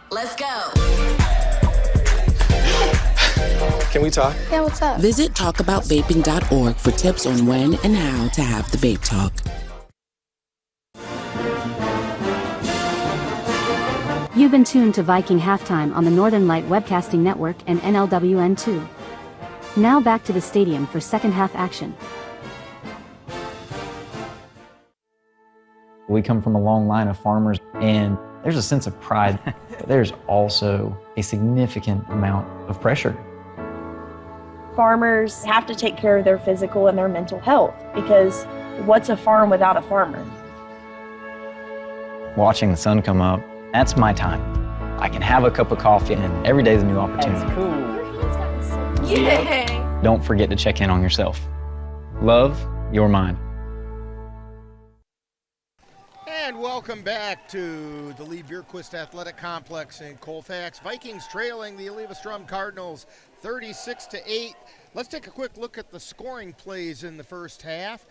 Let's go. Can we talk? Yeah, what's up? Visit talkaboutvaping.org for tips on when and how to have the vape talk. You've been tuned to Viking Halftime on the Northern Light Webcasting Network and NLWN2. Now back to the stadium for second half action. We come from a long line of farmers, and there's a sense of pride, but there's also a significant amount of pressure. Farmers have to take care of their physical and their mental health, because what's a farm without a farmer? Watching the sun come up, that's my time. I can have a cup of coffee, and every day is a new opportunity. That's cool. Your hand's gotten so cute. Yay! Don't forget to check in on yourself. Love your mind. And welcome back to the Lee Bierquist Athletic Complex in Colfax. Vikings trailing the Eleva-Strum Cardinals 36-8. Let's take a quick look at the scoring plays in the first half.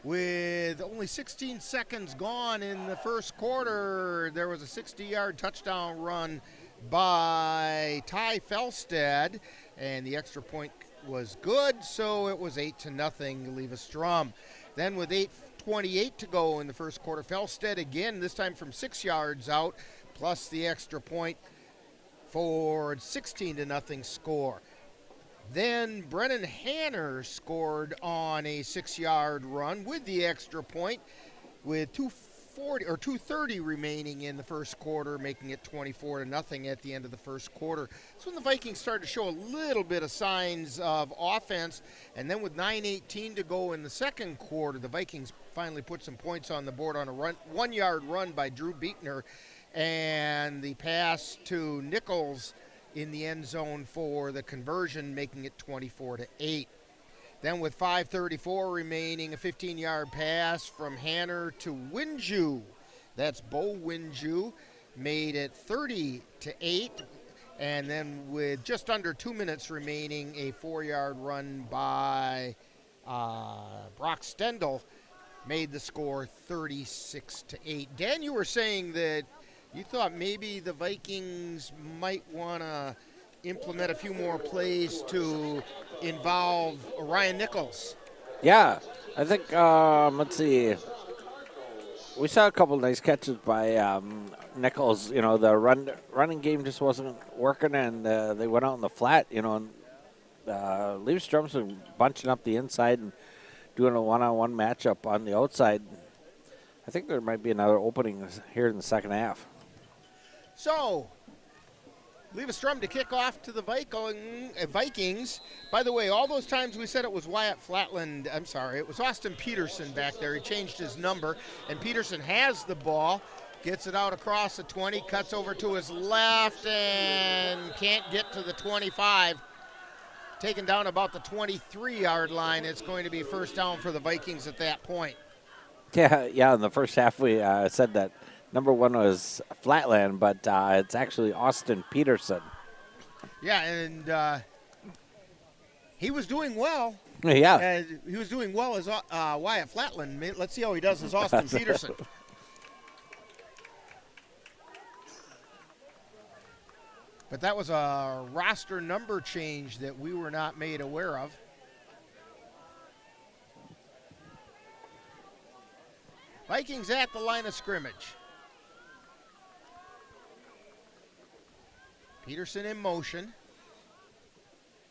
With only 16 seconds gone in the first quarter, there was a 60-yard touchdown run by Ty Felstead, and the extra point was good, so it was 8-0 Eleva-Strum. Then with 8:28 to go in the first quarter, Felstead again, this time from 6 yards out, plus the extra point for 16-0 score. Then Brennan Hanner scored on a 6-yard run with the extra point with 2:30 remaining in the first quarter, making it 24-0 at the end of the first quarter. That's when the Vikings started to show a little bit of signs of offense. And then with 9:18 to go in the second quarter, the Vikings finally put some points on the board on a 1-yard run by Drew Buechner, and the pass to Nichols in the end zone for the conversion, making it 24-8. Then with 5:34 remaining, a 15-yard pass from Hanner to Winju. That's Bo Winju, made it 30-8. And then with just under 2 minutes remaining, a 4-yard run by Brock Stendel made the score 36-8. Dan, you were saying that you thought maybe the Vikings might want to implement a few more plays to involve Ryan Nichols. Yeah, I think, let's see. We saw a couple nice catches by Nichols. You know, the running game just wasn't working, and they went out in the flat, you know, and Eleva-Strum's been bunching up the inside and doing a one-on-one matchup on the outside. I think there might be another opening here in the second half. So, Eleva-Strum to kick off to the Vikings. By the way, all those times we said it was Wyatt Flatland, I'm sorry, it was Austin Peterson back there. He changed his number, and Peterson has the ball, gets it out across the 20, cuts over to his left, and can't get to the 25. Taken down about the 23-yard line. It's going to be first down for the Vikings at that point. Yeah, in the first half we said that number one was Flatland, but it's actually Austin Peterson. Yeah, and he was doing well. Yeah. He was doing well as Wyatt Flatland. Let's see how he does as Austin Peterson. But that was a roster number change that we were not made aware of. Vikings at the line of scrimmage. Peterson in motion.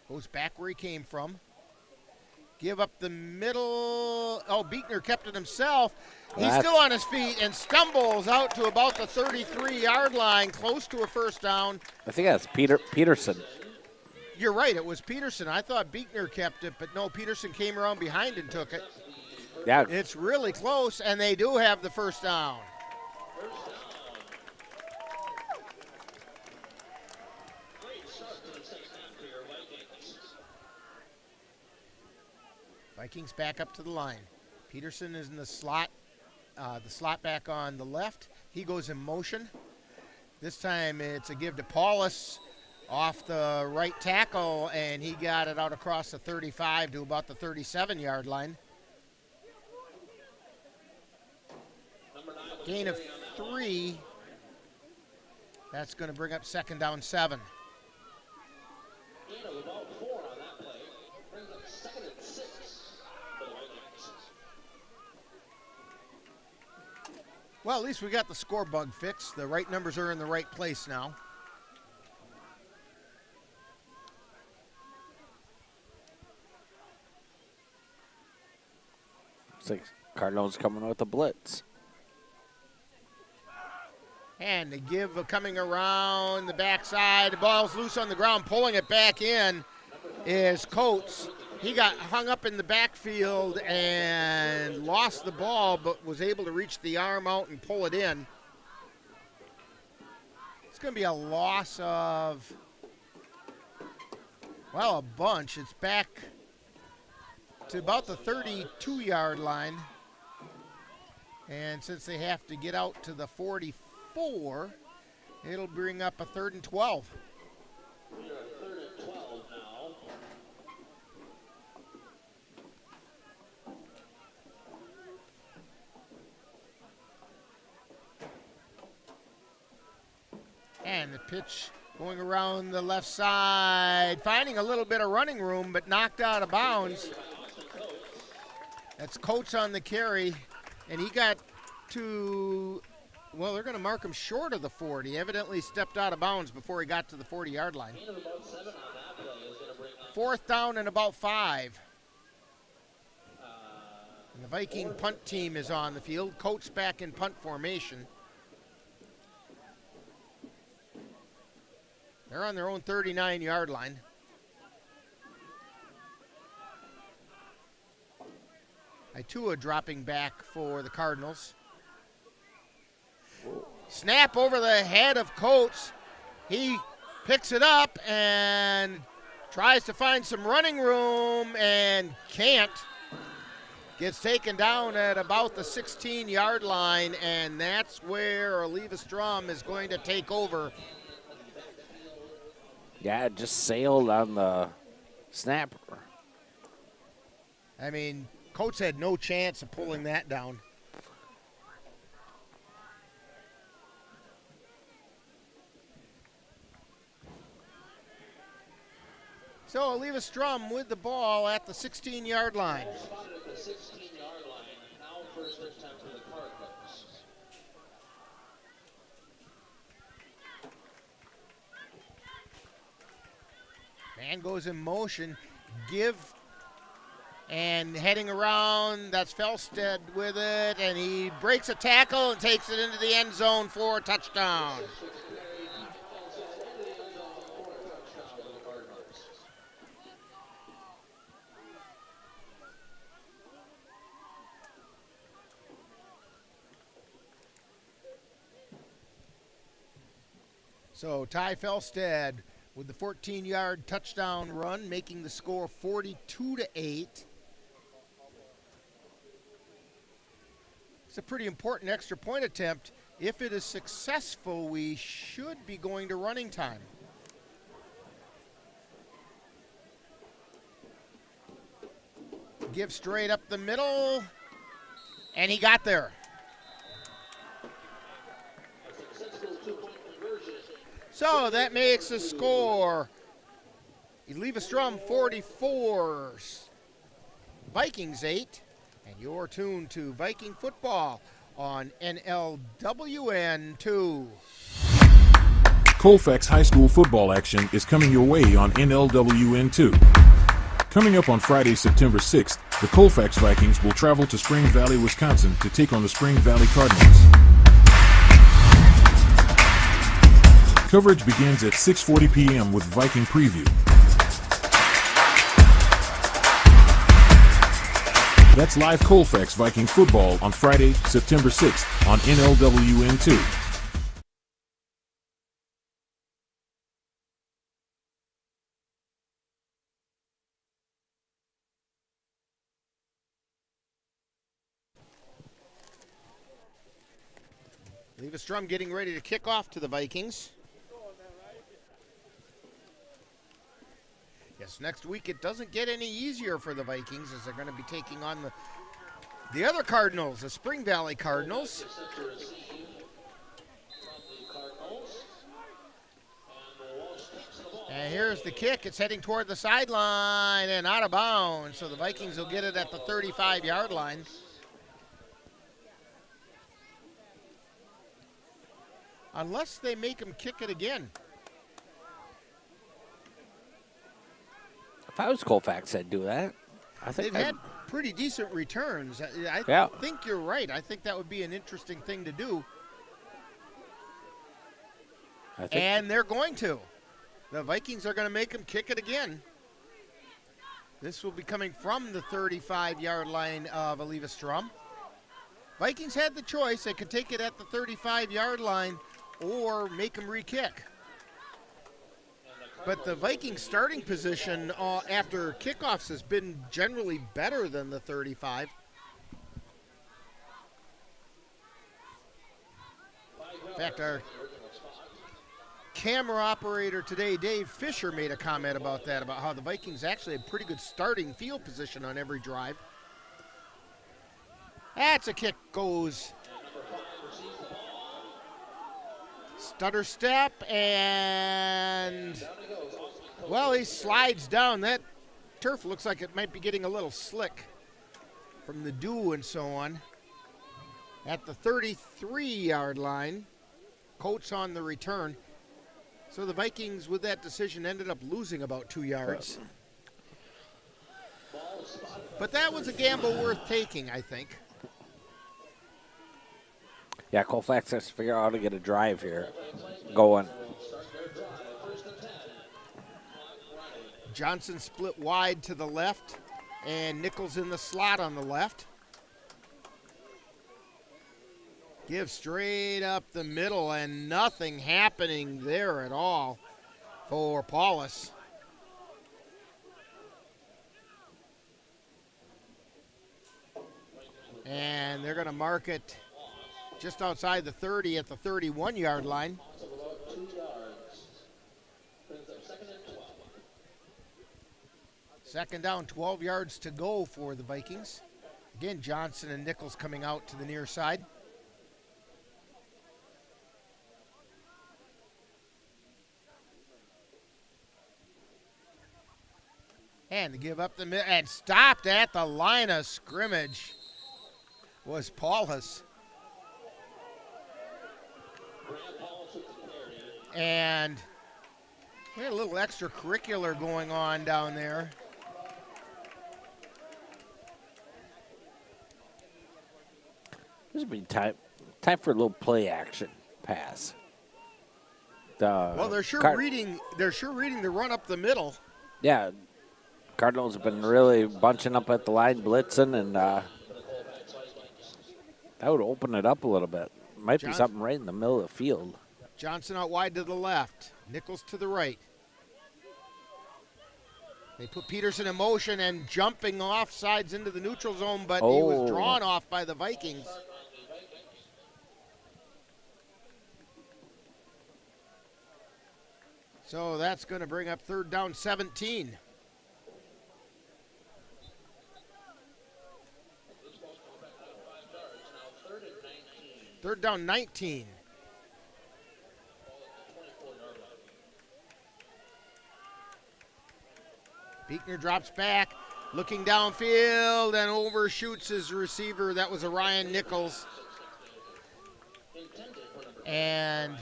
Goes back where he came from. Give up the middle. Oh, Buechner kept it himself. He's still on his feet and stumbles out to about the 33-yard line, close to a first down. I think that's Peterson. you're right. It was Peterson. I thought Beekner kept it, but no, Peterson came around behind and took it. Yeah. It's really close, and they do have the first down. Vikings back up to the line. Peterson is in the slot back on the left. He goes in motion. This time it's a give to Paulus off the right tackle, and he got it out across the 35 to about the 37-yard line. Gain of 3. That's going to bring up 2nd down 7. Gain of about 4 on that play. Brings up 2nd and 6 for the Vikings. Well, at least we got the score bug fixed. The right numbers are in the right place now. Looks like Cardinals coming with the blitz. And the give coming around the backside. The ball's loose on the ground. Pulling it back in is Coates. He got hung up in the backfield and lost the ball, but was able to reach the arm out and pull it in. It's going to be a loss of, well, a bunch. It's back to about the 32-yard line. And since they have to get out to the 44, it'll bring up a 3rd and 12. We are at 3rd and 12 now. And the pitch going around the left side, finding a little bit of running room, but knocked out of bounds. That's Coates on the carry, and he got to, well, they're going to mark him short of the 40. He evidently stepped out of bounds before he got to the 40-yard line. 4th down and about 5. And the Viking punt team is on the field. Coates back in punt formation. They're on their own 39-yard line. Itua dropping back for the Cardinals. Snap over the head of Coates. He picks it up and tries to find some running room and can't. Gets taken down at about the 16-yard line, and that's where Eleva-Strum is going to take over. Yeah, it just sailed on the snapper. I mean, Coates had no chance of pulling that down. So Eleva-Strum with the ball at the 16-yard line. Spotted at the 16-yard line. Now first attempt for the Cardinals. Man goes in motion. Give and heading around. That's Felstead with it, and he breaks a tackle and takes it into the end zone for a touchdown. So Ty Felstead with the 14-yard touchdown run, making the score 42-8. It's a pretty important extra point attempt. If it is successful, we should be going to running time. Give straight up the middle, and he got there. So that makes the score Eleva-Strum 44, Vikings 8, and you're tuned to Viking football on NLWN 2. Colfax High School football action is coming your way on NLWN 2. Coming up on Friday, September 6th, the Colfax Vikings will travel to Spring Valley, Wisconsin to take on the Spring Valley Cardinals. Coverage begins at 6:40 p.m. with Viking Preview. That's live Colfax Viking football on Friday, September 6th on NLWN 2. Eleva-Strum getting ready to kick off to the Vikings. Yes, next week it doesn't get any easier for the Vikings as they're going to be taking on the other Cardinals, the Spring Valley Cardinals. And here's the kick. It's heading toward the sideline and out of bounds. So the Vikings will get it at the 35-yard line. Unless they make him kick it again. If I was Colfax, I'd do that. I think they've had pretty decent returns. I think you're right. I think that would be an interesting thing to do. And they're going to. The Vikings are going to make him kick it again. This will be coming from the 35-yard line of Eleva-Strum. Vikings had the choice. They could take it at the 35-yard line or make him re-kick. But the Vikings starting position after kickoffs has been generally better than the 35. In fact, our camera operator today, Dave Fisher, made a comment about that, about how the Vikings actually had pretty good starting field position on every drive. That's a kick, goes stutter step, and well, he slides down. That turf looks like it might be getting a little slick from the dew and so on. At the 33-yard line, Coates on the return. So the Vikings, with that decision, ended up losing about 2 yards. But that was a gamble worth taking, I think. Yeah, Colfax has to figure out how to get a drive here going. Johnson split wide to the left, and Nichols in the slot on the left. Give straight up the middle, and nothing happening there at all for Paulus. And they're going to mark it just outside the 30 at the 31-yard line. Second down, 12 yards to go for the Vikings. Again, Johnson and Nichols coming out to the near side. And to give up the mid, and stopped at the line of scrimmage was Paulus. And we had a little extracurricular going on down there. This would be time for a little play action pass. Well, they're sure reading the run up the middle. Yeah, Cardinals have been really bunching up at the line, blitzing, and that would open it up a little bit. Might be something right in the middle of the field. Johnson out wide to the left, Nichols to the right. They put Peterson in motion and jumping off sides into the neutral zone, but he was drawn off by the Vikings. So that's going to bring up third down 17. Third down 19. Beekner drops back, looking downfield and overshoots his receiver. That was Orion Nichols. And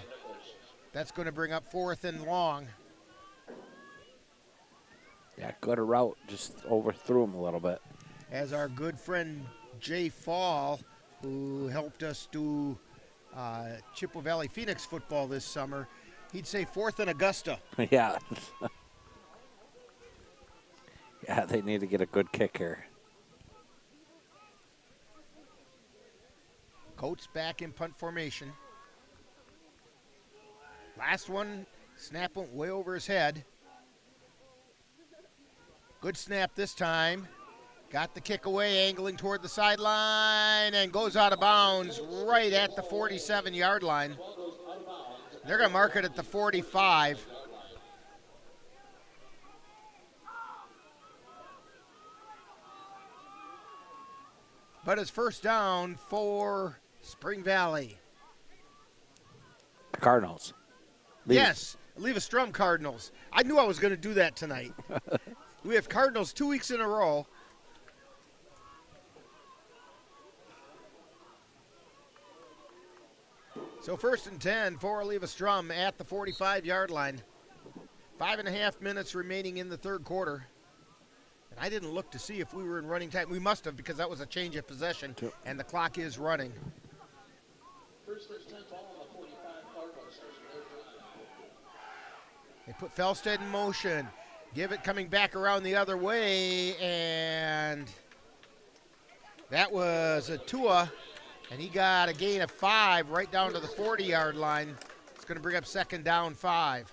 that's going to bring up fourth and long. Yeah, good route. Just overthrew him a little bit. As our good friend Jay Fall, who helped us do Chippewa Valley Phoenix football this summer, he'd say fourth and Augusta. Yeah. Yeah, they need to get a good kick here. Coates back in punt formation. Last one, snap went way over his head. Good snap this time. Got the kick away, angling toward the sideline, and goes out of bounds right at the 47-yard line. They're going to mark it at the 45. But it's first down for Spring Valley. Cardinals. Yes, Eleva-Strum Cardinals. I knew I was going to do that tonight. We have Cardinals 2 weeks in a row. So 1st and 10 for Eleva-Strum at the 45-yard line. 5.5 minutes remaining in the third quarter. And I didn't look to see if we were in running time. We must have, because that was a change of possession, and the clock is running. First and 10 ball on the 45 Cardinals. They put Felstead in motion. Give it coming back around the other way, and that was a Tua, and he got a gain of 5 right down to the 40-yard line. It's going to bring up 2nd down 5.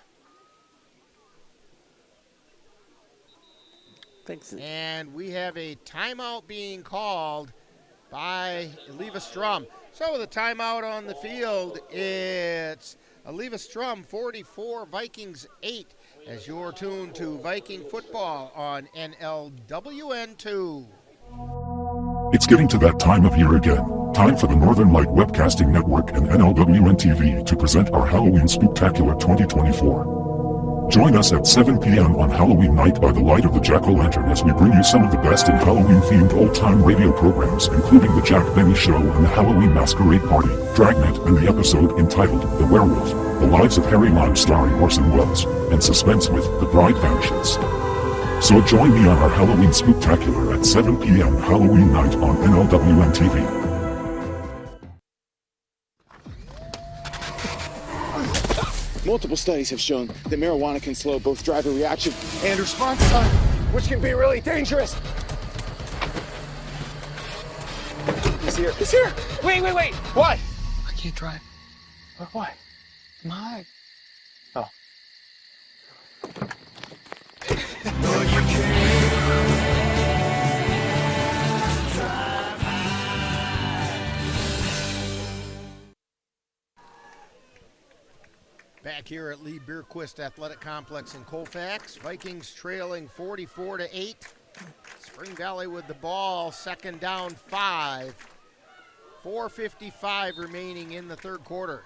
Thanks. And we have a timeout being called by Eleva-Strum. So with a timeout on the field, it's Eleva-Strum 44, Vikings 8, as you're tuned to Viking football on NLWN 2. It's getting to that time of year again. Time for the Northern Light Webcasting Network and NLWN TV to present our Halloween Spooktacular 2024. Join us at 7 p.m. on Halloween night by the light of the Jack-o'-lantern as we bring you some of the best in Halloween-themed old-time radio programs, including The Jack Benny Show and the Halloween Masquerade Party, Dragnet, and the episode entitled The Werewolf, The Lives of Harry Lime starring Orson Welles, and Suspense with The Bride Vanishes. So join me on our Halloween Spooktacular at 7 p.m. Halloween night on NLWN TV. Multiple studies have shown that marijuana can slow both driver reaction and response time, which can be really dangerous. He's here. He's here. Wait. What? I can't drive. Why? I'm high. Oh. No, you can't. Back here at Lee Bierquist Athletic Complex in Colfax, Vikings trailing 44-8. Spring Valley with the ball, 2nd down 5. 4:55 remaining in the third quarter.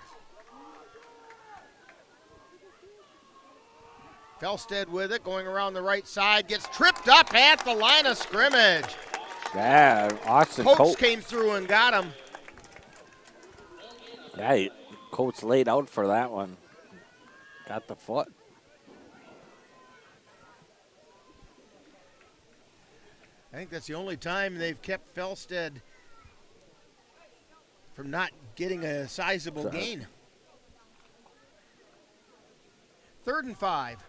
Felstead with it, going around the right side, gets tripped up at the line of scrimmage. Yeah, Austin Coates came through and got him. Yeah, Coates laid out for that one. Got the foot. I think that's the only time they've kept Felstead from not getting a sizable gain. 3rd and 5.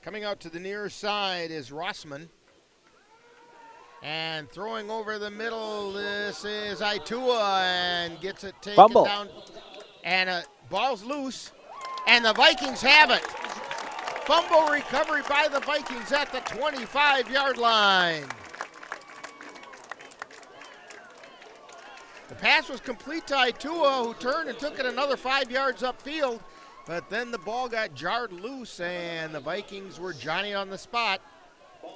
Coming out to the near side is Rossman. And throwing over the middle, this is Itua, and gets it taken down. And ball's loose, and the Vikings have it. Fumble recovery by the Vikings at the 25-yard line. The pass was complete to Itua, who turned and took it another 5 yards upfield, but then the ball got jarred loose, and the Vikings were Johnny on the spot.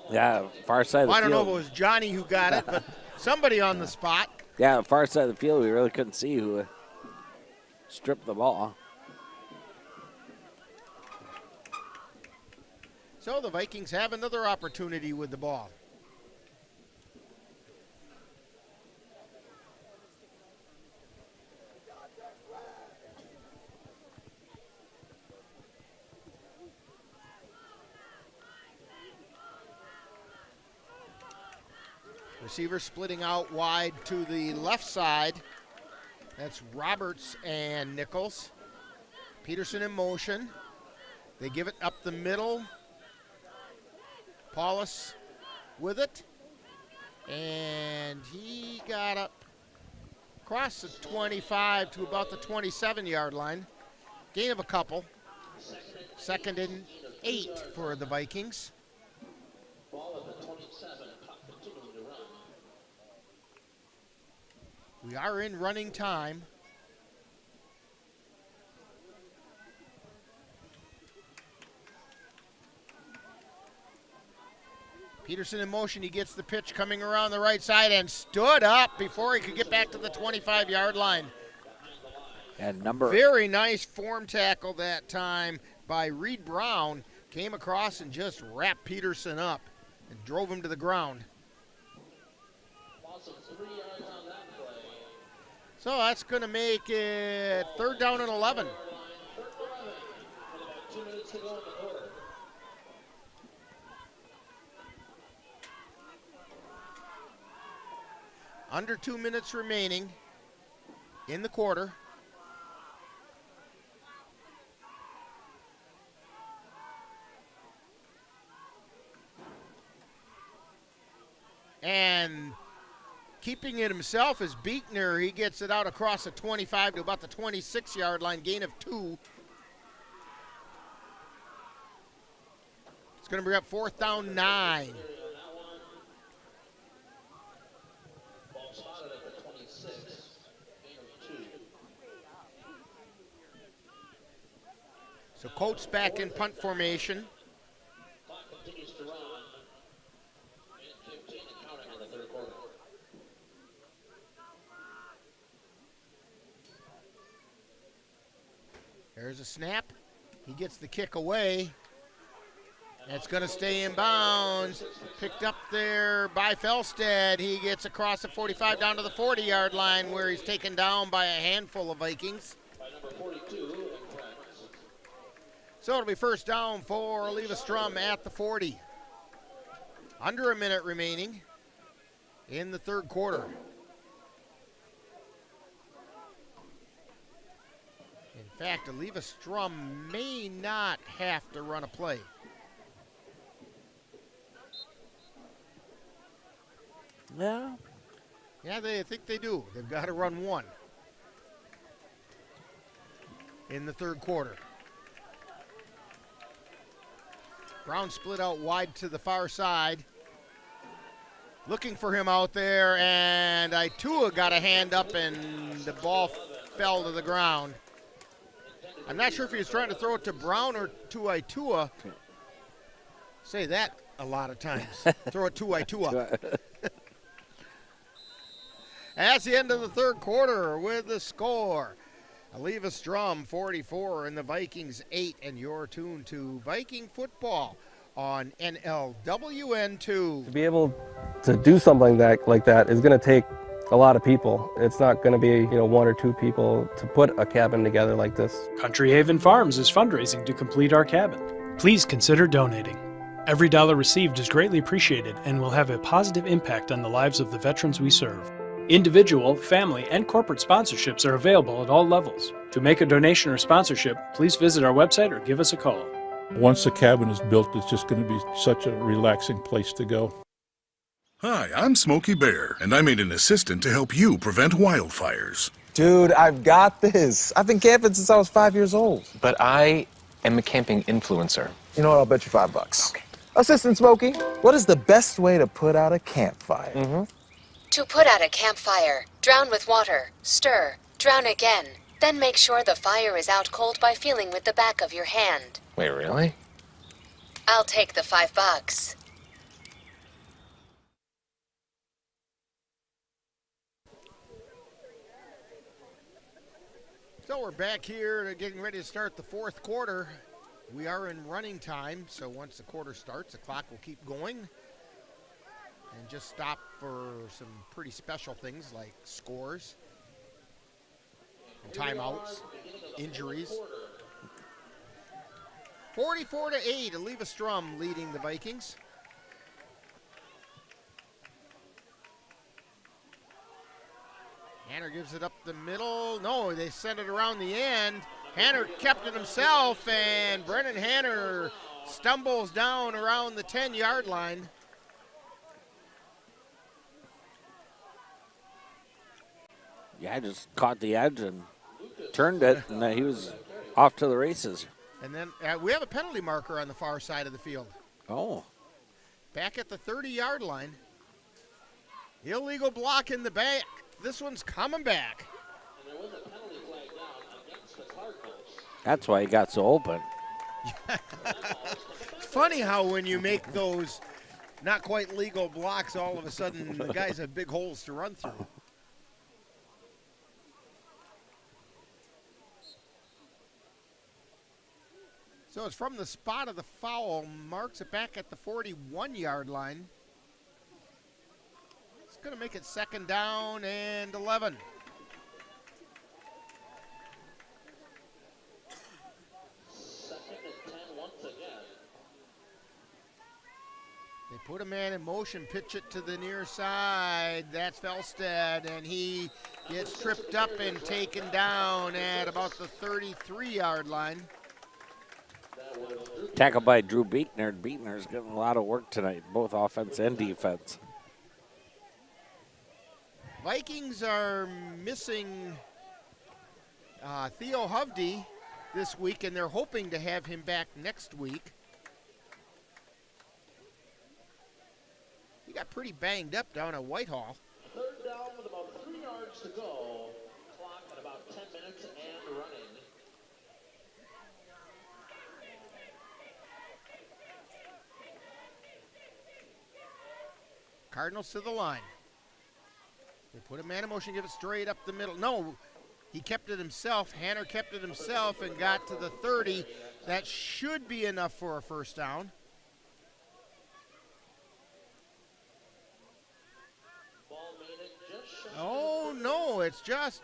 Yeah, far side of the field. I don't know if it was Johnny who got it, but somebody on the spot. Yeah, far side of the field, we really couldn't see who stripped the ball. So the Vikings have another opportunity with the ball. Receiver splitting out wide to the left side. That's Roberts and Nichols. Peterson in motion. They give it up the middle. Paulus with it. And he got up across the 25 to about the 27-yard line. Gain of a couple. 2nd and 8 for the Vikings. Ball at the 27, clock continuing to run. We are in running time. Peterson in motion. He gets the pitch coming around the right side and stood up before he could get back to the 25-yard line. And very nice form tackle that time by Reed Brown. Came across and just wrapped Peterson up and drove him to the ground. Loss of 3 yards on that play. So that's going to make it 3rd down and 11. 3rd and 11. And about 2 minutes to go in the quarter. Under 2 minutes remaining in the quarter. And keeping it himself is Beekner. He gets it out across the 25 to about the 26-yard line, gain of 2. It's going to bring up 4th down 9. Ball spotted at the 26, gain of 2. So Colts back in punt formation. Clock continues to run. Minute 15 and counting in the 3rd quarter. There's a snap. He gets the kick away. It's going to stay in bounds. Picked up there by Felstead. He gets across the 45 down to the 40-yard line where he's taken down by a handful of Vikings. By number 42 in practice. So it'll be 1st down for Eleva-Strum at the 40. Under a minute remaining in the 3rd quarter. In fact, Eleva-Strum may not have to run a play. Yeah. Yeah, they think they do. They've got to run one in the 3rd quarter. Brown split out wide to the far side. Looking for him out there, and Itua got a hand up, and the ball fell to the ground. I'm not sure if he was trying to throw it to Brown or to Itua. Say that a lot of times. Throw it to Itua. That's the end of the 3rd quarter with the score. Eleva-Strum 44 and the Vikings 8, and you're tuned to Viking football on NLWN 2. To be able to do something like that is going to take a lot of people. It's not going to be 1 or 2 people to put a cabin together like this. Country Haven Farms is fundraising to complete our cabin. Please consider donating. Every dollar received is greatly appreciated and will have a positive impact on the lives of the veterans we serve. Individual, family, and corporate sponsorships are available at all levels. To make a donation or sponsorship, please visit our website or give us a call. Once the cabin is built, it's just going to be such a relaxing place to go. Hi, I'm Smokey Bear, and I made an assistant to help you prevent wildfires. Dude, I've got this. I've been camping since I was 5 years old. But I am a camping influencer. You know what? I'll bet you $5. Okay. Assistant Smokey, what is the best way to put out a campfire? To put out a campfire, drown with water, stir, drown again. Then make sure the fire is out cold by feeling with the back of your hand. Wait, really? I'll take the $5. So we're back here getting ready to start the 4th quarter. We are in running time, so once the quarter starts, the clock will keep going. And just stop for some pretty special things like scores and timeouts, injuries. 44-8, Eleva-Strum leading the Vikings. Hanner gives it up the middle. No, they sent it around the end. Hanner kept it himself, and Brennan Hanner stumbles down around the 10-yard line. Yeah, just caught the edge and turned it, and he was off to the races. And then we have a penalty marker on the far side of the field. Oh. Back at the 30-yard line. Illegal block in the back. This one's coming back. And there was a penalty flag down against the Cardinals. That's why he got so open. It's funny how when you make those not quite legal blocks, all of a sudden the guys have big holes to run through. So it's from the spot of the foul, marks it back at the 41-yard line. It's going to make it 2nd down and 11. They put a man in motion, pitch it to the near side. That's Felstead, and he gets tripped up and taken down at about the 33-yard line. Tackled by Drew Beekner. Beekner's getting a lot of work tonight, both offense and defense. Vikings are missing Theo Hovde this week, and they're hoping to have him back next week. He got pretty banged up down at Whitehall. 3rd down with about 3 yards to go. Clock at about 10 minutes and running. Cardinals to the line. They put a man in motion, give it straight up the middle. No, he kept it himself. Hanner kept it himself and got to the 30. That should be enough for a 1st down. Oh, no, it's just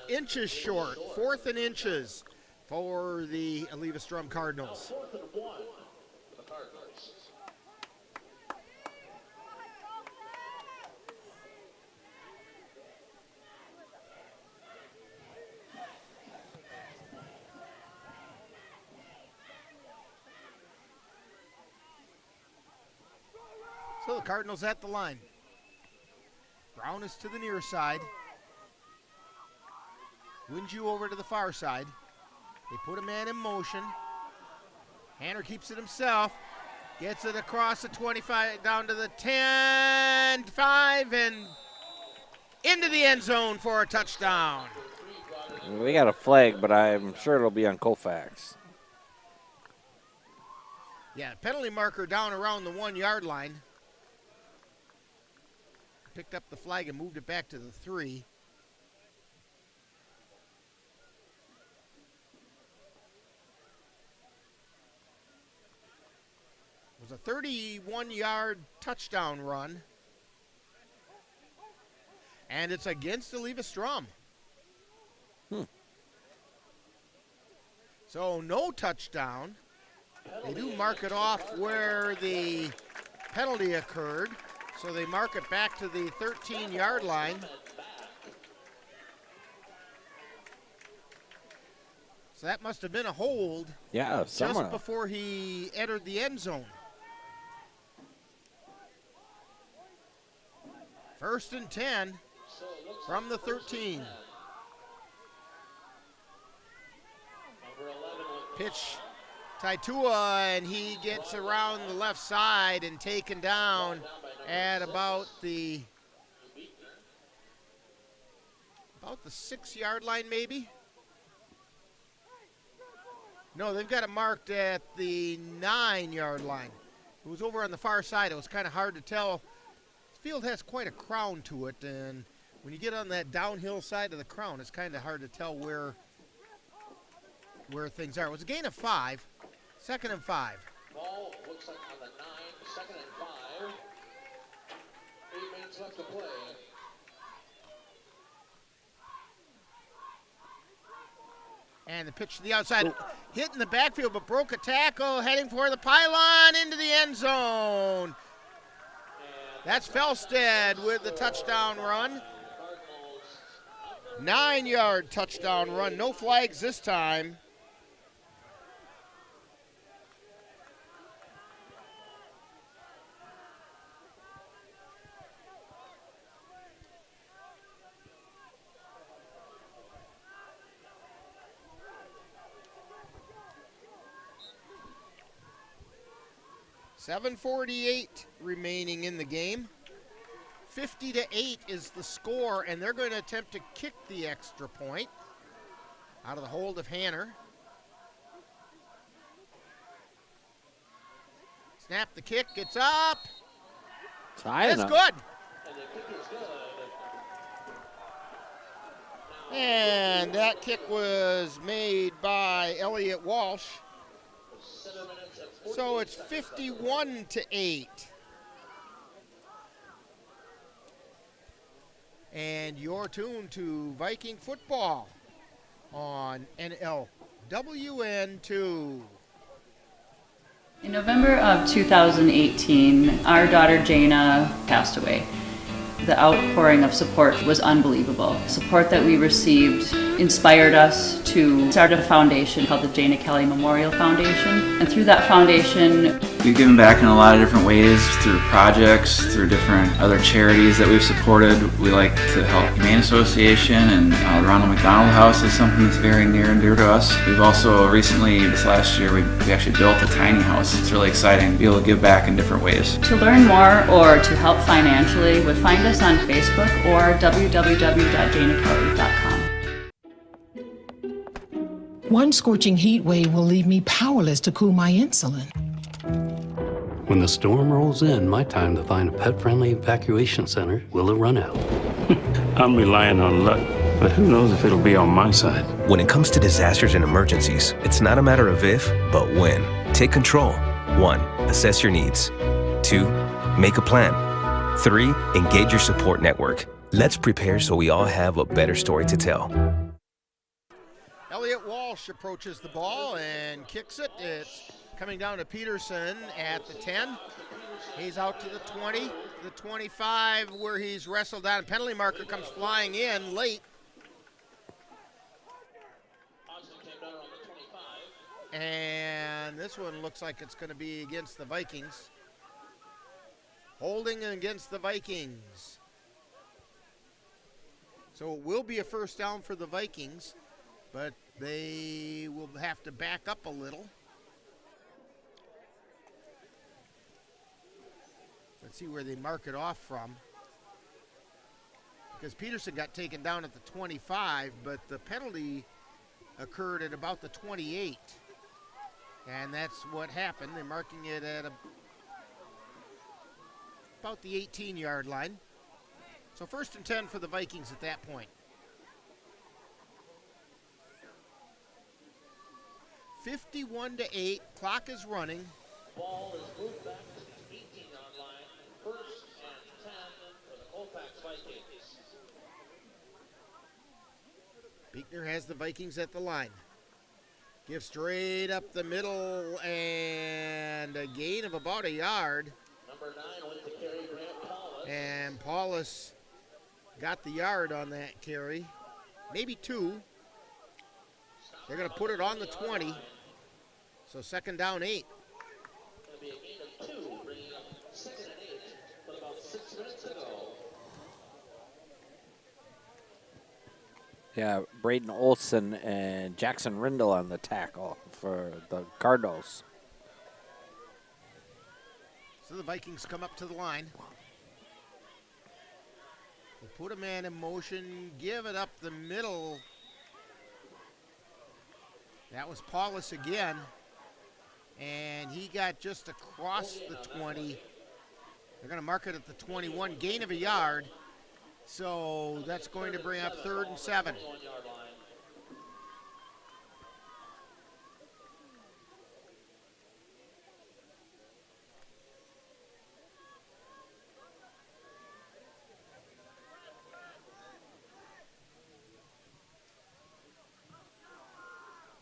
inches short. 4th and inches for the Eleva-Strum Cardinals. 4th and 1 for the Cardinals. So the Cardinals at the line. Brown is to the near side. Winju over to the far side. They put a man in motion. Hanner keeps it himself. Gets it across the 25, down to the 10, 5, and into the end zone for a touchdown. We got a flag, but I'm sure it'll be on Colfax. Yeah, penalty marker down around the 1-yard line. Picked up the flag and moved it back to the 3. It was a 31-yard touchdown run. And it's against Eleva-Strum. So no touchdown. They do mark it off where the penalty occurred. So they mark it back to the 13-yard line. So that must have been a hold. Yeah, somewhere. Just before he entered the end zone. 1st and 10 from the 13. Pitch Taitua, and he gets around the left side and taken down at about the 6-yard line, maybe. No, they've got it marked at the 9-yard line. It was over on the far side. It was kind of hard to tell. The field has quite a crown to it, and when you get on that downhill side of the crown, it's kind of hard to tell where things are. It was a gain of 5, 2nd and 5. Ball looks like on the 9, 2nd and 5. 8 minutes left to play. And the pitch to the outside, hit in the backfield, but broke a tackle, heading for the pylon into the end zone. That's Felstead with the touchdown run. 9-yard touchdown run, no flags this time. 7:48 remaining in the game. 50-8 is the score, and they're going to attempt to kick the extra point out of the hold of Hanner. Snap the kick, it's up. It's high It's enough. good. And that kick was made by Elliot Walsh. So it's 51-8. And you're tuned to Viking football on NLWN 2. In November of 2018, our daughter Jana passed away. The outpouring of support was unbelievable. Support that we received inspired us to start a foundation called the Jana Kelly Memorial Foundation. And through that foundation, we've given back in a lot of different ways, through projects, through different other charities that we've supported. We like to help Humane Association, and the Ronald McDonald House is something that's very near and dear to us. We've also recently, this last year, we actually built a tiny house. It's really exciting to be able to give back in different ways. to learn more or to help financially, would find us on Facebook or www.janakelly.com. One scorching heat wave will leave me powerless to cool my insulin. When the storm rolls in, my time to find a pet-friendly evacuation center will have run out. I'm relying on luck, but who knows if it'll be on my side. When it comes to disasters and emergencies, it's not a matter of if, but when. Take control. 1. Assess your needs. 2. Make a plan. 3. Engage your support network. Let's prepare so we all have a better story to tell. Elliot Walsh approaches the ball and kicks it. It's coming down to Peterson at the 10. He's out to the 20, the 25, where he's wrestled down. Penalty marker comes flying in late. And this one looks like it's going to be against the Vikings. Holding against the Vikings. So it will be a first down for the Vikings, but they will have to back up a little. Let's see where they mark it off from. Because Peterson got taken down at the 25, but the penalty occurred at about the 28. And that's what happened. They're marking it at about the 18-yard line. So 1st and 10 for the Vikings at that point. 51-8, clock is running. Ball is moved back to the 18-yard line. 1st and 10 for the Colfax Vikings. Beekner has the Vikings at the line. Give straight up the middle, and a gain of about a yard. Number 9 went to carry Grant Paulus. And Paulus got the yard on that carry. Maybe 2. They're going to put it on the 20. So 2nd down 8. Going to be a gain of 2, bringing up 2nd and 8 with about 6 minutes to go. Yeah, Braden Olson and Jackson Rindle on the tackle for the Cardinals. So the Vikings come up to the line. They put a man in motion, give it up the middle. That was Paulus again. And he got just across the 20. They're going to mark it at the 21, gain of a yard. So that's going to bring up 3rd and 7.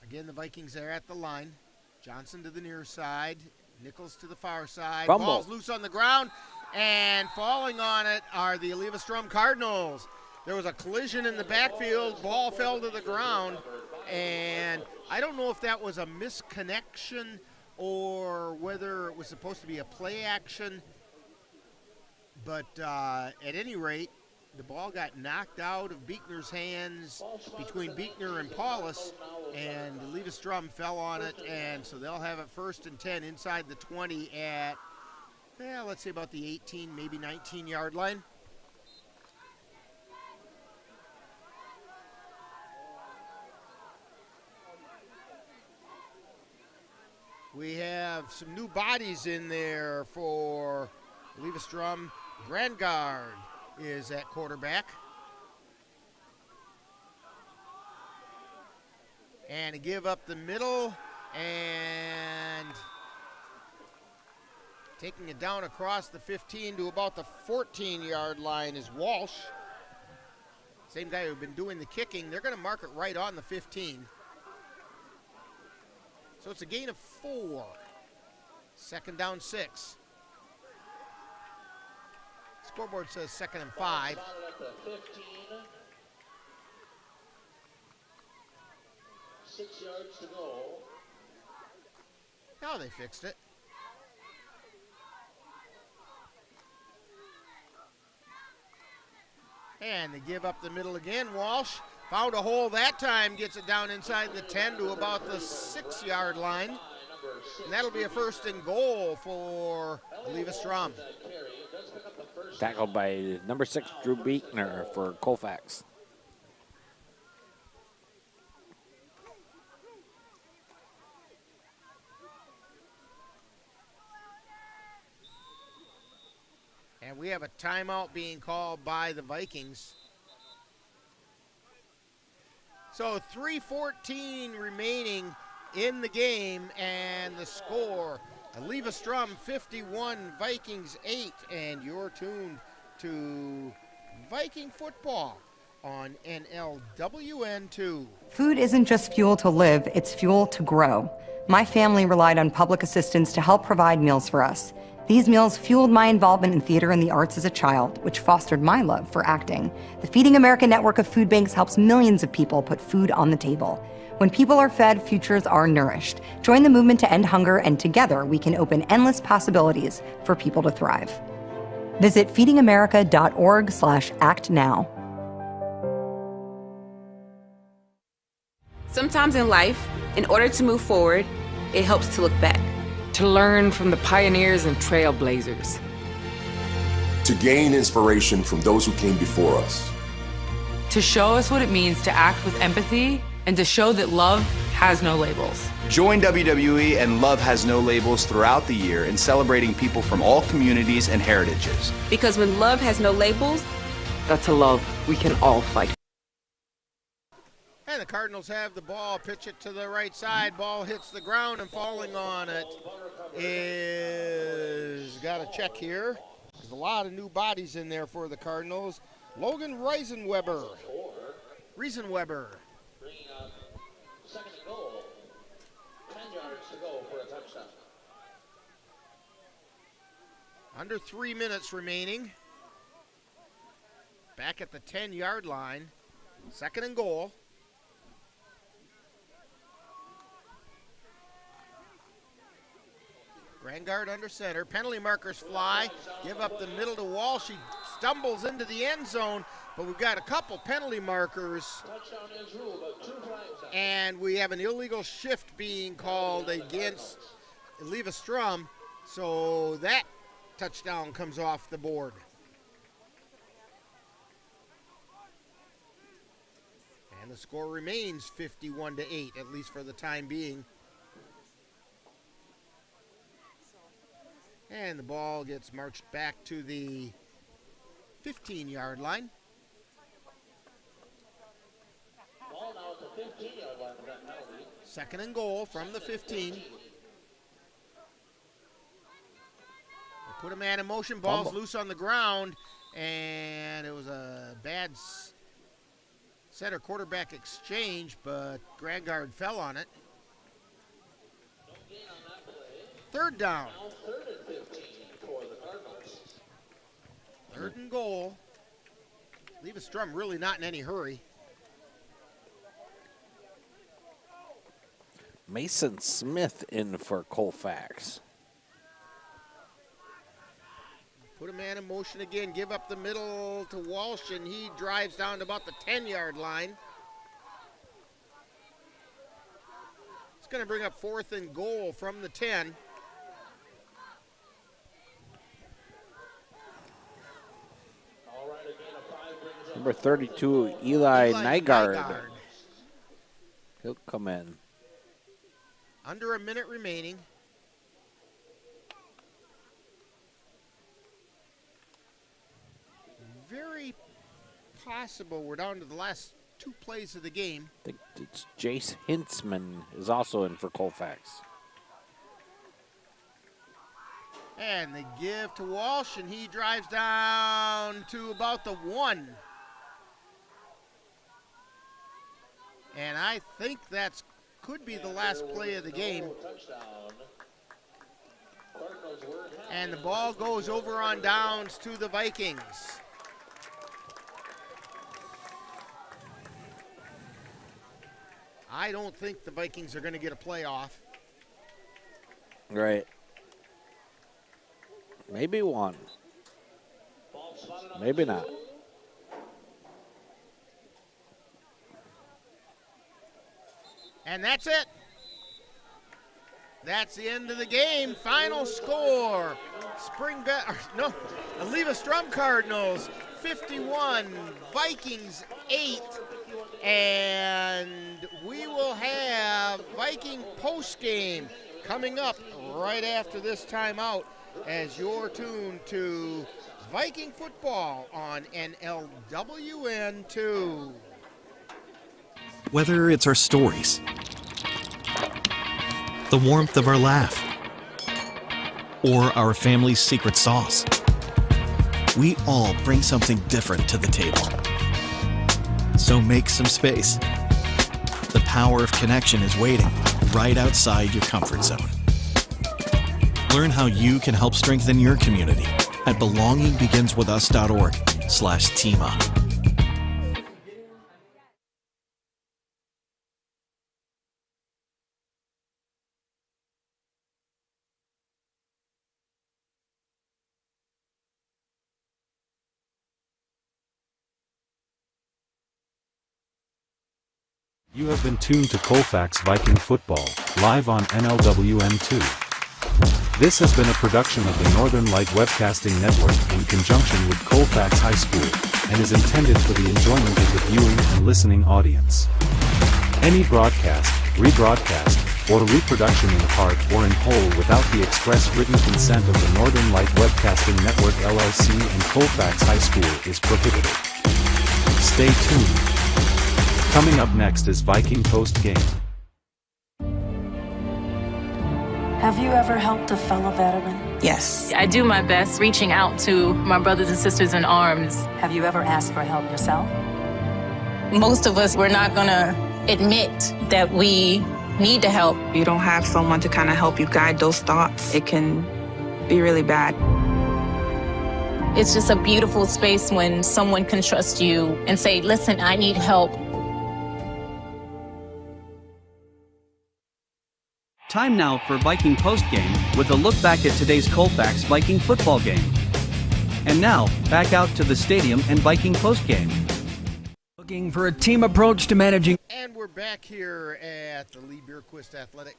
Again, the Vikings are at the line. Johnson to the near side. Nichols to the far side. Fumble. Ball's loose on the ground. And falling on it are the Eleva-Strum Cardinals. There was a collision in the backfield. Ball fell to the ground. And I don't know if that was a misconnection or whether it was supposed to be a play action. But at any rate, the ball got knocked out of Beekner's hands between Beekner and Paulus, and Eleva-Strum fell on it, and so they'll have it 1st and 10 inside the 20 at let's say about the 18, maybe 19-yard line. We have some new bodies in there for Eleva-Strum. Grandgard is at quarterback. And to give up the middle, and taking it down across the 15 to about the 14-yard line is Walsh. Same guy who's been doing the kicking. They're going to mark it right on the 15. So it's a gain of 4. Second down 6. Scoreboard says 2nd and 5. 6 yards to go. Now they fixed it. And they give up the middle again. Walsh found a hole that time, gets it down inside the 10 to about the 6-yard line. And that'll be a 1st and goal for Eleva-Strum. Tackled by number 6, Drew Beekner for Colfax. And we have a timeout being called by the Vikings. So 3:14 remaining in the game, and the score, Eleva-Strum 51, Vikings 8, and you're tuned to Viking football on NLWN 2. Food isn't just fuel to live, it's fuel to grow. My family relied on public assistance to help provide meals for us. These meals fueled my involvement in theater and the arts as a child, which fostered my love for acting. The Feeding America network of food banks helps millions of people put food on the table. When people are fed, futures are nourished. Join the movement to end hunger, and together we can open endless possibilities for people to thrive. Visit feedingamerica.org/actnow. Sometimes in life, in order to move forward, it helps to look back. To learn from the pioneers and trailblazers. To gain inspiration from those who came before us. To show us what it means to act with empathy and to show that love has no labels. Join WWE and Love Has No Labels throughout the year in celebrating people from all communities and heritages. Because when love has no labels, that's a love we can all fight. And the Cardinals have the ball, pitch it to the right side. Ball hits the ground, and falling on it is, got a check here. There's a lot of new bodies in there for the Cardinals. Logan Riesenweber. Bringing up 2nd and goal. 10 yards to go for a touchdown. Under 3 minutes remaining. Back at the 10-yard line. 2nd and goal. Grandgard under center. Penalty markers fly. Give up the middle to Walsh. He stumbles into the end zone, but we've got a couple penalty markers. Touchdown is ruled, but 2 flags. And we have an illegal shift being called against Eleva-Strum, so that touchdown comes off the board. And the score remains 51-8, at least for the time being. And the ball gets marched back to the 15-yard line. Ball now at the 15-yard line with that penalty. 2nd and goal from the 15. They put a man in motion, ball's loose on the ground, and it was a bad center quarterback exchange, but Grandgard fell on it. 3rd down. Now 3rd and 15 for the Cardinals. 3rd and goal. Eleva-Strum really not in any hurry. Mason Smith in for Colfax. Put a man in motion again, give up the middle to Walsh, and he drives down to about the 10-yard line. It's going to bring up 4th and goal from the 10. Number 32, Eli Nygaard. He'll come in. Under a minute remaining. Very possible we're down to the last 2 plays of the game. I think it's Jace Hintzman is also in for Colfax. And they give to Walsh, and he drives down to about the 1. And I think that's could be the last play of the game. And the ball goes over on downs to the Vikings. I don't think the Vikings are going to get a playoff. Right. Maybe one. Maybe not. And that's it. That's the end of the game. Final score. Eleva-Strum Cardinals 51, Vikings 8. And we will have Viking postgame coming up right after this timeout as you're tuned to Viking football on NLWN 2. Whether it's our stories, the warmth of our laugh, or our family's secret sauce, we all bring something different to the table. So make some space. The power of connection is waiting right outside your comfort zone. Learn how you can help strengthen your community at belongingbeginswithus.org/teamup. You have been tuned to Colfax Viking Football, live on NLWN2. This has been a production of the Northern Light Webcasting Network in conjunction with Colfax High School, and is intended for the enjoyment of the viewing and listening audience. Any broadcast, rebroadcast, or reproduction in part or in whole without the express written consent of the Northern Light Webcasting Network LLC and Colfax High School is prohibited. Stay tuned. Coming up next is Viking Post Game. Have you ever helped a fellow veteran? Yes. I do my best reaching out to my brothers and sisters in arms. Have you ever asked for help yourself? Most of us, we're not gonna admit that we need to help. You don't have someone to kind of help you guide those thoughts. It can be really bad. It's just a beautiful space when someone can trust you and say, listen, I need help. Time now for Viking postgame with a look back at today's Colfax Viking football game. And now, back out to the stadium and Viking postgame. Looking for a team approach to managing. And we're back here at the Lee Bierquist Athletic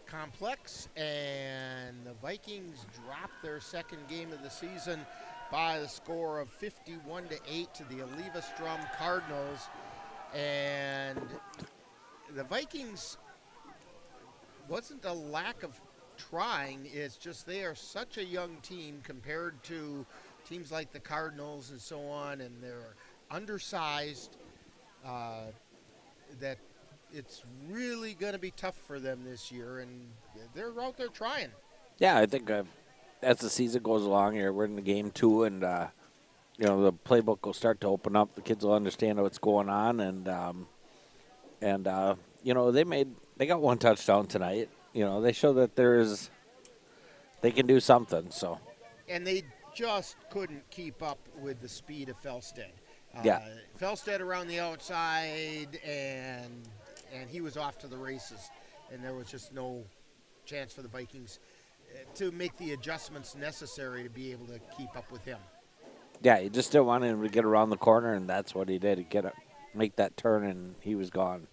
Complex, and the Vikings dropped their second game of the season by the score of 51-8 to the Eleva-Strum Cardinals. And the Vikings wasn't a lack of trying, it's just they are such a young team compared to teams like the Cardinals and so on, and they're undersized, that it's really going to be tough for them this year, and they're out there trying. Yeah, I think as the season goes along here, we're in the game 2, and the playbook will start to open up. The kids will understand what's going on, and they got one touchdown tonight. They show that they can do something. So, and they just couldn't keep up with the speed of Felstead. Felstead around the outside, and he was off to the races, and there was just no chance for the Vikings to make the adjustments necessary to be able to keep up with him. Yeah, he just didn't want him to get around the corner, and that's what he did. He make that turn, and he was gone.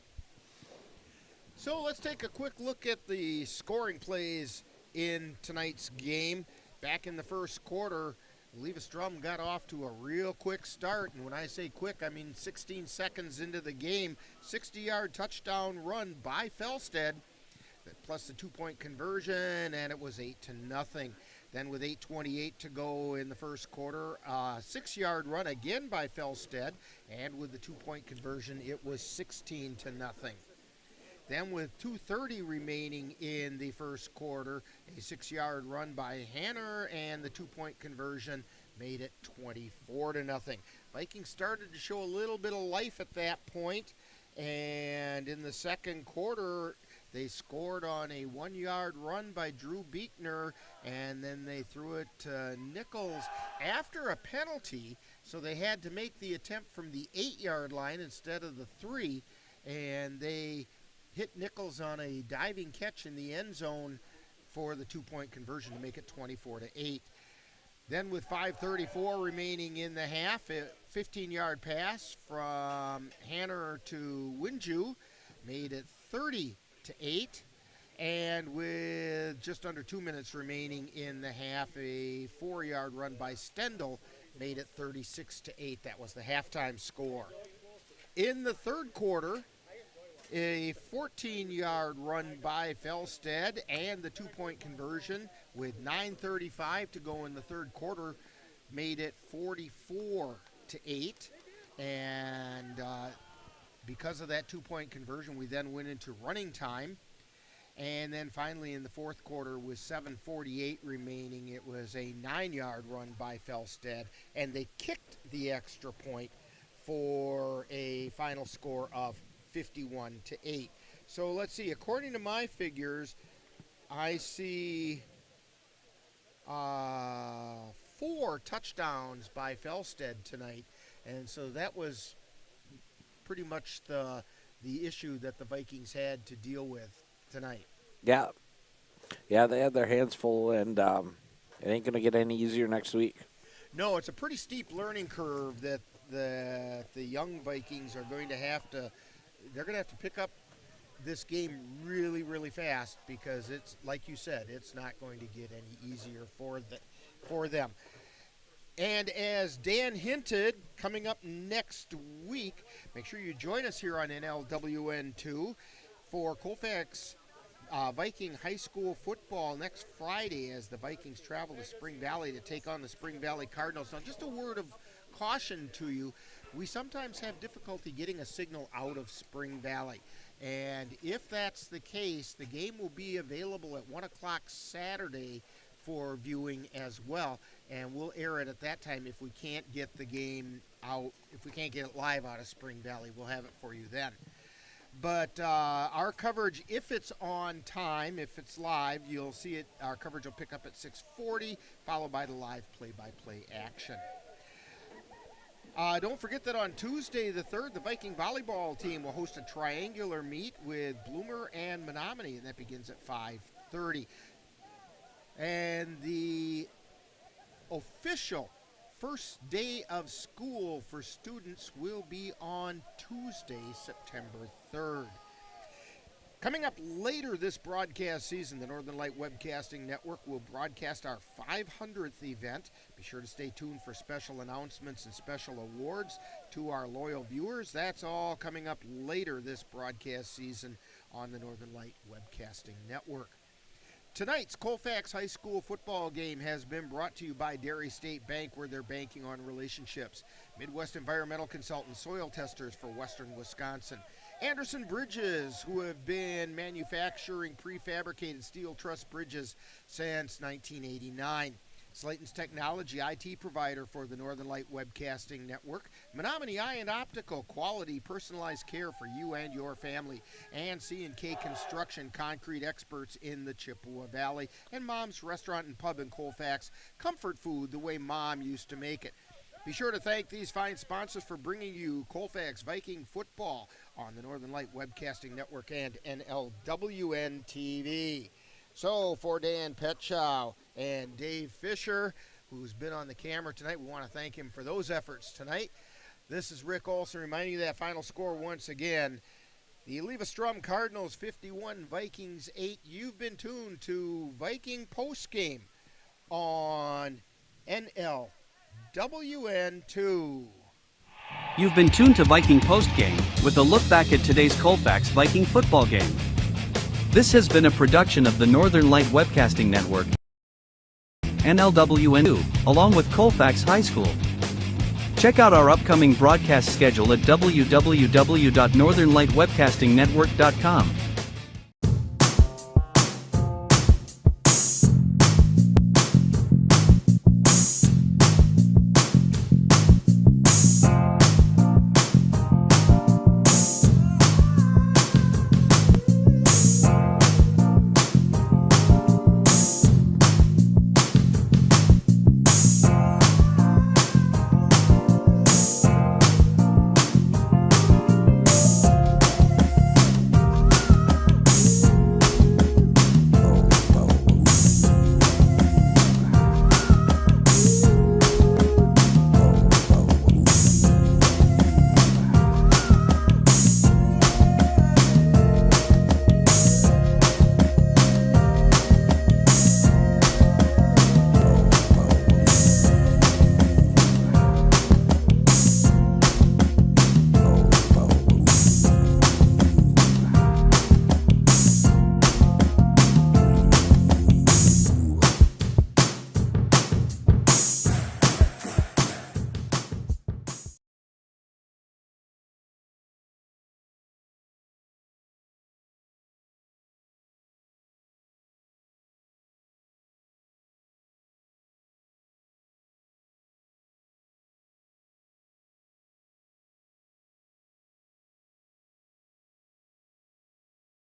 So let's take a quick look at the scoring plays in tonight's game. Back in the first quarter, Eleva-Strum got off to a real quick start, and when I say quick, I mean 16 seconds into the game, 60-yard touchdown run by Felsted, plus the 2-point conversion, and it was 8-0. Then with 8:28 to go in the first quarter, 6-yard run again by Felsted, and with the 2-point conversion, it was 16-0. Then with 2:30 remaining in the first quarter, a 6-yard run by Hanner and the 2-point conversion made it 24-0. Vikings started to show a little bit of life at that point, and in the second quarter, they scored on a 1-yard run by Drew Beekner, and then they threw it to Nichols after a penalty, so they had to make the attempt from the 8-yard line instead of the 3, and they hit Nichols on a diving catch in the end zone for the 2-point conversion to make it 24-8. Then with 5:34 remaining in the half, a 15-yard pass from Hanner to Winju made it 30-8. And with just under 2 minutes remaining in the half, a 4-yard run by Stendel made it 36-8. That was the halftime score. In the third quarter, a 14-yard run by Felsted and the 2-point conversion with 9:35 to go in the third quarter made it 44-8. And because of that 2-point conversion, we then went into running time. And then finally in the fourth quarter with 7:48 remaining, it was a 9-yard run by Felsted, and they kicked the extra point for a final score of 51-8. So let's see, according to my figures, I see 4 touchdowns by Felsted tonight, and so that was pretty much the issue that the Vikings had to deal with tonight. Yeah, they had their hands full, and it ain't going to get any easier next week. No, it's a pretty steep learning curve that the young Vikings are going to have to. They're going to have to pick up this game really, really fast, because it's, like you said, it's not going to get any easier for them. And as Dan hinted, coming up next week, make sure you join us here on NLWN2 for Colfax Viking High School football next Friday as the Vikings travel to Spring Valley to take on the Spring Valley Cardinals. Now, just a word of caution to you. We sometimes have difficulty getting a signal out of Spring Valley. And if that's the case, the game will be available at 1 o'clock Saturday for viewing as well. And we'll air it at that time if we can't get the game out, if we can't get it live out of Spring Valley. We'll have it for you then. But our coverage, if it's on time, if it's live, you'll see it. Our coverage will pick up at 6:40, followed by the live play-by-play action. Don't forget that on Tuesday the 3rd, the Viking volleyball team will host a triangular meet with Bloomer and Menominee, and that begins at 5:30. And the official first day of school for students will be on Tuesday, September 3rd. Coming up later this broadcast season, the Northern Light Webcasting Network will broadcast our 500th event. Be sure to stay tuned for special announcements and special awards to our loyal viewers. That's all coming up later this broadcast season on the Northern Light Webcasting Network. Tonight's Colfax High School football game has been brought to you by Dairy State Bank, where they're banking on relationships. Midwest Environmental Consultants, soil testers for Western Wisconsin. Anderson Bridges, who have been manufacturing prefabricated steel truss bridges since 1989. Slayton's Technology, IT provider for the Northern Light Webcasting Network. Menominee Eye and Optical, quality personalized care for you and your family. And C&K Construction, concrete experts in the Chippewa Valley. And Mom's Restaurant and Pub in Colfax, comfort food the way Mom used to make it. Be sure to thank these fine sponsors for bringing you Colfax Viking football on the Northern Light Webcasting Network and NLWN TV. So for Dan Petchow and Dave Fisher, who's been on the camera tonight, we want to thank him for those efforts tonight. This is Rick Olson reminding you that final score once again. The Eleva-Strum Cardinals 51, Vikings 8. You've been tuned to Viking Postgame on NLWN. NLWN2. You've been tuned to Viking Postgame with a look back at today's Colfax Viking football game. This has been a production of the Northern Light Webcasting Network, NLWN2, along with Colfax High School. Check out our upcoming broadcast schedule at www.northernlightwebcastingnetwork.com.